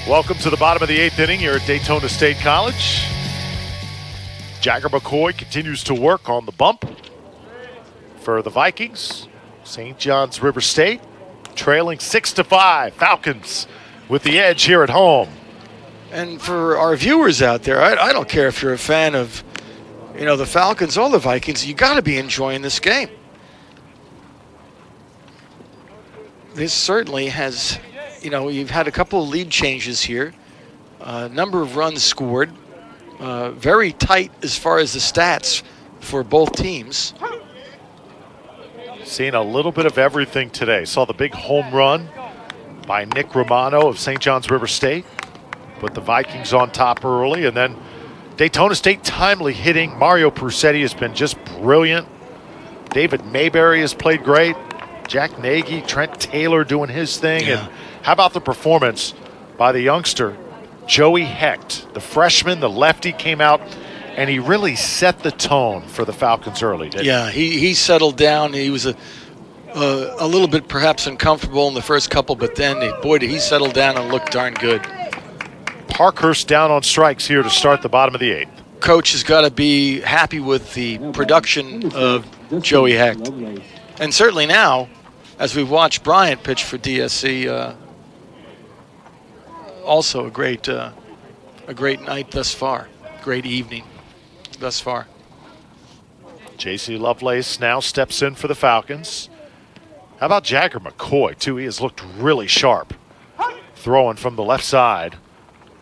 Welcome to the bottom of the eighth inning here at Daytona State College. Jagger McCoy continues to work on the bump for the Vikings. St. John's River State trailing 6-5. Falcons with the edge here at home. And for our viewers out there, I don't care if you're a fan of, the Falcons or the Vikings, you got to be enjoying this game. This certainly has, you've had a couple of lead changes here, a number of runs scored, very tight as far as the stats for both teams. Seeing a little bit of everything today. Saw the big home run by Nick Romano of St. John's River State. Put the Vikings on top early, and then Daytona State timely hitting. Mario Prusetti has been just brilliant. David Mayberry has played great. Jack Nagy, Trent Taylor doing his thing. Yeah. And how about the performance by the youngster, Joey Hecht? The freshman, the lefty, came out, and he really set the tone for the Falcons early, didn't he? Yeah, he settled down. He was a little bit perhaps uncomfortable in the first couple, but then, boy, did he settle down and look darn good. Parkhurst down on strikes here to start the bottom of the eighth. Coach has got to be happy with the production of Joey Hecht. And certainly now, as we've watched Bryant pitch for DSC, also a great night thus far. Great evening thus far. J.C. Lovelace now steps in for the Falcons. How about Jagger McCoy, too? He has looked really sharp, throwing from the left side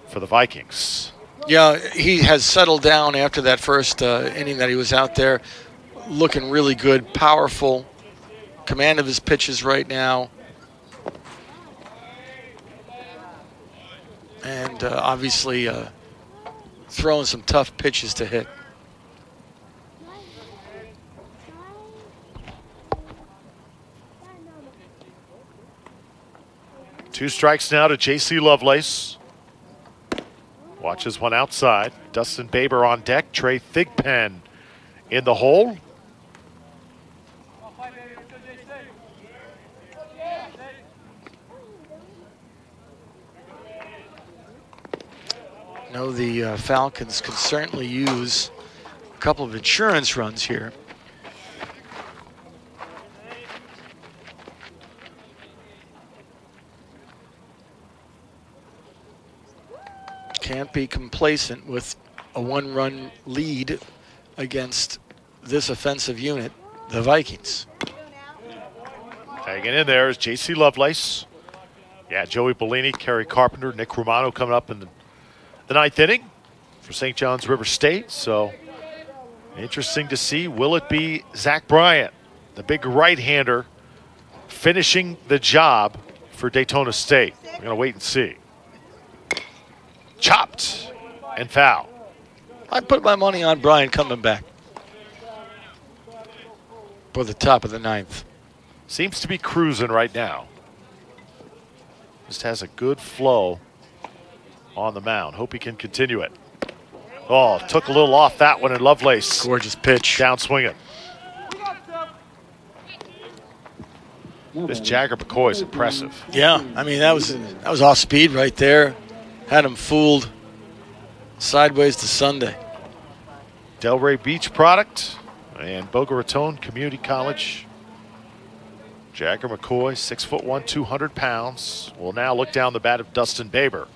for the Vikings. Yeah, he has settled down after that first inning that he was out there, looking really good, powerful, command of his pitches right now. And obviously throwing some tough pitches to hit. Two strikes now to J.C. Lovelace. Watches one outside. Dustin Baber on deck. Trey Thigpen in the hole. The Falcons could certainly use a couple of insurance runs here. Can't be complacent with a one-run lead against this offensive unit, the Vikings. Hanging in there is J.C. Lovelace. Yeah, Joey Bellini, Kerry Carpenter, Nick Romano coming up in the ninth inning for St. John's River State. So interesting to see. Will it be Zach Bryant, the big right-hander, finishing the job for Daytona State? We're going to wait and see. Chopped and foul. I put my money on Bryant coming back. For the top of the 9th. Seems to be cruising right now. Just has a good flow on the mound. Hope he can continue it. Oh, took a little off that one in Lovelace. Gorgeous pitch. Down swinging. This Jagger McCoy is impressive. Yeah, I mean, that was off speed right there. Had him fooled sideways to Sunday. Delray Beach product and Boca Raton Community College. Jagger McCoy, 6'1", 200 pounds. Will now look down the bat of Dustin Baber.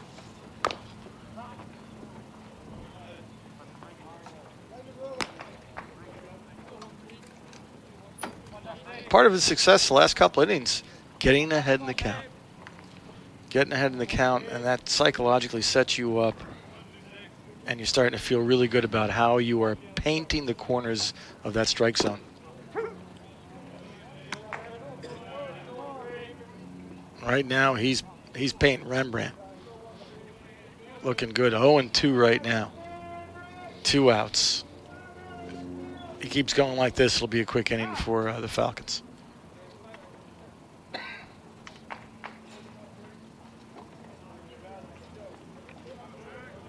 Part of his success the last couple innings, getting ahead in the count. Getting ahead in the count, and that psychologically sets you up, and you're starting to feel really good about how you are painting the corners of that strike zone. Right now, he's painting Rembrandt. Looking good. 0-2 right now. 2 outs. He keeps going like this, it'll be a quick inning for the Falcons.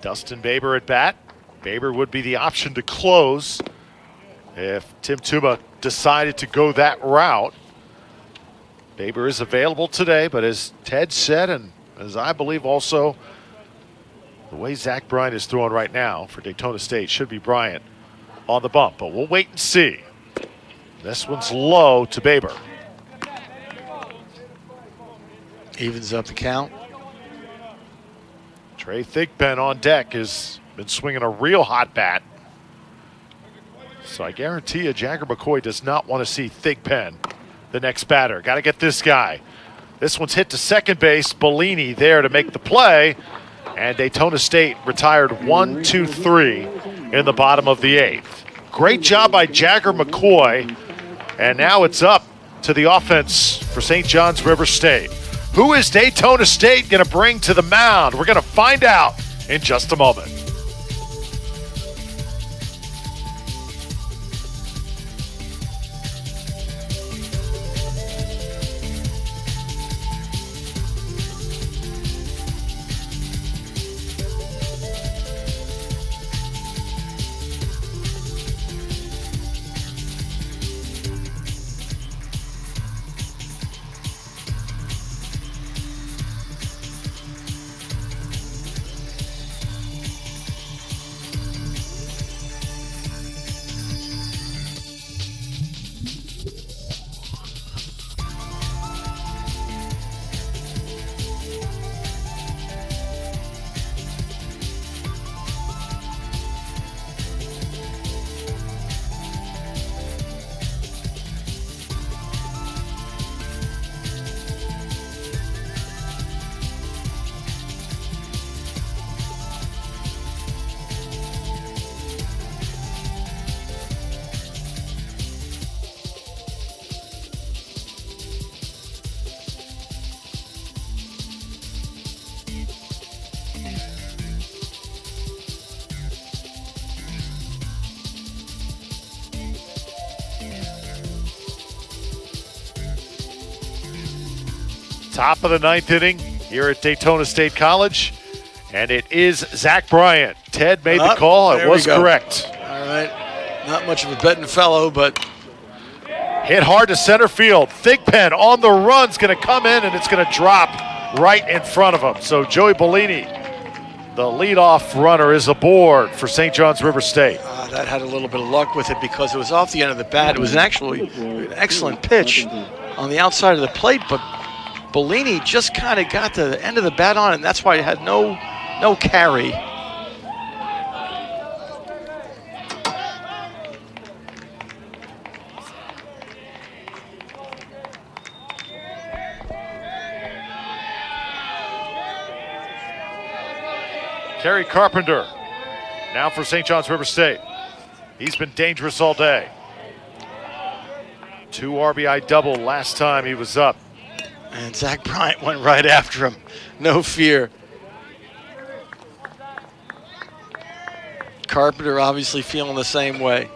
Dustin Baber at bat. Baber would be the option to close if Tim Tuma decided to go that route. Baber is available today, but as Ted said, and as I believe also, the way Zach Bryant is throwing right now for Daytona State, should be Bryant on the bump, but we'll wait and see. This one's low to Baber. Evens up the count. Trey Thigpen on deck has been swinging a real hot bat. So I guarantee you Jagger McCoy does not want to see Thigpen, the next batter. Got to get this guy. This one's hit to second base. Bellini there to make the play. And Daytona State retired 1-2-3 in the bottom of the 8th. Great job by Jagger McCoy. And now it's up to the offense for St. John's River State. Who is Daytona State going to bring to the mound? We're going to find out in just a moment. Top of the 9th inning here at Daytona State College. And it is Zach Bryant. Ted made the call. It was correct. All right. Not much of a betting fellow, but hit hard to center field. Thigpen on the run's going to come in, and it's going to drop right in front of him. So Joey Bellini, the leadoff runner, is aboard for St. John's River State. That had a little bit of luck with it because it was off the end of the bat. It was actually an excellent pitch on the outside of the plate, but Bellini just kind of got the end of the bat on, and that's why it had no carry. Kerry Carpenter now for St. John's River State. He's been dangerous all day. 2 RBI double last time he was up. And Zach Bryant went right after him. No fear. Carpenter obviously feeling the same way.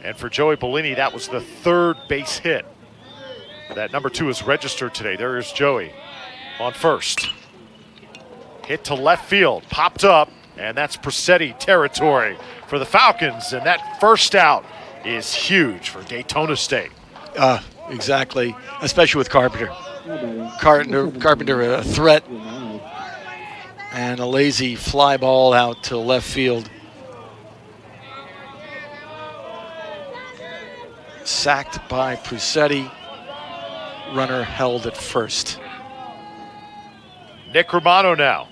And for Joey Bellini, that was the third base hit. That number 2 is registered today. There is Joey on first. Hit to left field, popped up, and that's Presetti territory for the Falcons. And that first out is huge for Daytona State. Exactly, especially with Carpenter. Carpenter a threat, and a lazy fly ball out to left field. Sacked by Presetti. Runner held at first. Nick Romano now.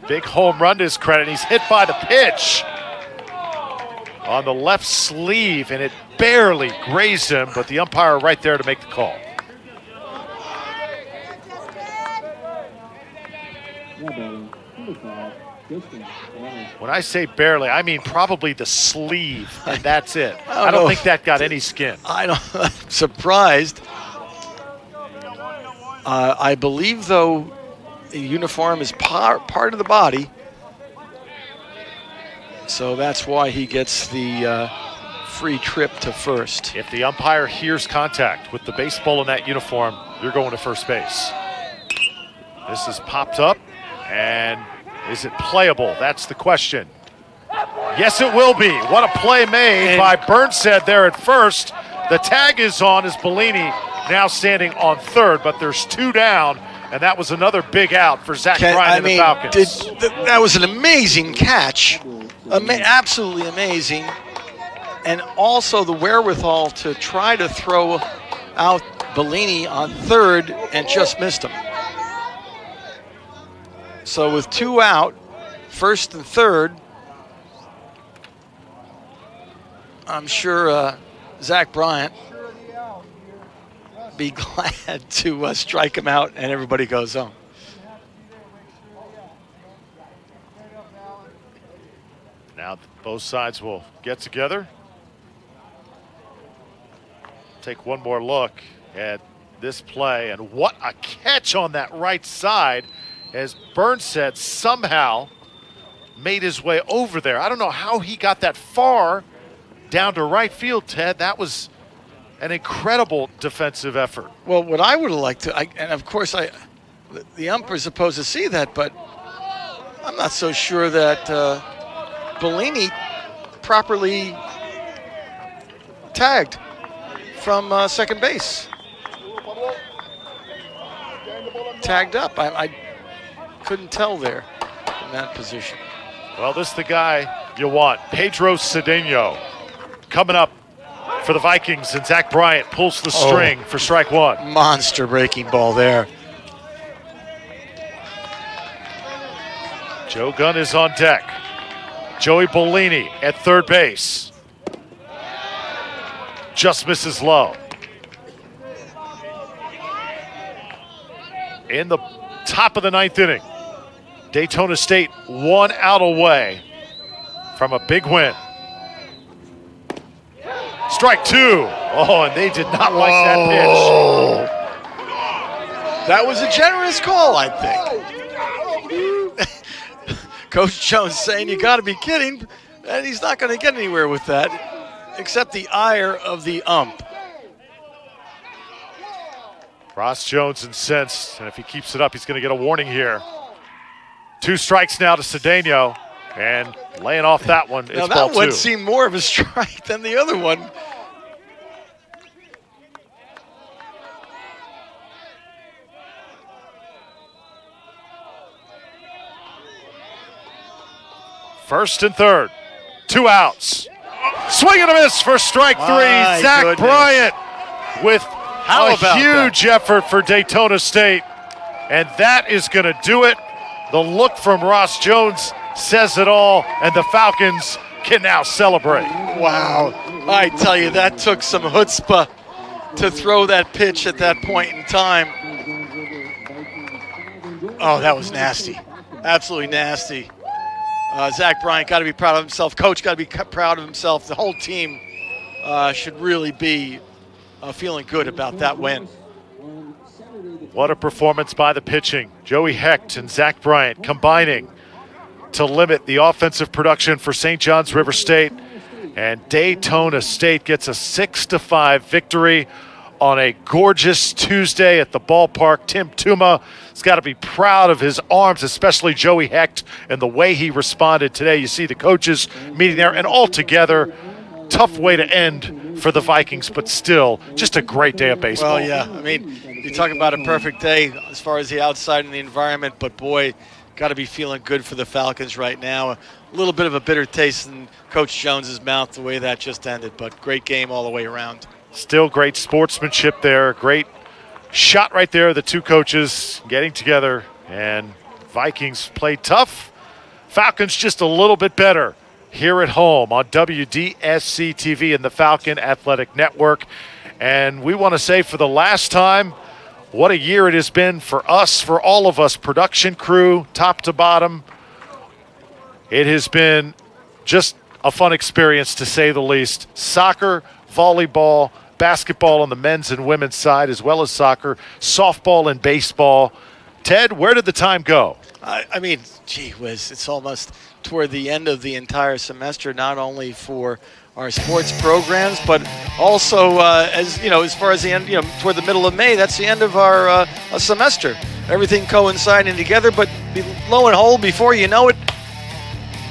Big home run to his credit. He's hit by the pitch on the left sleeve, and it barely grazed him, but the umpire right there to make the call. When I say barely, I mean probably the sleeve, and that's it. I don't think that got any skin. I'm surprised. I believe, though, the uniform is part of the body, so that's why he gets the free trip to first. If the umpire hears contact with the baseball in that uniform, you're going to first base. This is popped up, and is it playable? That's the question. Yes, it will be. What a play made by Burnsett there at first. The tag is on as Bellini now standing on third, but there's 2 down, and that was another big out for Zach Bryant and the Falcons. That was an amazing catch, absolutely amazing, and also the wherewithal to try to throw out Bellini on third and just missed him. So with 2 out, first and third, I'm sure Zach Bryant be glad to strike him out, and everybody goes home. Now both sides will get together. Take one more look at this play, and what a catch on that right side as Burnsett somehow made his way over there. I don't know how he got that far down to right field, Ted. That was an incredible defensive effort. Well, what I would have liked to, and of course the umpire's supposed to see that, but I'm not so sure that Bellini properly tagged from second base. Tagged up. I couldn't tell there in that position. Well, this is the guy you want. Pedro Cedeno coming up for the Vikings, and Zach Bryant pulls the string for strike 1. Monster breaking ball there. Joe Gunn is on deck. Joey Bellini at third base. Just misses low. In the top of the 9th inning, Daytona State 1 out away from a big win. Strike 2. Oh, and they did not like that pitch. That was a generous call, I think. Coach Jones saying you got to be kidding, and he's not going to get anywhere with that, except the ire of the ump. Ross Jones incensed, and if he keeps it up, he's going to get a warning here. 2 strikes now to Cedeno, and laying off that one. Now that one seemed more of a strike than the other one. First and third, 2 outs. Swing and a miss for strike 3. Zach Bryant with a huge effort for Daytona State. And that is going to do it. The look from Ross Jones says it all, and the Falcons can now celebrate. Wow. I tell you, that took some chutzpah to throw that pitch at that point in time. Oh, that was nasty. Absolutely nasty. Zach Bryant got to be proud of himself. Coach got to be proud of himself. The whole team should really be feeling good about that win. What a performance by the pitching. Joey Hecht and Zach Bryant combining to limit the offensive production for St. John's River State And Daytona State gets a 6-5 victory on a gorgeous Tuesday at the ballpark. Tim Tuma has got to be proud of his arms, especially Joey Hecht, and the way he responded today. You see the coaches meeting there, and all together, tough way to end for the Vikings, but still just a great day of baseball. Well, yeah. I mean, you talk about a perfect day as far as the outside and the environment, but boy, got to be feeling good for the Falcons right now. A little bit of a bitter taste in Coach Jones's mouth the way that just ended, but great game all the way around. Still great sportsmanship there. Great shot right there. The two coaches getting together, and Vikings played tough. Falcons just a little bit better here at home on WDSC TV and the Falcon Athletic Network. And we want to say for the last time, what a year it has been for us, for all of us, production crew, top to bottom. It has been just a fun experience, to say the least. Soccer, volleyball, basketball on the men's and women's side, as well as soccer, softball and baseball. Ted, where did the time go? I mean, gee whiz, it's almost toward the end of the entire semester, not only for our sports programs, but also, as you know, as far as the end, toward the middle of May, that's the end of our semester. Everything coinciding together, but lo and behold, before you know it,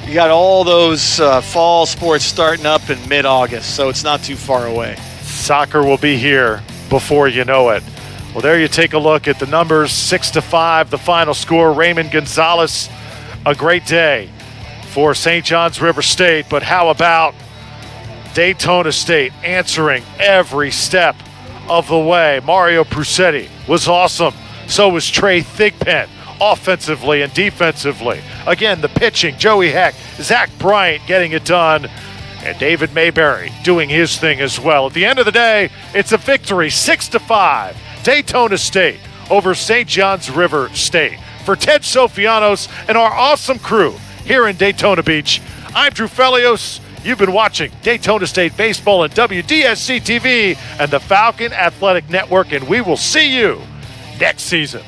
you got all those fall sports starting up in mid-August, so it's not too far away. Soccer will be here before you know it. Well, there you take a look at the numbers, 6-5, the final score. Raymond Gonzalez, a great day for St. John's River State, but how about Daytona State answering every step of the way? Mario Prusetti was awesome. So was Trey Thigpen, offensively and defensively. Again, the pitching, Joey Hecht, Zach Bryant getting it done, and David Mayberry doing his thing as well. At the end of the day, it's a victory, 6-5, Daytona State over St. John's River State. For Ted Sofianos and our awesome crew here in Daytona Beach, I'm Drew Felios. You've been watching Daytona State Baseball on WDSC TV and the Falcon Athletic Network, and we will see you next season.